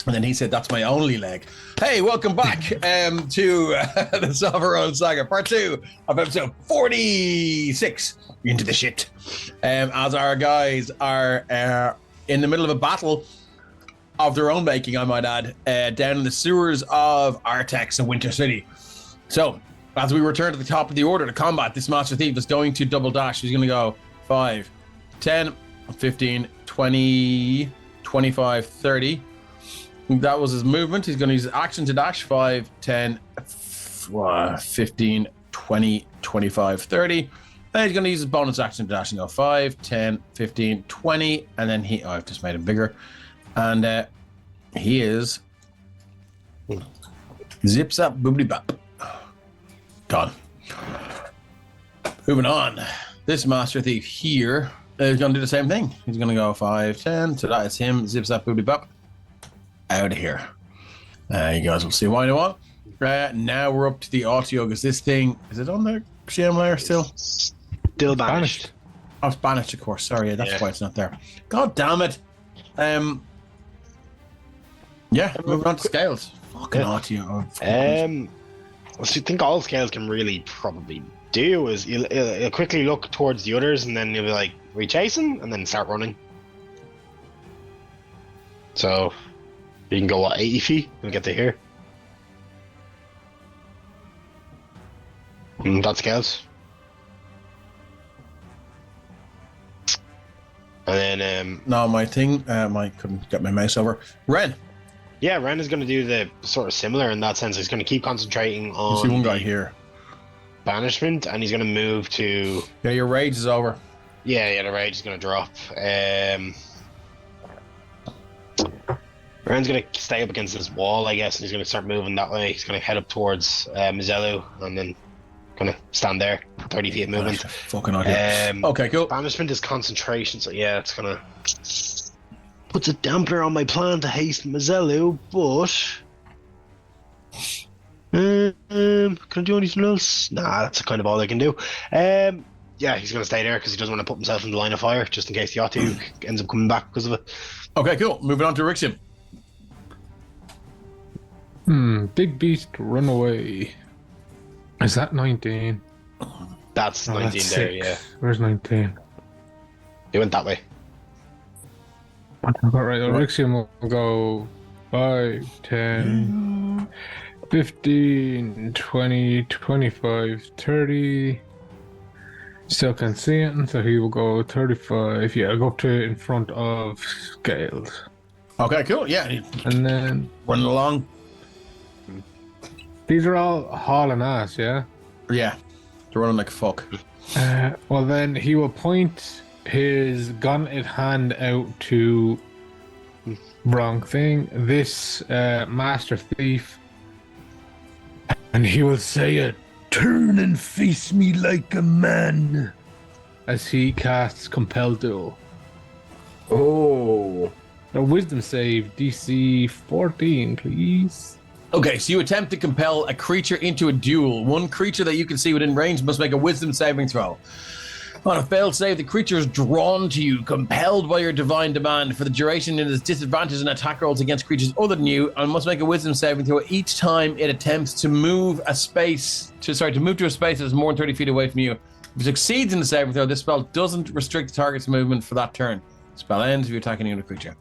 And then he said, "That's my only leg." Hey, welcome back to the Sopherone Saga, part 2 of episode 46. Into the shit. As our guys are in the middle of a battle of their own making, I might add, down in the sewers of Artex and Winter City. So, as we return to the top of the order to combat, this Master Thief is going to double dash. He's going to go 5, 10, 15, 20, 25, 30. That was his movement. He's going to use his action to dash 5, 10, 15, 20, 25, 30. And he's going to use his bonus action to dash and go 5, 10, 15, 20. And then I've just made him bigger. And he is zip zap boobity bop. Gone. Moving on. This Master Thief here is going to do the same thing. He's going to go 5, 10. So that is him. Zip zap boobity bop. Out of here. You guys will see why in a while. Now we're up to the audio because this thing, is it on the GM layer still? Still banished. Oh, it's banished, of course. Sorry, that's why it's not there. God damn it. Yeah, moving on to scales. Fucking audio. What you think all scales can really probably do is you'll quickly look towards the others and then you'll be like, are we chasing? And then start running. So you can go 80 feet and get to here. And that scales. And then no, my thing, I couldn't get my mouse over. Ren. Yeah, Ren is going to do the sort of similar in that sense. He's going to keep concentrating on. You see one guy here. Banishment, and he's going to move to. Yeah, your rage is over. Yeah, the rage is going to drop. Ren's going to stay up against this wall, I guess, and he's going to start moving that way. He's going to head up towards Mizelu, and then going to stand there, 30 feet movement. Fucking audio. Okay, cool. Banishment is concentration, so yeah, it's going to. Puts a dampener on my plan to hasten Mizelu, but can I do anything else? Nah, that's kind of all I can do. Yeah, he's going to stay there because he doesn't want to put himself in the line of fire just in case the Otu ends up coming back because of it. Okay, cool. Moving on to Rixium. Big beast, run away. Is that 19? That's 19 that's there, 6. yeah. Where's 19? He went that way. Right, Rixium will go 5, 10, 15, 20, 25, 30. Still can't see it, so he will go 35. Yeah, I'll go up to in front of Scales. Okay, cool. Yeah. And then running along. These are all hauling ass, yeah? Yeah. They're running like fuck. Well, then he will point his gun-it hand out to wrong thing. This Master Thief, and he will say it. Turn and face me like a man. As he casts Compel Duel. Oh. A wisdom save, DC 14, please. Okay, so you attempt to compel a creature into a duel. One creature that you can see within range must make a wisdom saving throw. On a failed save, the creature is drawn to you, compelled by your divine demand. For the duration, it is disadvantaged in attack rolls against creatures other than you, and must make a wisdom saving throw each time it attempts to move to a space that is more than 30 feet away from you. If it succeeds in the saving throw, this spell doesn't restrict the target's movement for that turn. The spell ends if you attack any other creature.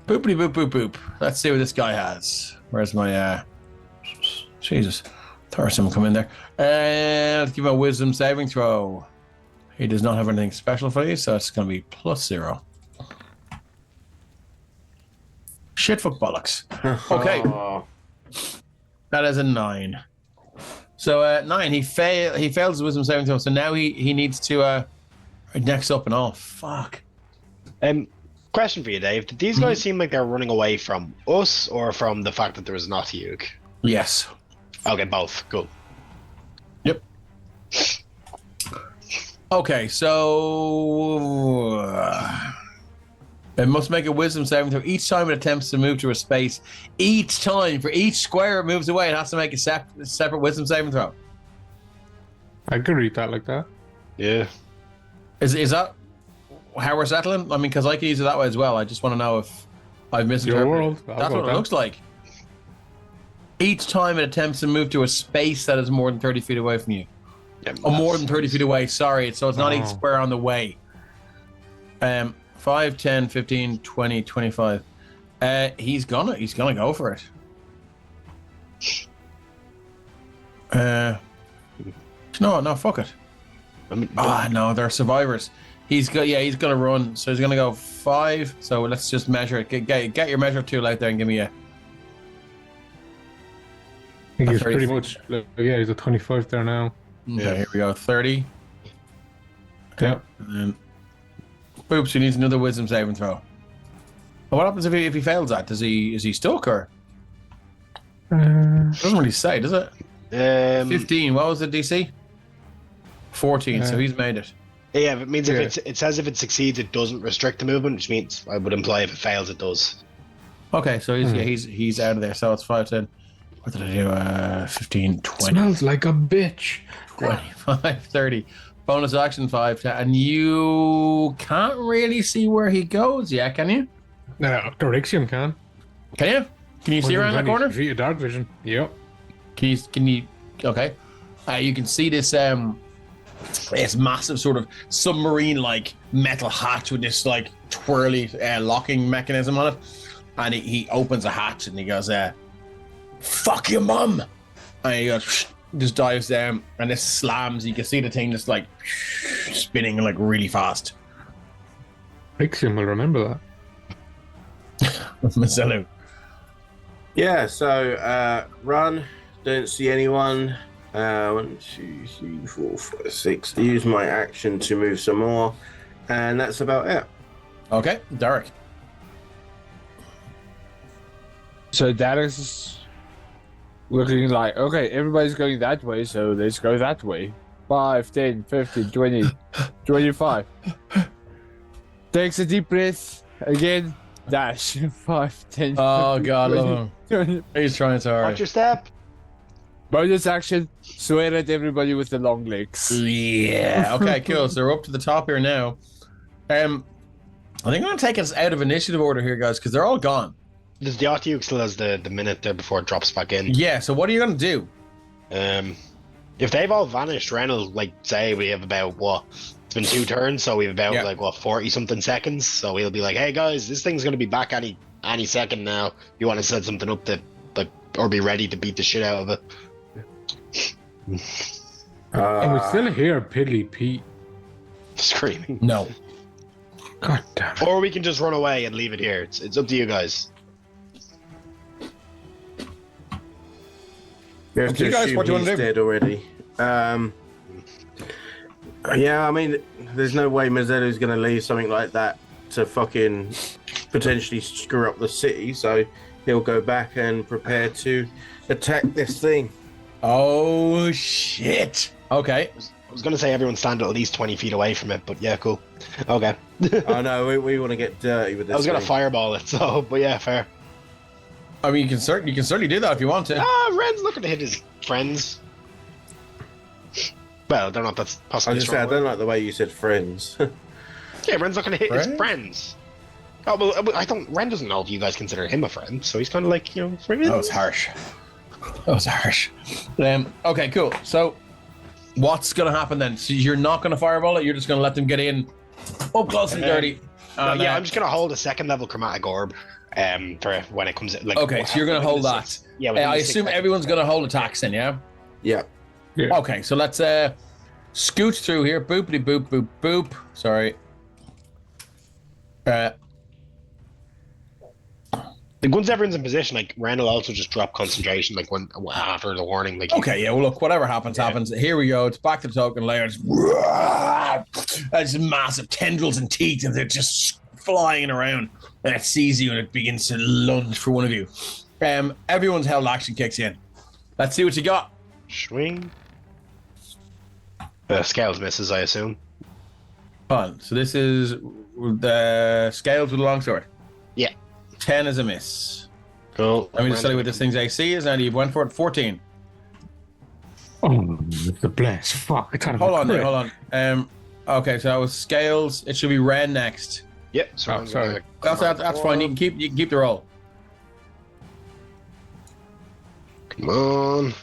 Boopity boop boop boop. Let's see what this guy has. Where's my Jesus. Thought someone come in there. Let's give him a wisdom saving throw. He does not have anything special for you, so it's going to be +0. Shitfuck bollocks. Okay. That is a 9. So 9, he fails his wisdom saving throw, so now he needs to next up and off. Fuck. Question for you, Dave. Did these guys seem like they're running away from us or from the fact that there was not Hugh? Yes. Okay, both. Cool. Yep. Okay, so it must make a wisdom saving throw each time it attempts to move to a space. Each time, for each square it moves away, it has to make a separate wisdom saving throw. I could read that like that. Yeah. Is that how we're settling? I mean, because I can use it that way as well. I just want to know if I've Your misinterpreted. world. I'll That's go what with it that. looks like. Each time it attempts to move to a space that is more than 30 feet away from you. Yeah, Or more than 30 feet away, sorry. So it's not each Oh. square on the way. 5, 10, 15, 20, 25. He's gonna go for it. No, fuck it. No, they're survivors. He's gonna run. So he's gonna go 5. So let's just measure it. Get your measure tool out there and give me a. I think he's 30. pretty much. Yeah, he's at 25 there now. Okay, here we go. 30. Yep. And then, boop. So he needs another wisdom saving throw. Well, what happens if he fails that? Is he stuck or? Doesn't really say, does it? 15. What was the DC? 14. So he's made it. Yeah, it means if it says if it succeeds, it doesn't restrict the movement, which means I would imply if it fails, it does. Okay, so he's out of there. So it's 5, 10. What did I do? 15, 20. Smells like a bitch. 25, 30. Bonus action 5, 10. And you can't really see where he goes yet, can you? Dorixium can. Can you? Can you see around the 120 corner? feet of dark vision. Yep. Can you? Okay. You can see this this massive sort of submarine-like metal hatch with this like twirly locking mechanism on it, and he opens a hatch and he goes, "Fuck your mum," and he goes, just dives down, and this slams. You can see the thing just like spinning like really fast. Dorixium will remember that. Mazzello. Yeah, so run, don't see anyone. 1, 2, 3, 4, 5, 6. Use my action to move some more, and that's about it. Okay, Derek. So that is looking like, okay, everybody's going that way, so let's go that way. 5, 10, 15, 20, 25. Takes a deep breath. Again, dash. 5, 10, Oh 15, God, 20, love him. 20. He's trying so hard. Watch your step. Bonus action, swear at everybody with the long legs. Yeah. Okay. Cool. So we're up to the top here now. I think I'm gonna take us out of initiative order here, guys, because they're all gone. There's the Artiuk still has the minute there before it drops back in. Yeah. So what are you gonna do? If they've all vanished, Ren will like say we have about it's been 2 turns, so we have about 40 something seconds. So he'll be like, "Hey guys, this thing's gonna be back any second now. You want to set something up to like or be ready to beat the shit out of it." And we still hear Piddly Pete. Screaming. No. God damn it. Or we can just run away and leave it here. It's up to you guys. You have Up to to you guys, assume what do you he's wanna do? dead already. Yeah, I mean, there's no way Mazzello's going to leave something like that to fucking potentially screw up the city, so he'll go back and prepare to attack this thing. Oh shit. Okay. I was gonna say everyone stand at least 20 feet away from it, but yeah, cool. Okay. Oh no, we want to get dirty with this. I was gonna thing. fireball it, so but yeah, fair. I mean, you can certainly do that if you want to. Ren's looking to hit his friends. Well, I don't know if that's I possibly. just say I don't like the way you said friends. Yeah, Ren's looking to hit his Friends? friends. Oh well, I don't. Ren doesn't know if you guys consider him a friend, so he's kind of like friends. That was harsh. That was harsh. Okay, cool. So, what's gonna happen then? So you're not gonna fireball it. You're just gonna let them get in, up close and dirty. And, yeah, I'm just gonna hold a 2nd level chromatic orb, for when it comes. Like, Okay, so you're gonna hold that. Yeah, I assume everyone's gonna hold attacks then, yeah. Yeah. Okay, so let's scooch through here. Boopity boop boop boop. Sorry. Like once everyone's in position, like Ren will also just drop concentration, like when after the warning. Like Okay, yeah, well, look, whatever happens, happens. Here we go. It's back to the token layers. It's massive tendrils and teeth, and they're just flying around. And it sees you, and it begins to lunge for one of you. Everyone's held action kicks in. Let's see what you got. swing. Scales misses, I assume. Fun. So this is the scales with a longsword. Yeah. 10 is a miss. Cool. Let me just tell you what this thing's AC is. Now you went for it. 14. Oh, the bless. Fuck. I thought Hold on. Okay, so that was scales. It should be Ren next. Yep. So Oh, I'm sorry. gonna That's fine. You can keep the roll. Come on.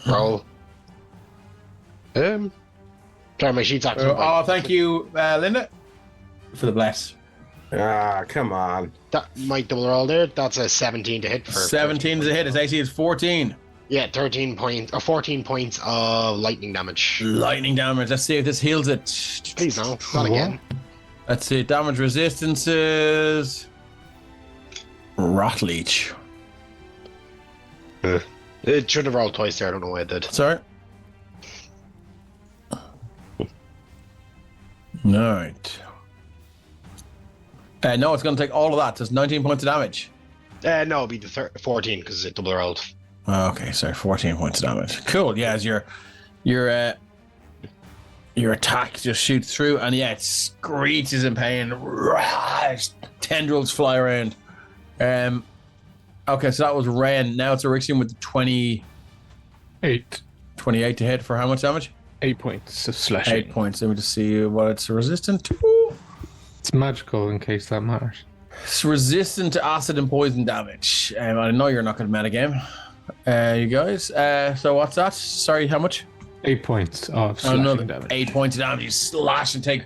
Roll. Sorry, my sheet's actually. Thank you, Linda, for the bless. Come on. That might double roll there. That's a 17 to hit for 17 is a hit. His AC is 14. Yeah, 13 points or 14 points of lightning damage. Lightning damage. Let's see if this heals it. Please no, not again. Let's see. Damage resistances. Rot leech. It should have rolled twice there. I don't know why it did. Sorry. Alright. No, it's going to take all of that. So it's 19 points of damage. No, it'll be the 14 because it double rolled. Okay, sorry, 14 points of damage. Cool. Yeah, as your attack just shoots through, and yeah, it screeches in pain. Tendrils fly around. Okay, so that was Ren. Now it's Erixium with the 8. 28 to hit for how much damage? 8 points of slashing. 8 points. Let me just see what it's resistant to. It's magical in case that matters. It's resistant to acid and poison damage. I know you're not going to metagame, you guys. So what's that? Sorry, how much? 8 points of slashing damage. 8 points of damage. You slash and take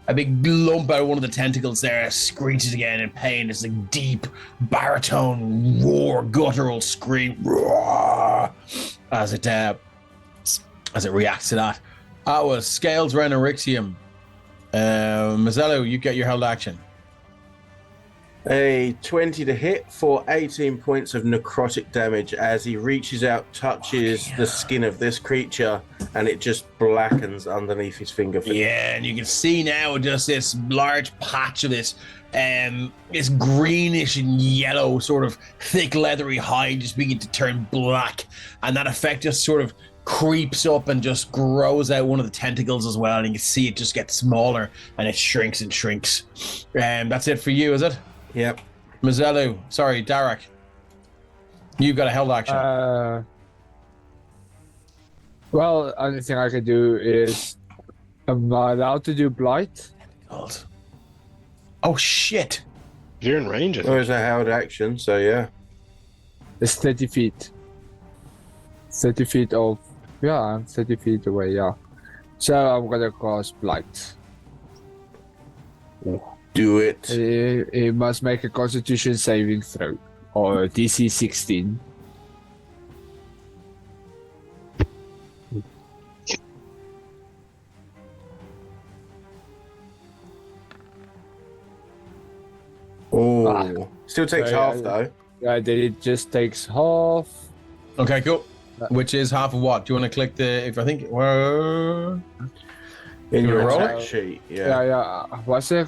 a big lump out of one of the tentacles there. It screeches again in pain. It's like deep baritone roar, guttural scream as it reacts to that. That was Scales, Ren, Erixium. Mazzello, you get your held action. A 20 to hit for 18 points of necrotic damage as he reaches out, touches the skin of this creature, and it just blackens underneath his finger. Yeah, and you can see now just this large patch of this greenish and yellow sort of thick leathery hide just begin to turn black, and that effect just sort of creeps up and just grows out one of the tentacles as well, and you can see it just gets smaller and it shrinks and shrinks. That's it for you, is it? Yep. Mazzello, sorry, Darek. You've got a held action. Well, only thing I can do is I'm not allowed to do blight. Oh shit! You're in range, I think. Well, it's a held action, so yeah. It's 30 feet. 30 feet of... Yeah, I'm 30 feet away, yeah. So I'm gonna cast blight. Do it. He must make a Constitution saving throw, or DC 16. Oh, still takes half though. Yeah, then it just takes half. Okay, cool. Which is half of what? Do you want to click the? If I think. In your roll attack it? sheet, Yeah. What's the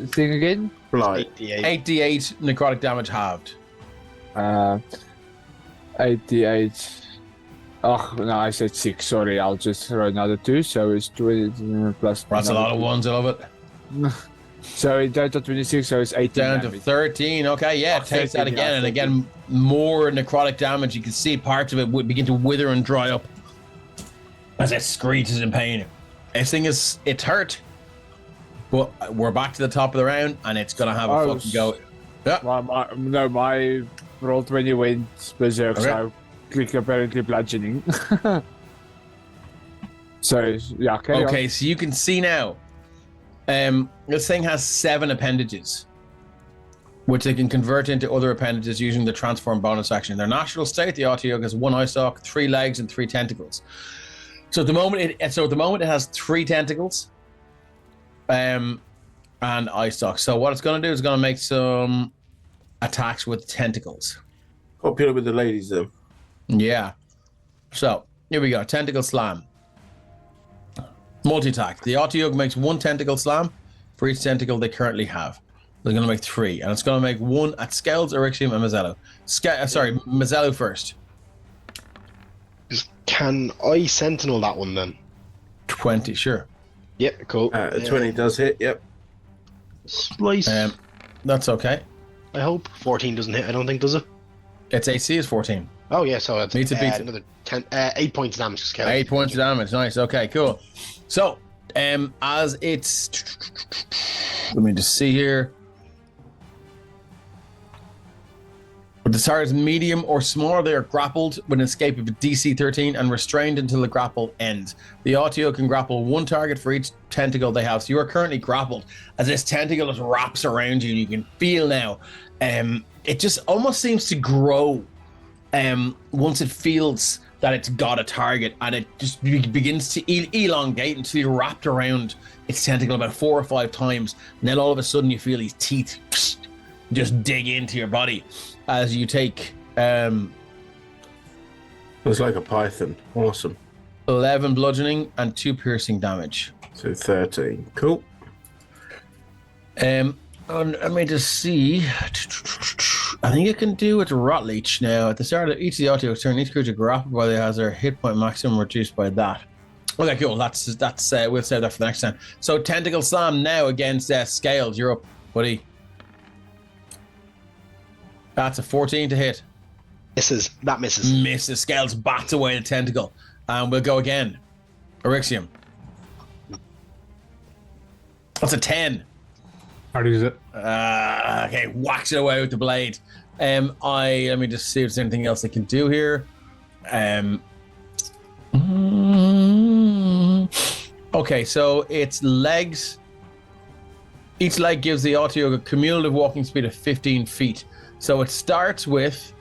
thing again? Blight. 88 necrotic damage halved. 88. Oh, no, I said 6. Sorry, I'll just throw another 2. So it's 20 plus. That's a lot of ones. I love it. So it down to 26, so it's 18. Down to damage. 13. Okay, yeah, it takes that 13, again, yeah, and again more necrotic damage. You can see parts of it would begin to wither and dry up as it screeches in pain. This thing is, it's hurt, but we're back to the top of the round, and it's gonna have a fucking go. Yeah. My roll 20 went berserk, Okay. so click apparently bludgeoning. So yeah, Okay, so you can see now. This thing has 7 appendages, which they can convert into other appendages using the transform bonus action. In their natural state, the Autoyog has 1 eye stalk, 3 legs, and 3 tentacles. So at the moment, it has 3 tentacles, and eye stalk. So what it's going to do is going to make some attacks with tentacles. Popular with the ladies, though. Yeah. So here we go. Tentacle slam. Multi-attack. The Autoyog makes 1 tentacle slam for each tentacle they currently have. They're going to make 3, and it's going to make 1 at Scales, Erixium, and Mazzello. Mazzello first. Can I sentinel that one then? 20, sure. Yep, cool. 20 does hit, yep. Slice. That's okay. I hope 14 doesn't hit. I don't think does it. Its AC is 14. Oh yeah, so it's Beats it. another 8 points of damage to scale. 8 points of damage. Nice. Okay, cool. So, As it's, let me just see here. With the target is medium or smaller, they are grappled with an escape of a DC 13 and restrained until the grapple ends. The Autoo can grapple one target for each tentacle they have. So you are currently grappled as this tentacle just wraps around you, and you can feel now. It just almost seems to grow once it feels that it's got a target, and it just begins to elongate until you're wrapped around its tentacle about 4 or 5 times. And then all of a sudden you feel these teeth just dig into your body as you take It's like a python. Awesome. 11 bludgeoning and 2 piercing damage. So 13. Cool. And let me just see. I think it can do its Rot Leech now. At the start of each of the Auto's turn, each creature grappled by has their hit point maximum reduced by that. Okay, cool. That's we'll save that for the next time. So Tentacle Slam now against Scales. You're up, buddy. That's a 14 to hit. That misses. Misses. Scales bats away the tentacle. And we'll go again. Eryxium. That's a 10. Parties it. Okay, whacks it away with the blade. Let me just see if there's anything else I can do here. Okay, so its legs. Each leg gives the Autoo a cumulative walking speed of 15 feet. So it starts with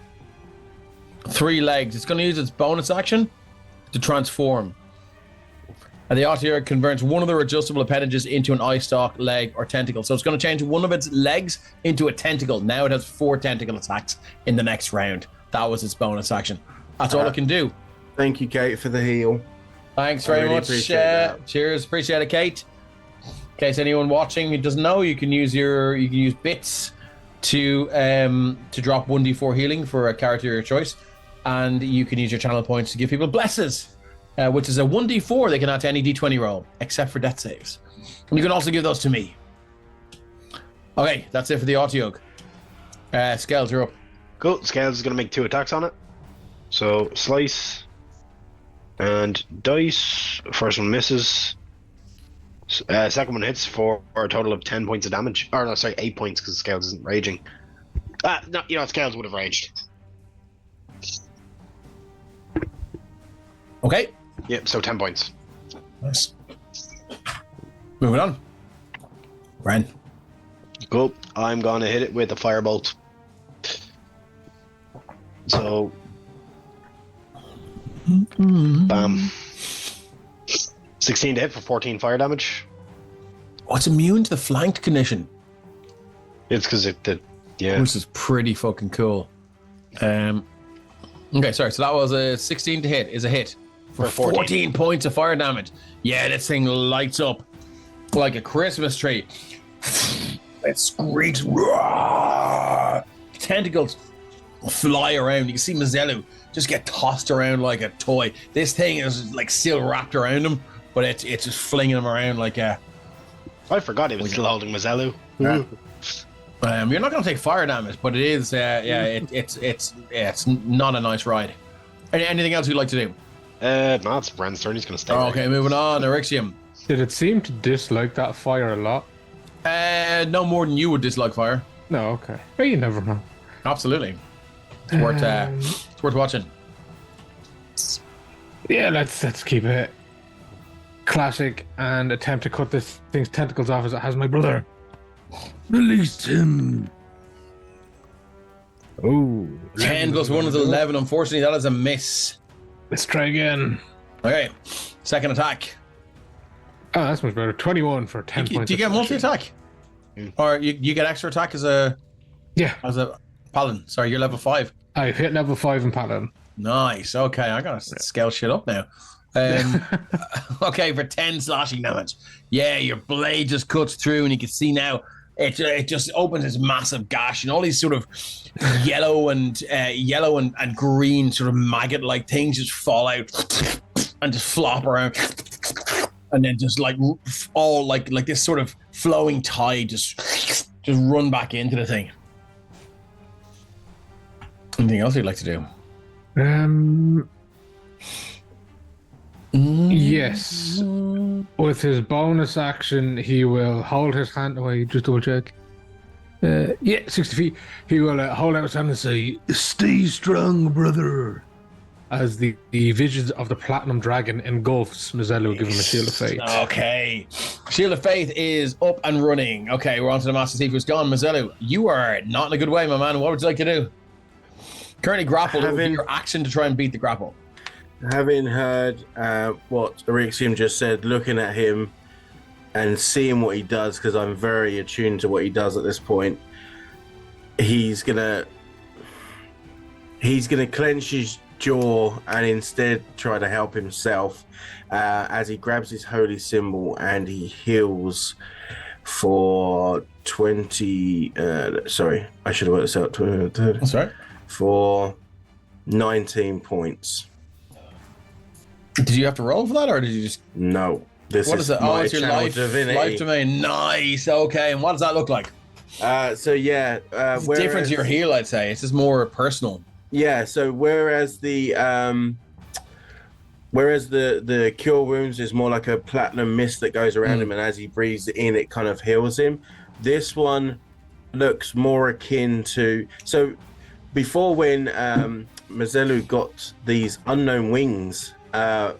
3 legs. It's going to use its bonus action to transform. And the Autoo converts one of their adjustable appendages into an eye stalk, leg, or tentacle. So it's going to change one of its legs into a tentacle. Now it has 4 tentacle attacks in the next round. That was its bonus action. That's all it can do. Thank you, Kate, for the heal. Thanks very much. Cheers. Appreciate it, Kate. In case anyone watching who doesn't know, you can use bits to drop 1d4 healing for a character of your choice, and you can use your channel points to give people blesses, which is a 1d4 they can add to any d20 roll except for death saves. And you can also give those to me. Okay, that's it for the Autoog. Scales, you're up. Cool. Scales is going to make 2 attacks on it. So slice and dice. First one misses. Second one hits for a total of 10 points of damage. Or no, sorry, 8 points because Scales isn't raging. No, Scales would have raged. Okay. Yep, so 10 points. Nice. Moving on. Ren. Cool. I'm going to hit it with a firebolt. So. Bam. 16 to hit for 14 fire damage. Oh, it's immune to the flanked condition. It's because it did. Yeah. Which is pretty fucking cool. Okay, sorry. So that was a 16 to hit. Is a hit for 14 points of fire damage. Yeah, this thing lights up like a Christmas tree. It screams. Roar! Tentacles fly around. You can see Mazzellu just get tossed around like a toy. This thing is like still wrapped around him, but it's just flinging him around like a. I forgot he was still holding Mazzellu. Yeah. You're not going to take fire damage, but it is. It's not a nice ride. Anything else you'd like to do? No, it's Ren's turn. He's going to stay. Okay, moving on. Eryxium. Did it seem to dislike that fire a lot? No more than you would dislike fire. No, okay. Well, you never know. Absolutely. It's worth watching. Yeah, let's keep it classic and attempt to cut this thing's tentacles off as it has my brother. Release him. Oh, 10 plus 1 is 11. Unfortunately, that is a miss. Let's try again. Okay, second attack. Oh, that's much better. 21 for 10 points. Do you get multi-attack? Or you get extra attack as a paladin? Sorry, you're level 5. I've hit level 5 in paladin. Nice. Okay, I gotta scale shit up now. Okay, for 10 slashing damage. Yeah, your blade just cuts through, and you can see now it just opens this massive gash, and all these sort of yellow and green sort of maggot-like things just fall out and just flop around, and then just like all like this sort of flowing tide just run back into the thing. Anything else you'd like to do? Yes. With his bonus action, he will hold his hand away. Just double check. Yeah, 60 feet. He will hold out his hand and say, Stay strong, brother. as the visions of the Platinum Dragon engulfs Mazzello, give him a Shield of Faith. Okay. Shield of Faith is up and running. Okay, we're on to the Master Thief who's gone. Mazzello, you are not in a good way, my man. What would you like to do? Currently grappled. It would be your action to try and beat the grapple. Having heard what Erixium just said, looking at him and seeing what he does, because I'm very attuned to what he does at this point, he's gonna clench his jaw and instead try to help himself as he grabs his holy symbol and he heals for 20 sorry, I should have worked this out. That's right. For 19 points. Did you have to roll for that, or did you just? No, this What is it? Oh, my it's your channel life divinity. domain. Nice. Okay, and what does that look like? So yeah, It's different to your heal, I'd say. It's just more personal. Yeah, so whereas the cure wounds is more like a platinum mist that goes around him, and as he breathes it in, it kind of heals him. This one looks more akin to, so before when Mazzello got these unknown wings,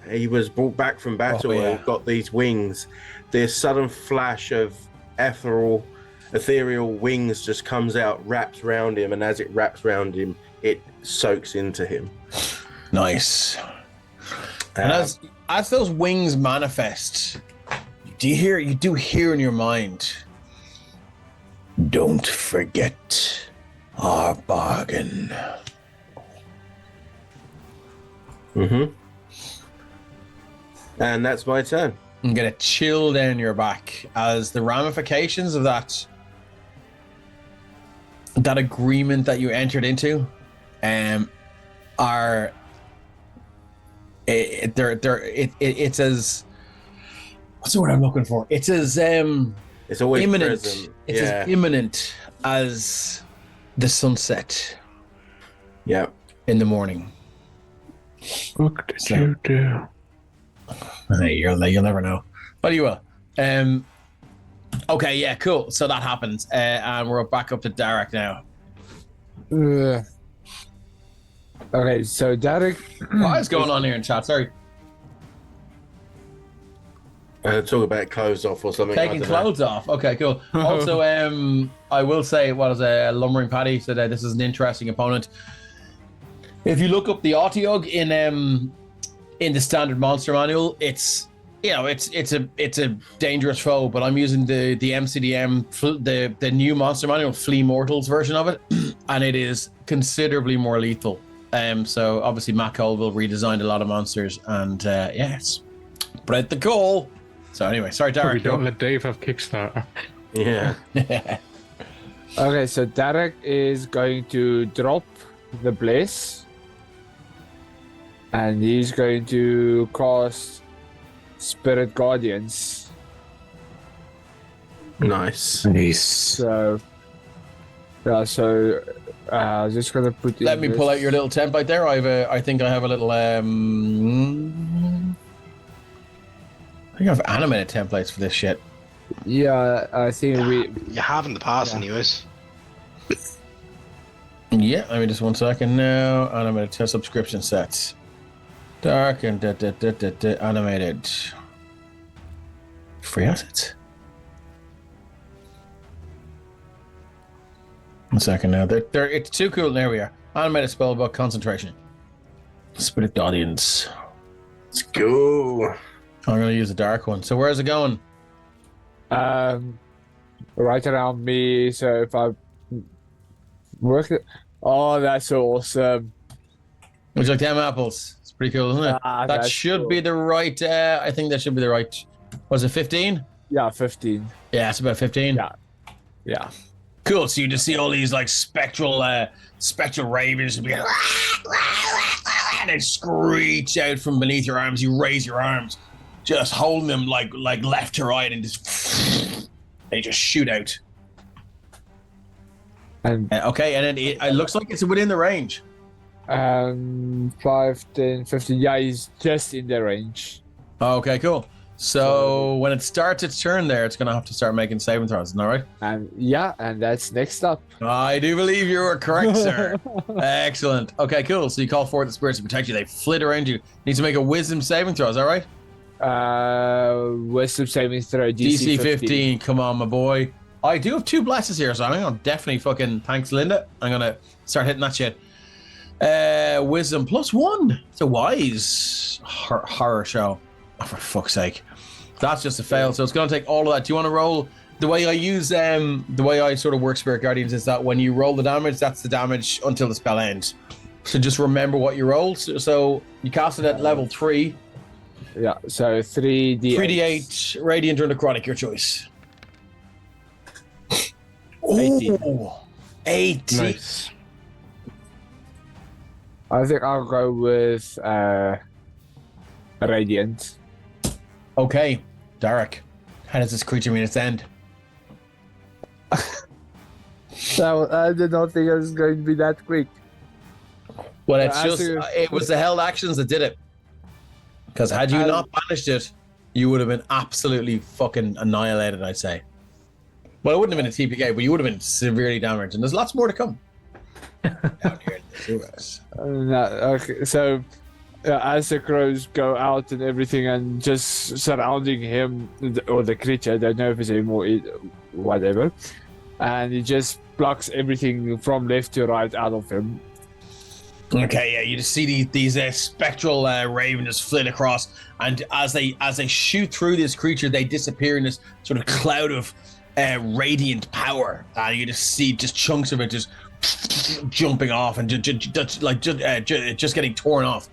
he was brought back from battle and got these wings. This sudden flash of ethereal wings just comes out, wraps around him, and as it wraps around him, it soaks into him. Nice. And as those wings manifest, you do hear in your mind, don't forget our bargain. Mm-hmm. And that's my turn. I'm gonna chill down your back as the ramifications of that agreement that you entered into are it's as, what's the word I'm looking for? It's as it's always imminent. present. It's as imminent as the sunset. Yeah. In the morning. What did you do? Hey, you'll never know. But you will. Okay, yeah, cool. So that happens, and we're back up to Derek now. Okay, so Derek. What is going on here in chat? Sorry. Talk about clothes off or something. Taking clothes off. Okay, cool. Also, I will say, what is a Lumbering Paddy said this is an interesting opponent. If you look up the Otyugh in the standard monster manual, it's a dangerous foe, but I'm using the MCDM, the new monster manual, Flea Mortals version of it, and it is considerably more lethal. So obviously Matt Colville redesigned a lot of monsters, and it's spread the goal. So anyway, sorry, Derek. Don't let Dave have Kickstarter. Yeah. Okay, so Derek is going to drop the Blaze, and he's going to cast Spirit Guardians. Nice. So, yeah, just gonna put. Let me pull out your little template there. I think I have a little. I think I have animated templates for this shit. Yeah, I think You have in the past, anyways. Yeah, let me just 1 second now. Animated test subscription sets. Dark and animated. Free assets. 1 second now. It's too cool. There we are. Animated spellbook concentration. Spirit Guardians. Let's go. I'm going to use a dark one. So where's it going? right around me. So if I work it, oh, that's awesome. Would you like them apples? It's pretty cool, isn't it? That should cool. be the right. I think that should be the right. Was it 15? Yeah, 15. Yeah, it's about 15. Yeah. Cool. So you just see all these like spectral ravens be like, and they screech out from beneath your arms. You raise your arms, just holding them like left to right, and just they just shoot out. And okay, and then it looks like it's within the range. 5, 10, 15. Yeah, he's just in the range. Okay, cool. So when it starts its turn there, it's going to have to start making saving throws, isn't that right? And that's next up. I do believe you are correct, sir. Excellent. Okay, cool. So you call forth the spirits to protect you. They flit around you. Need to make a wisdom saving throw, is that right? Wisdom saving throw, DC 15. Come on, my boy. I do have 2 blesses here, so I'm going to definitely fucking... Thanks, Linda. I'm going to start hitting that shit. Wisdom +1. It's a wise horror show. Oh, for fuck's sake. That's just a fail, so it's going to take all of that. Do you want to roll? The way I use the way I sort of work Spirit Guardians is that when you roll the damage, that's the damage until the spell ends. So just remember what you roll. So you cast it at level 3. Yeah, so 3d8. 3d8 radiant or necrotic, your choice. 18. Oh, 18. Nice. I think I'll go with radiant. Okay, Derek. How does this creature meet its end? So I did not think it was going to be that quick. Well, it's Yeah, just it was the held actions that did it. Because had you not banished it, you would have been absolutely fucking annihilated, I'd say. Well, it wouldn't have been a TPK, but you would have been severely damaged, and there's lots more to come. Down here in the sewers. Okay, so as the crows go out and everything, and just surrounding him or the creature, I don't know if it's him or whatever, and he just blocks everything from left to right out of him. Okay, yeah, you just see these spectral raven just flit across, and as they shoot through this creature, they disappear in this sort of cloud of radiant power. You just see just chunks of it just jumping off and just getting torn off,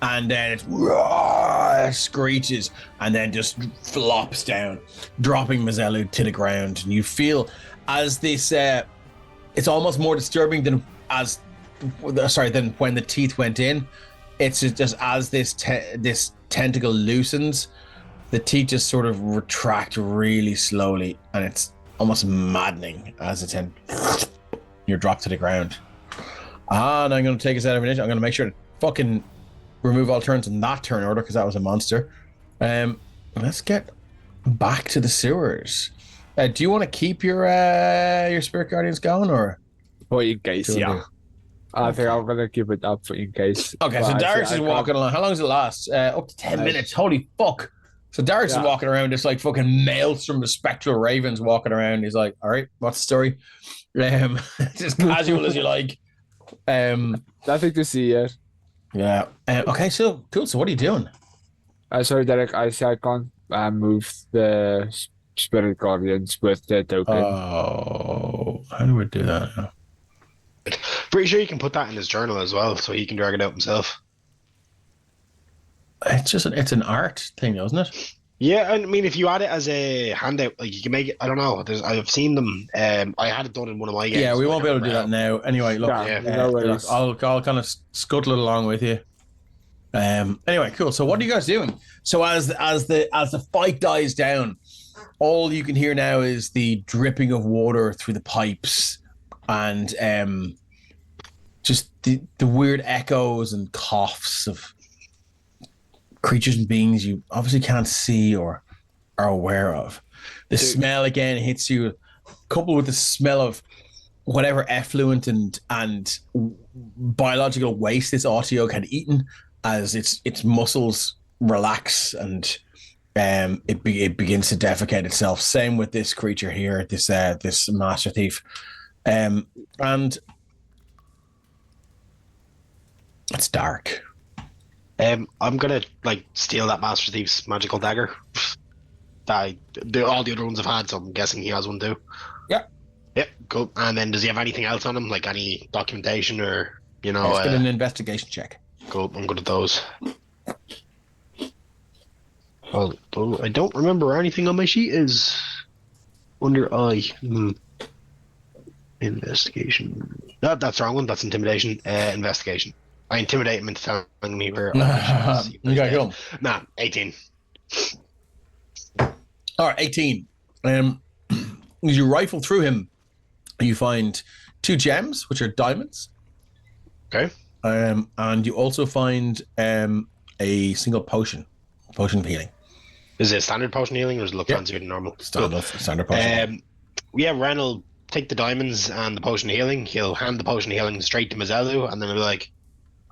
and then it screeches and then just flops down, dropping Mazelu to the ground. And you feel as this, it's almost more disturbing than when the teeth went in. It's just as this tentacle loosens, the teeth just sort of retract really slowly, and it's almost maddening as you're dropped to the ground. And I'm going to take us out of initiative. I'm going to make sure to fucking remove all turns in that turn order because that was a monster. Let's get back to the sewers. Do you want to keep your Spirit Guardians going, or? For in case, yeah. I think I'm going to keep it up for in case. Okay, so Darius is walking along. How long does it last? Up to 10 minutes. Holy fuck. So Darius is walking around, just like fucking maelstrom of spectral ravens walking around. He's like, all right, what's the story? Just casual as you like. Nothing to see yet. Yeah. Okay, so cool. So what are you doing? Sorry, Derek, I can't move the Spirit Guardians with the token. Oh, how do we do that now? Pretty sure you can put that in his journal as well, so he can drag it out himself. It's an art thing, isn't it? Yeah, I mean, if you add it as a handout, like you can make it. I don't know. I've seen them. I had it done in one of my games. Yeah, we won't be able to do that now. Anyway, look, no worries. I'll kind of scuttle it along with you. Anyway, cool. So what are you guys doing? So as the fight dies down, all you can hear now is the dripping of water through the pipes, and just the weird echoes and coughs of creatures and beings you obviously can't see or are aware of. The smell again hits you, coupled with the smell of whatever effluent and biological waste this Autiog had eaten, as its muscles relax and it begins to defecate itself. Same with this creature here, this master thief, and it's dark. I'm gonna steal that Master Thief's magical dagger. All the other ones I've had, so I'm guessing he has one too. Yeah. Yep, cool. And then does he have anything else on him, like any documentation or Let's get an investigation check. Cool, I'm good at those. Well, I don't remember anything on my sheet is under I. Investigation. No, that's the wrong one. That's intimidation. Investigation. I intimidate him into telling me where. Okay, cool. Nah, 18. All right, 18. As you rifle through him, you find 2 gems, which are diamonds. Okay. And you also find a single potion of healing. Is it standard potion healing, or does it look Yeah. fancier than normal? Standard potion. Yeah, Ren will take the diamonds and the potion of healing. He'll hand the potion of healing straight to Mazelu, and then he'll be like,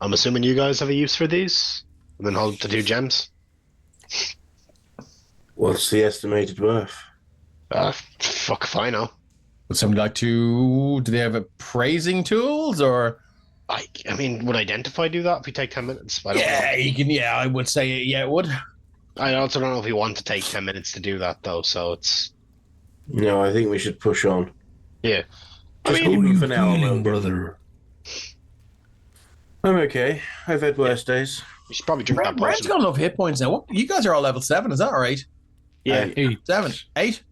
I'm assuming you guys have a use for these? And then hold the 2 gems. What's the estimated worth? Fuck if I know. Would somebody like to? Do they have appraising tools or? I mean, would Identify do that if we take 10 minutes? I don't know. Yeah, you can. Yeah, I would say yeah, it would. I also don't know if we want to take 10 minutes to do that, though, so it's... No, I think we should push on. Yeah. Just How are keep you them for now. feeling, brother? I'm okay. I've had worse days. We should probably drink that Brent's potion. got enough hit points now. What? You guys are all level 7, is that all right? Yeah. 8. 7, 8,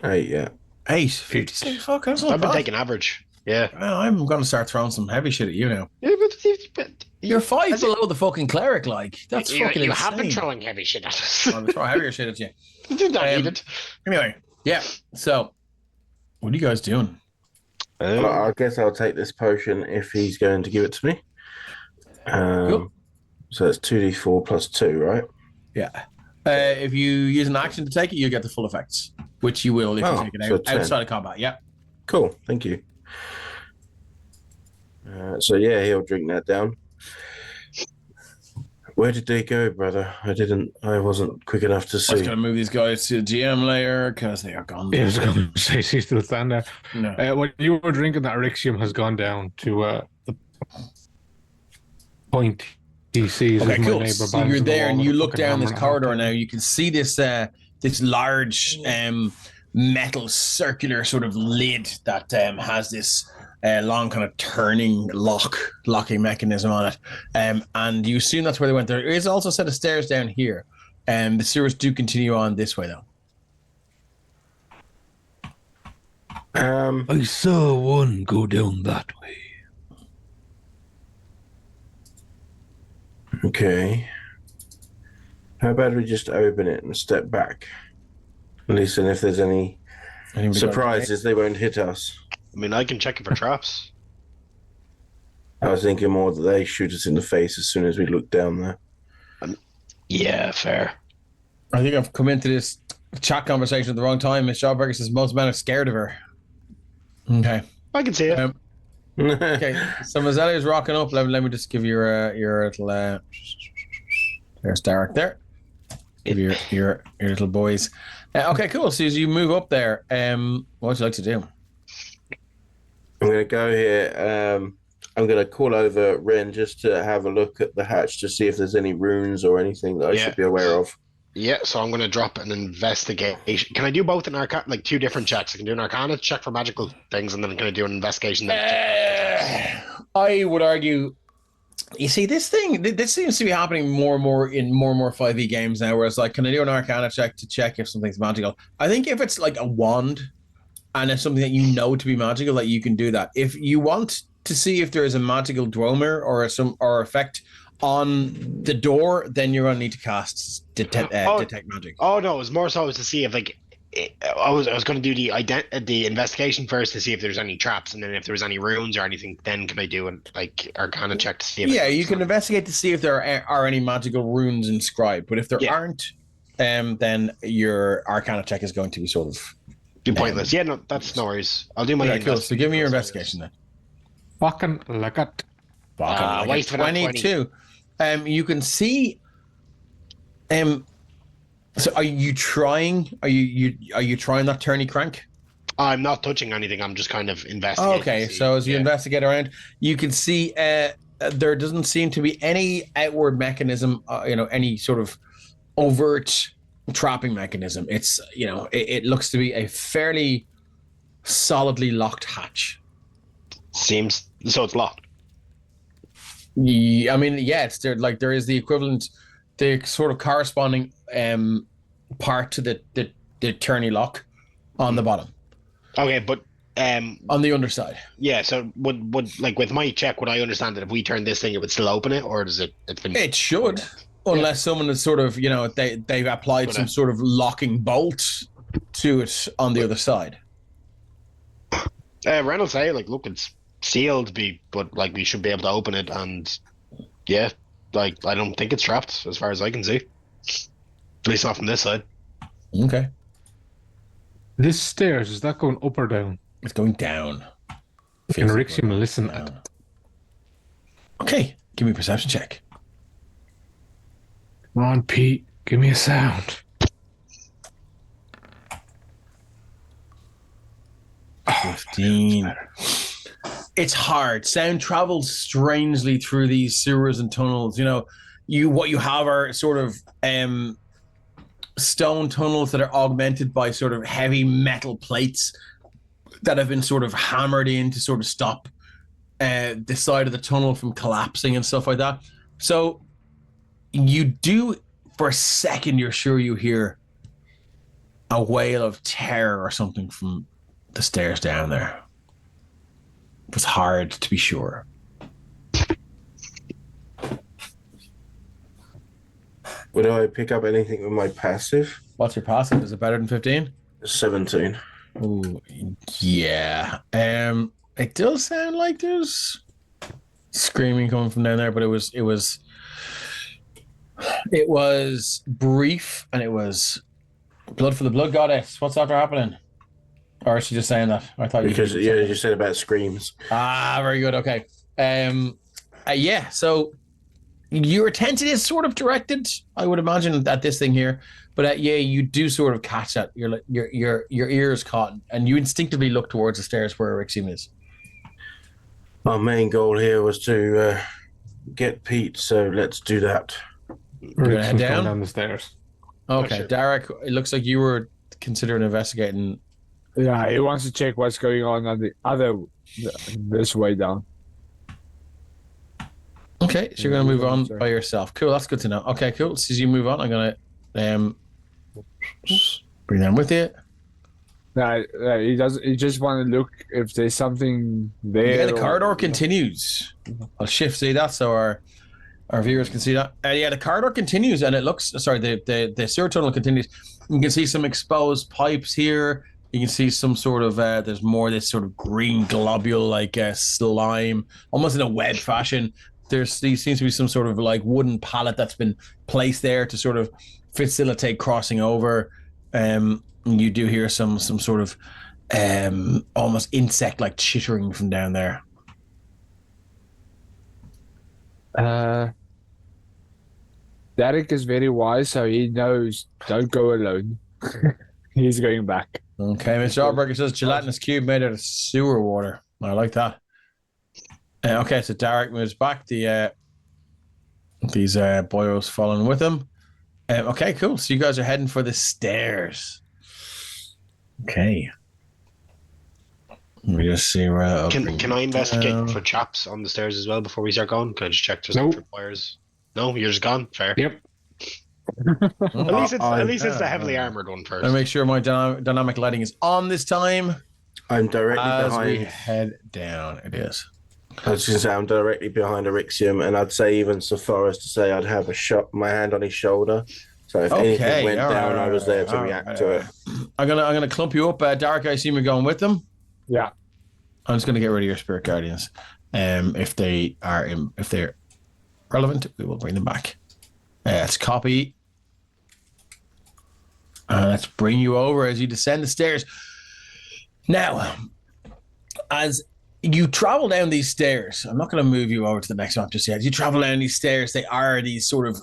Hey, yeah. 8, 56. Fuck, that's not I've been bad. taking average. Yeah. Well, I'm going to start throwing some heavy shit at you now. Yeah, but You're 5 below the fucking cleric, like. That's fucking you insane. have been throwing heavy shit at us. I'm throw heavier shit at you. You did not Um, need it. Anyway, yeah. So, what are you guys doing? Well, I guess I'll take this potion if he's going to give it to me. Cool. So it's 2d4 plus 2, right? Yeah. If you use an action to take it, you get the full effects, which you will if you take it so out 10. outside of combat. Yeah. Cool. Thank you. So yeah, he'll drink that down. Where did they go, brother? I wasn't quick enough to I was see. going to move these guys to the GM layer because they are gone. Yeah, I was going to say, she's still stand there. No. When you were drinking, that Rixium has gone down to the point he sees Okay, as my cool. neighbor So bangs you're on the there wall and with you a look fucking down hammer this and a corridor hammer. now. You can see this large metal circular sort of lid that has this long kind of turning locking mechanism on it. And you assume that's where they went. There is also a set of stairs down here. The sewers do continue on this way though. I saw one go down that way. Okay. How about we just open it and step back? At least, and if there's any Anybody got surprises, they won't hit us. I mean, I can check it for traps. I was thinking more that they shoot us in the face as soon as we look down there. Yeah, fair. I think I've come into this chat conversation at the wrong time. Miss Schauberger says most men are scared of her. Okay. I can see it. Okay. So Mazzelli is rocking up. Let me just give you your little. There's Derek there. Give your little boys. Okay, cool. So as you move up there, what would you like to do? I'm going to go here. I'm going to call over Ren just to have a look at the hatch to see if there's any runes or anything that I should be aware of. Yeah, so I'm going to drop an investigation. Can I do both in Arcana, like 2 different checks? I can do an Arcana check for magical things, and then can I do an investigation? I would argue. You see, this seems to be happening more and more in more and more 5e games now, where it's like, can I do an Arcana check to check if something's magical? I think if it's like a wand and it's something that you know to be magical, that you can do that. If you want to see if there is a magical dwemer or effect on the door, then you're going to need to cast detect magic. Oh no, it was more so to see if I was going to do the investigation first to see if there's any traps, and then if there's any runes or anything, then can I do an Arcana check to see if you can investigate to see if there are any magical runes inscribed, but if there aren't, then your Arcana check is going to be sort of pointless. Yeah, no, that's no worries. I'll do my cool. So give me your investigation then. Fucking look at. Waste of 22. You can see. So are you trying? Are you trying that turny crank? I'm not touching anything. I'm just kind of investigating. Okay, so as you investigate around, you can see there doesn't seem to be any outward mechanism. Any sort of overt trapping mechanism. It's it looks to be a fairly solidly locked hatch. Seems so. It's locked. Yeah, I mean, it's there. Like there is the equivalent, the sort of corresponding part to the turny lock on the bottom. Okay, but on the underside. Yeah. So would like with my check, would I understand that if we turn this thing, it would still open it, or does it? It should, unless someone is sort of they've applied some sort of locking bolt to it on the other side. Ren will say look, it's sealed, but we should be able to open it, and I don't think it's trapped as far as I can see. At least not from this side. Okay. This stairs, is that going up or down? It's going down. Can Feels like Rixium we're listen down. at it? Okay, give me a perception check. Come on, Pete. Give me a sound. Oh, 15. It's hard. Sound travels strangely through these sewers and tunnels. What you have are sort of stone tunnels that are augmented by sort of heavy metal plates that have been sort of hammered in to sort of stop the side of the tunnel from collapsing and stuff like that. So you do, for a second, you're sure you hear a wail of terror or something from the stairs down there. It's hard to be sure. Would I pick up anything with my passive? What's your passive? Is it better than 15? 17. Oh, yeah. It does sound like there's screaming coming from down there, but it was brief, and it was blood for the blood goddess. What's after happening? Or is she just saying that? I thought Because you said about screams. Ah, very good. Okay. Yeah. So your attention is sort of directed, I would imagine, at this thing here. But yeah, you do sort of catch that. Your ear is caught, and you instinctively look towards the stairs where Rixium is. Our main goal here was to get Pete, so let's do that. gonna head Rixium's down? going down the stairs. Okay, sure. Derek. It looks like you were considering investigating. Yeah, he wants to check what's going on the this way down. Okay, so you're gonna move on by yourself. Cool. That's good to know. Okay, cool. So as you move on, I'm gonna bring them with you. No, he doesn't. He just want to look if there's something there. Yeah, the or- corridor continues. I'll shift see that so our viewers can see that. Yeah, the corridor continues, and it looks. Sorry, the sewer tunnel continues. You can see some exposed pipes here. You can see some sort of there's more this sort of green globule like slime, almost in a web fashion. There seems to be some sort of like wooden pallet that's been placed there to sort of facilitate crossing over. You do hear some sort of almost insect like chittering from down there. Derek is very wise, so he knows don't go alone. He's going back. Okay, Mr. Alberger says gelatinous cube made out of sewer water. I like that. Okay, so Derek moves back. These boyos following with him. Okay, cool. So you guys are heading for the stairs. Okay. Let me just see where. I'll bring Can I it investigate down. for traps on the stairs as well before we start going? Can I just check there's Nope. no wires? No, you're just gone. Fair. Yep. At least it's the heavily armored one first. I'll make sure my dynamic lighting is on this time. I'm directly As we behind. head down, it is. I was going to say I'm directly behind Erixium, and I'd say even so far as to say I'd have my hand on his shoulder. So if anything went all down, I was there to all react to it. I'm gonna clump you up, Derek. I assume you're going with them. Yeah. I'm just gonna get rid of your spirit guardians. If they're relevant, we will bring them back. Let's copy. Let's bring you over as you descend the stairs. Now, as you travel down these stairs, I'm not going to move you over to the next map just yet. As you travel down these stairs, they are these sort of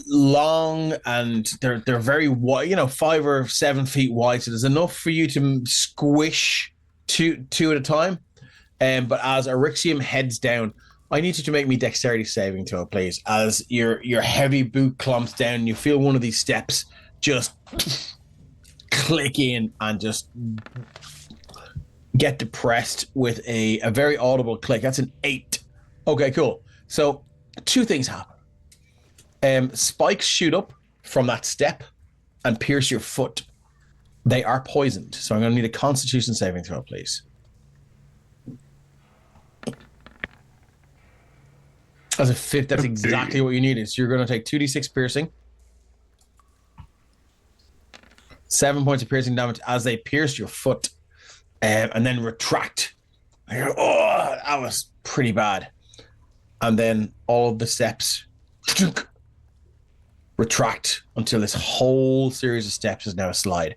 long and they're very wide, 5 or 7 feet wide. So there's enough for you to squish two at a time. But as Erixium heads down, I need you to make me dexterity saving throw, please. As your heavy boot clumps down, you feel one of these steps just click in and just get depressed with a very audible click. That's an 8. Okay, cool. So 2 things happen. Spikes shoot up from that step and pierce your foot. They are poisoned. So I'm going to need a constitution saving throw, please. As a 5th, that's exactly what you needed. So you're going to take 2d6 piercing. 7 points of piercing damage as they pierce your foot. And then retract. And you're, oh, that was pretty bad. And then all of the steps retract until this whole series of steps is now a slide.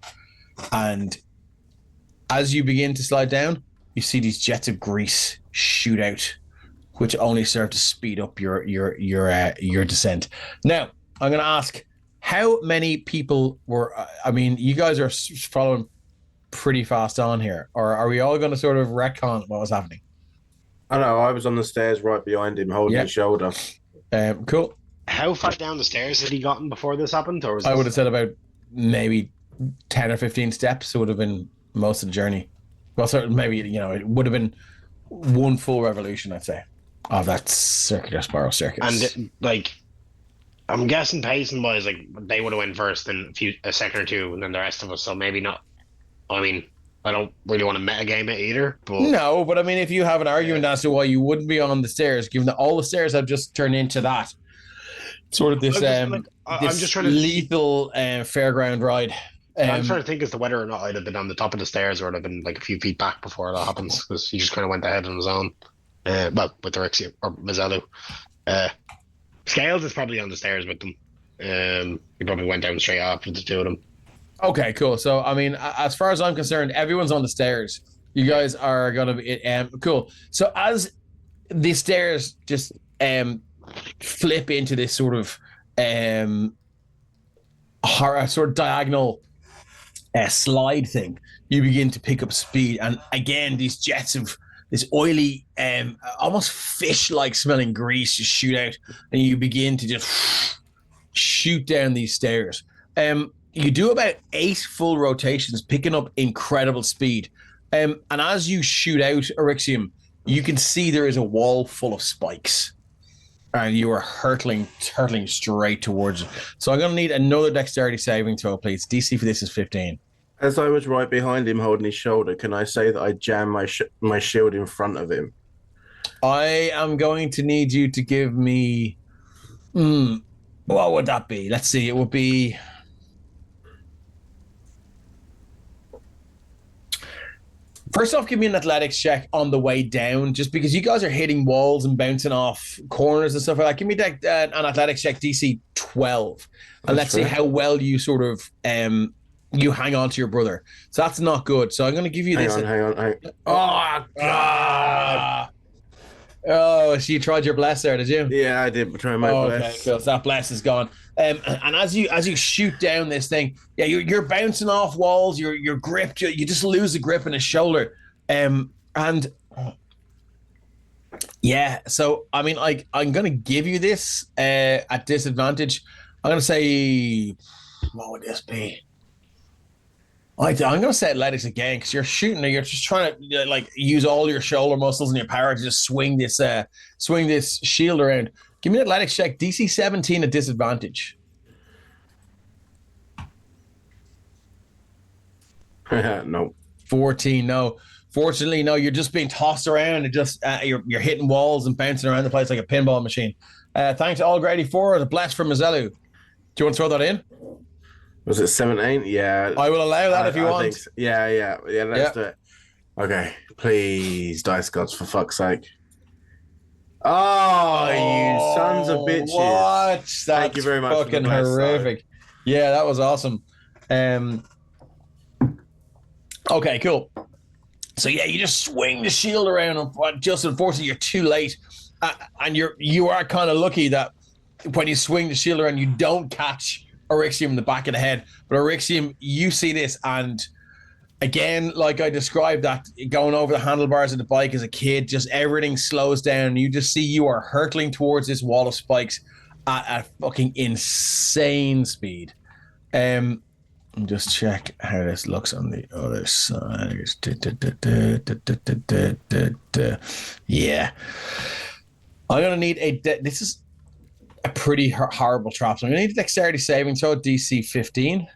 And as you begin to slide down, you see these jets of grease shoot out, which only serve to speed up your descent. Now, I'm going to ask, how many people were? I mean, you guys are following pretty fast on here, or are we all going to sort of retcon what was happening? I know. I was on the stairs right behind him, holding his shoulder. Cool. How far down the stairs had he gotten before this happened? Or was I would have said about maybe 10 or 15 steps would have been most of the journey. Well, certainly maybe, it would have been one full revolution, I'd say, of that circular spiral staircase. And I'm guessing pacing wise, they would have went first in a second or two, and then the rest of us. So maybe not. I mean, I don't really want to metagame it either. But no, but I mean, if you have an argument as to why you wouldn't be on the stairs, given that all the stairs have just turned into that sort of this I'm just trying to lethal fairground ride. I'm trying to think as to whether or not I'd have been on the top of the stairs or I'd have been a few feet back before that happens, because he just kind of went ahead on his own. Well, with Orixia or Mazzelu. Scales is probably on the stairs with them. He probably went down straight after the two of them. Okay, cool. So, I mean, as far as I'm concerned, everyone's on the stairs. You guys are going to be cool. So, as the stairs just flip into this sort of sort of diagonal slide thing, you begin to pick up speed, and again, these jets of this oily, almost fish-like smelling grease just shoot out, and you begin to just shoot down these stairs. You do about 8 full rotations, picking up incredible speed. And as you shoot out Orixium, you can see there is a wall full of spikes. And you are hurtling straight towards it. So I'm going to need another dexterity saving throw, please. DC for this is 15. As I was right behind him holding his shoulder, can I say that I jammed my shield in front of him? I am going to need you to give me... what would that be? Let's see. It would be... First off, give me an athletics check on the way down, just because you guys are hitting walls and bouncing off corners and stuff like that. Give me an athletics check, DC 12, and let's see how well you sort of you hang on to your brother. So that's not good. So I'm going to give you this. Hang on. Oh God! Oh, so you tried your bless there, did you? Yeah, I did try my bless. Okay, cool. So that bless is gone. And as you shoot down this thing, yeah, you're bouncing off walls. You're gripped. You just lose the grip in his shoulder. And yeah, so I mean, I'm gonna give you this at disadvantage. I'm gonna say, what would this be? I'm gonna say athletics again, because you're shooting. You're just trying to use all your shoulder muscles and your power to just swing this shield around. Give me an athletics check, DC 17 at disadvantage. No. 14, no. Fortunately, no. You're just being tossed around and just you're hitting walls and bouncing around the place like a pinball machine. Thanks to All84, the bless from Mazzelu. Do you want to throw that in? Was it 17? Yeah. I will allow that if you want. So. Yeah. Let's do it. Okay, please, dice gods, for fuck's sake. Oh, you sons of bitches! What? That's Thank you very much. Fucking horrific. Yeah, that was awesome. Okay, cool. So yeah, you just swing the shield around, and just unfortunately you're too late, and you are kind of lucky that when you swing the shield around, you don't catch Orixium in the back of the head. But Orixium, you see this, and again, like I described, that going over the handlebars of the bike as a kid, just everything slows down. You just see you are hurtling towards this wall of spikes at a fucking insane speed. Just check how this looks on the other side. Yeah. I'm going to need this is a pretty horrible trap. So I'm going to need a dexterity saving throw, DC 15.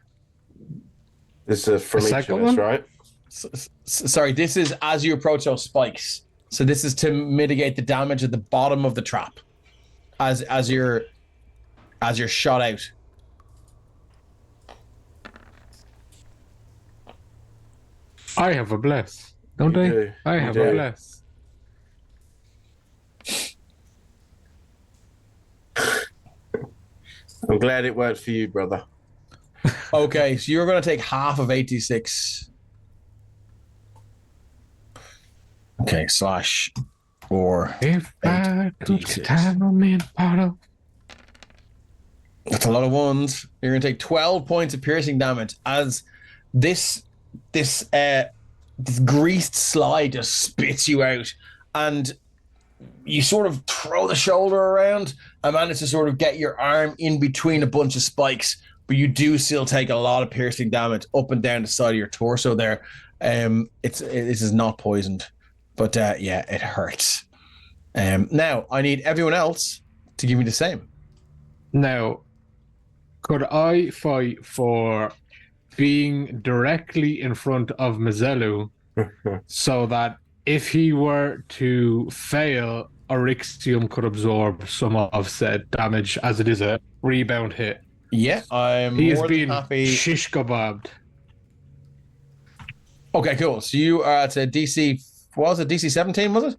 This is from each of us, right? Sorry, this is as you approach those spikes. So this is to mitigate the damage at the bottom of the trap as you're shot out. I have a bless, don't You I? do. I You have do. a bless. I'm glad it worked for you, brother. Okay, so you're going to take half of 86. Okay, slash or If I could D6. time in bottle. That's a lot of ones. You're going to take 12 points of piercing damage as this greased slide just spits you out, and you sort of throw the shoulder around and manage to sort of get your arm in between a bunch of spikes, but you do still take a lot of piercing damage up and down the side of your torso there. This is not poisoned, but yeah, it hurts. Now I need everyone else to give me the same. Now, could I fight for being directly in front of Mazelu so that if he were to fail, Orixium could absorb some of said damage as it is a rebound hit? Yeah, I'm He is more than being happy. shish kebabbed. Okay, cool. So you are at a DC. What was it? DC 17, was it?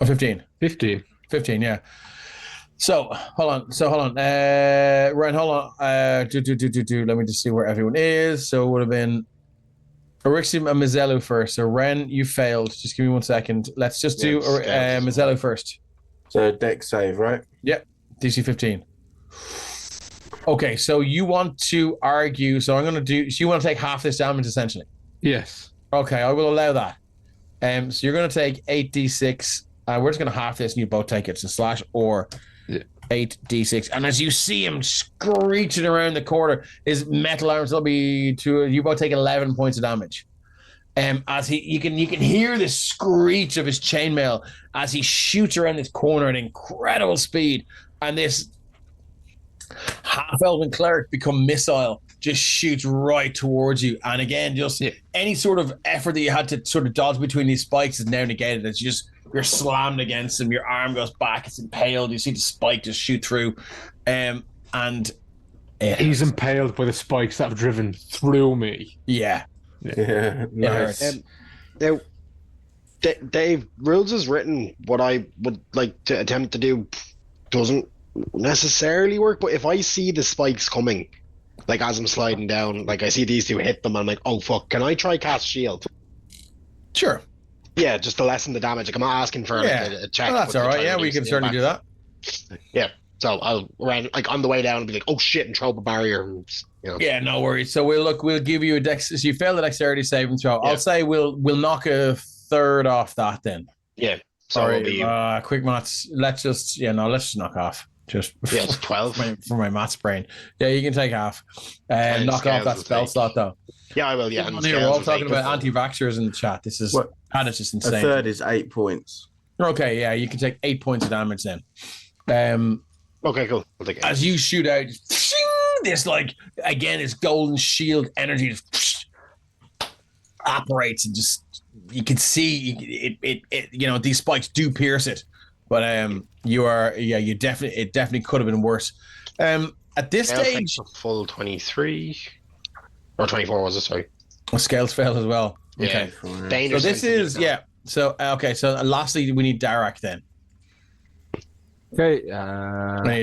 Or 15? 15. 15, yeah. So hold on. Ryan, hold on. Let me just see where everyone is. So it would have been Orixium and Mazelu first. So Ren, you failed. Just give me 1 second. Let's just do Mazelu first. So dex save, right? Yep. DC 15. Okay, so you want to argue. So I'm going to do. So you want to take half this damage essentially. Yes. Okay, I will allow that. So you're going to take 8d6. We're just going to half this, and you both take it. So slash or 8d6. And as you see him screeching around the corner, his metal arms will be to you both take 11 points of damage. As you can hear the screech of his chainmail as he shoots around this corner at incredible speed, and this half-elven cleric become missile just shoots right towards you. And again, just any sort of effort that you had to sort of dodge between these spikes is now negated. It's just you're slammed against him, your arm goes back, it's impaled, you see the spike just shoot through, and he's impaled by the spikes that have driven through me. Yeah, nice. Now, Dave, rules is written. What I would like to attempt to do doesn't necessarily work, but if I see the spikes coming, like as I'm sliding down, like I see these two hit them, I'm like, oh fuck, can I try cast shield? Sure. Yeah, just to lessen the damage. Like I'm not asking for like, a check. Well, that's all right. Yeah, we can certainly do that. Yeah. So I'll run like on the way down and be like, oh shit, and throw up a barrier. And, you know. Yeah, no worries. So we'll give you a dex. So you failed the dexterity saving throw. Yeah. I'll say we'll knock a third off that then. Yeah. Sorry. Quick maths. Let's just knock off. Just 12 for my maths brain. Yeah, you can take half. Knock off that spell slot though. Yeah, I will. Yeah, we're all talking about anti-vaxxers in the chat. This is it's just insane. A third is 8 points. Okay, yeah, you can take 8 points of damage then. Okay, cool. I'll take it. As you shoot out, this this golden shield energy just operates, and just you can see it. These spikes do pierce it, but it definitely could have been worse. At this stage, full 23 or 24 was it? Sorry, scales failed as well. Yeah. Okay, so this is So So lastly, we need Darak then. Okay.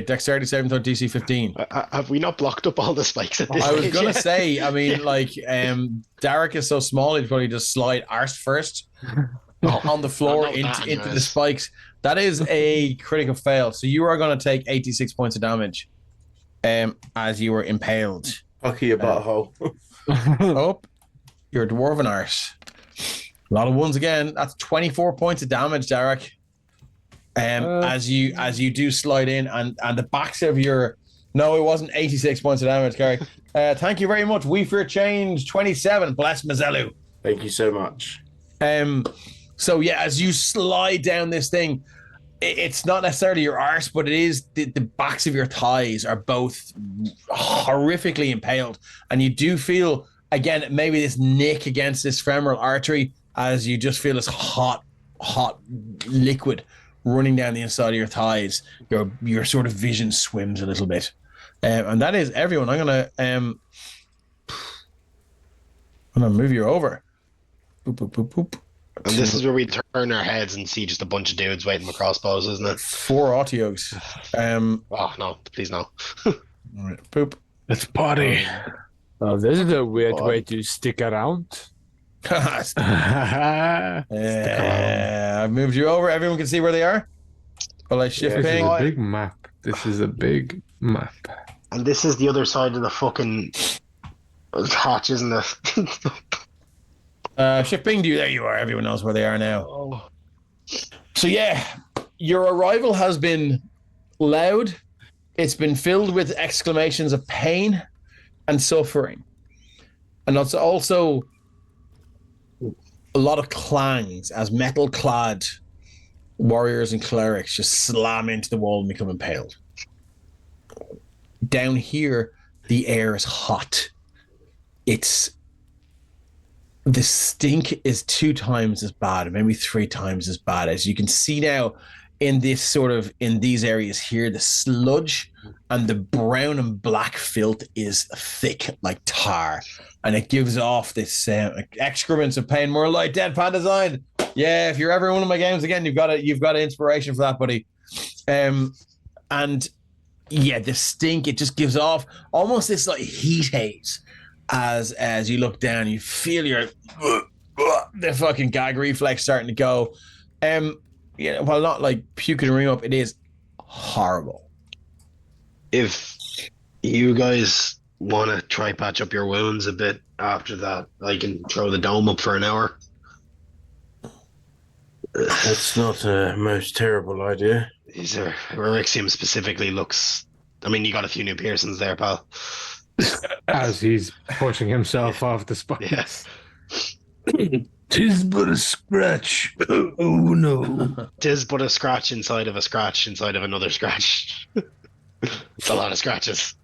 Dexterity saving throw DC 15. Have we not blocked up all the spikes at this I stage? was gonna say, I mean, Darak is so small, he'd probably just slide arse first on the floor into the spikes. That is a critical fail. So you are going to take 86 points of damage as you were impaled. Fuck your butthole. You're a dwarven arse. A lot of ones again. That's 24 points of damage, Darak. As you do slide in, and the backs of your it wasn't 86 points of damage, Gary. Thank you very much. We for change 27. Bless Mazelu. Thank you so much. So yeah, as you slide down this thing, it's not necessarily your arse, but it is the backs of your thighs are both horrifically impaled, and you do feel again maybe this nick against this femoral artery as you just feel this hot liquid running down the inside of your thighs. Your sort of vision swims a little bit, and that is everyone. I'm gonna move you over. Boop boop boop boop. And this is where we turn our heads and see just a bunch of dudes waiting with crossbows, isn't it? 4 Autios. Oh, no, please no. All right, poop. It's party. Oh, this is a weird way to stick around. I've moved you over. Everyone can see where they are. Well, I shift This is ping. a big map. This is a big map. And this is the other side of the fucking hatch, isn't it? Shift ping you. There you are. Everyone knows where they are now. Oh. So yeah, your arrival has been loud. It's been filled with exclamations of pain and suffering. And it's also a lot of clangs as metal-clad warriors and clerics just slam into the wall and become impaled. Down here, the air is hot. The stink is 2 times as bad, maybe 3 times as bad. As you can see now in these areas here, the sludge and the brown and black filth is thick like tar. And it gives off this excrements of pain, more like Deadpan design. Yeah, if you're ever in one of my games again, you've got an inspiration for that, buddy. And yeah, the stink, it just gives off almost this like heat haze as you look down. You feel the fucking gag reflex starting to go. While not like puking ring up, it is horrible. If you guys want to try patch up your wounds a bit after that, I can throw the dome up for an hour. That's not a most terrible idea. Erixium specifically looks... I mean, you got a few new piercings there, pal. As he's pushing himself off the spot. Yes. 'Tis but a scratch. Oh no. Tis but a scratch inside of a scratch inside of another scratch. It's a lot of scratches.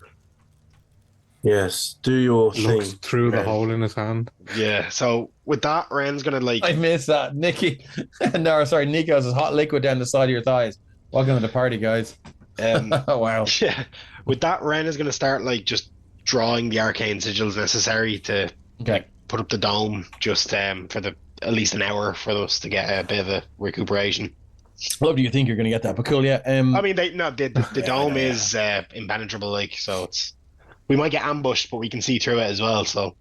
Yes, do your thing. Looks through the hole in his hand. Yeah, so with that, Ren's gonna I missed that. Nico says hot liquid down the side of your thighs. Welcome to the party, guys. Oh, wow. Yeah. With that, Ren is gonna start just drawing the arcane sigils necessary to put up the dome just for at least an hour for us to get a bit of a recuperation. What do you think you're going to get that? But cool, yeah. I mean, the dome is impenetrable, so we might get ambushed, but we can see through it as well. So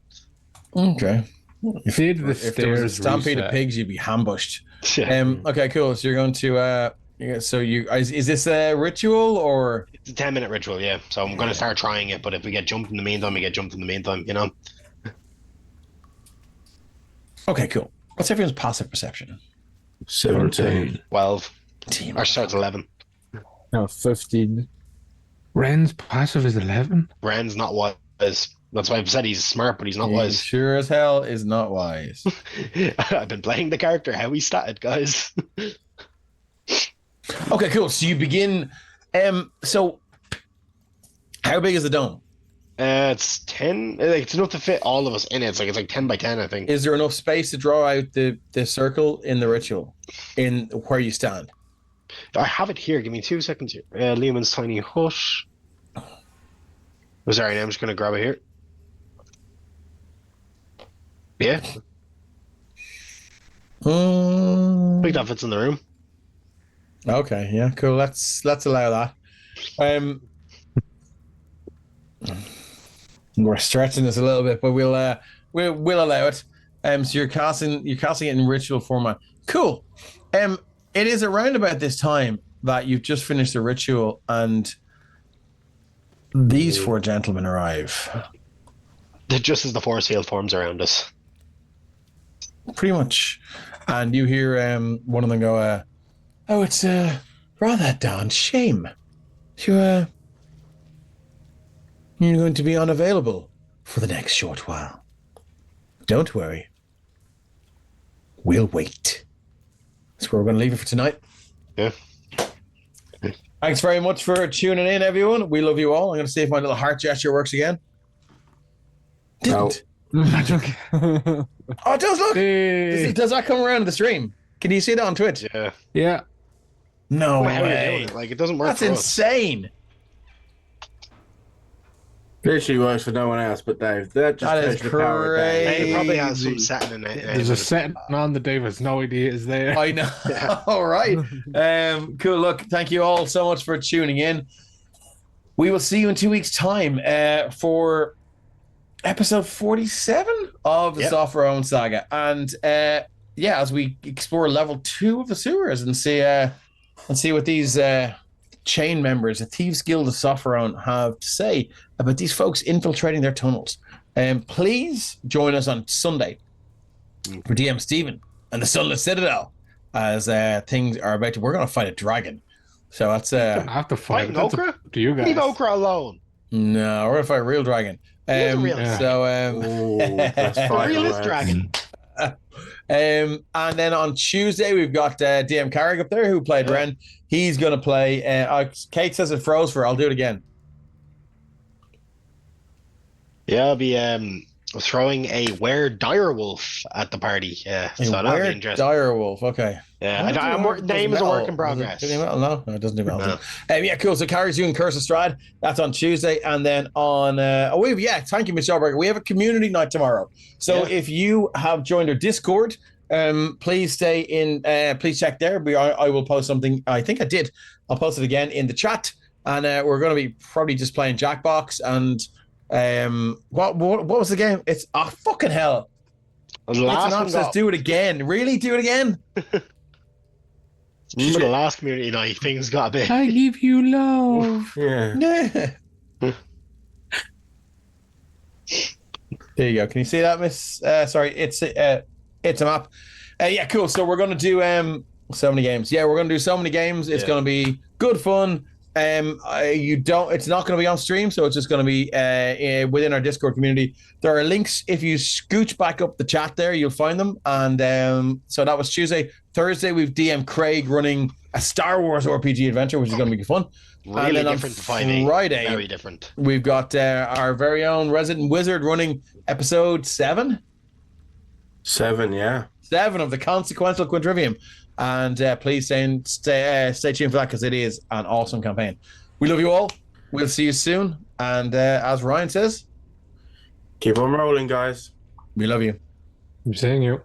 okay. If there was a stampede of pigs, you'd be ambushed. Yeah. Okay, cool. So you're going to is this a ritual or? It's a 10-minute ritual, yeah. So I'm going to start trying it, but if we get jumped in the meantime, we get jumped in the meantime, you know. Okay, cool. What's everyone's passive perception? 17. 12. Our start's 11. No, 15. Ren's passive is 11. Ren's not wise. That's why I've said he's smart, but he's not wise. Sure as hell is not wise. I've been playing the character. How he started, guys. Okay, cool. So you begin. So how big is the dome? It's 10. It's enough to fit all of us in it. It's like 10 by 10, I think. Is there enough space to draw out the circle in the ritual, in where you stand? I have it here. Give me 2 seconds here. Lehman's tiny hush. Oh, sorry, I'm just going to grab it here. Yeah. I think that fits in the room. Okay, yeah, cool. Let's allow that. We're stretching this a little bit, but we'll allow it. So you're casting it in ritual format. Cool. It is around about this time that you've just finished the ritual, and these 4 gentlemen arrive. Just as the force field forms around us. Pretty much. And you hear one of them go, "Oh, it's rather a darn shame. You're going to be unavailable for the next short while. Don't worry. We'll wait." That's where we're going to leave it for tonight. Yeah. Thanks very much for tuning in, everyone. We love you all. I'm going to see if my little heart gesture works again. Didn't. Magic. Oh, it does, look. Hey. Does that come around the stream? Can you see that on Twitch? Yeah. Yeah. No How are you way. doing it? It doesn't work That's for us. insane. Literally works for no one else but Dave. That just That shows is the power of Dave. Dave probably has some Crazy. setting in it. There's a setting on the Dave has no idea is there. I know. All right. Cool. Look, thank you all so much for tuning in. We will see you in 2 weeks' time for episode 47 of the Sopherone Saga. And as we explore level 2 of the sewers and see what these chain members, the Thieves Guild of Sopherone, have to say about these folks infiltrating their tunnels. Please join us on Sunday for DM Stephen and the Sunless Citadel as things are about to. We're going to fight a dragon. So that's I have to fight. Fighting Okra? Do you guys? Leave Okra alone. no, we're going to fight a real dragon. He's a real yeah. So Ooh, that's The fine, realest lads. dragon. and then on Tuesday we've got DM Carrick up there who played Ren. He's going to play. Kate says it froze for. I'll do it again. Yeah, I'll be throwing a werewolf at the party. Yeah, so that'll be interesting. Direwolf. Okay. Yeah, Doesn't name is a work metal. in progress. Does it do metal? No, it doesn't do metal. No. Cool. So Carrie's doing Curse of Strahd. That's on Tuesday, and then on thank you, Michelle Berger. We have a community night tomorrow. So if you have joined our Discord, please stay in. Please check there. I will post something. I think I did. I'll post it again in the chat, and we're going to be probably just playing Jackbox and what was the game? It's fucking hell. The last one says do it again. Really, do it again. Remember the last community night? Things got a bit. I give you love. Yeah. There you go. Can you see that, Miss? Sorry, it's a map. Cool. So we're gonna do so many games. Yeah, we're gonna do so many games. It's gonna be good fun. It's not going to be on stream, so it's just going to be within our Discord community. There are links. If you scooch back up the chat there, you'll find them. And so that was Tuesday. Thursday, we've DM Craig running a Star Wars RPG adventure, which is going to be fun. Really and then different to on 5e. Friday, Very different. we've got our very own resident wizard running episode 7. 7, yeah. 7 of the Consequential Quadrivium. And please stay tuned for that because it is an awesome campaign. We love you all. We'll see you soon. And as Ryan says, Keep on rolling, guys. we love you. I'm saying you.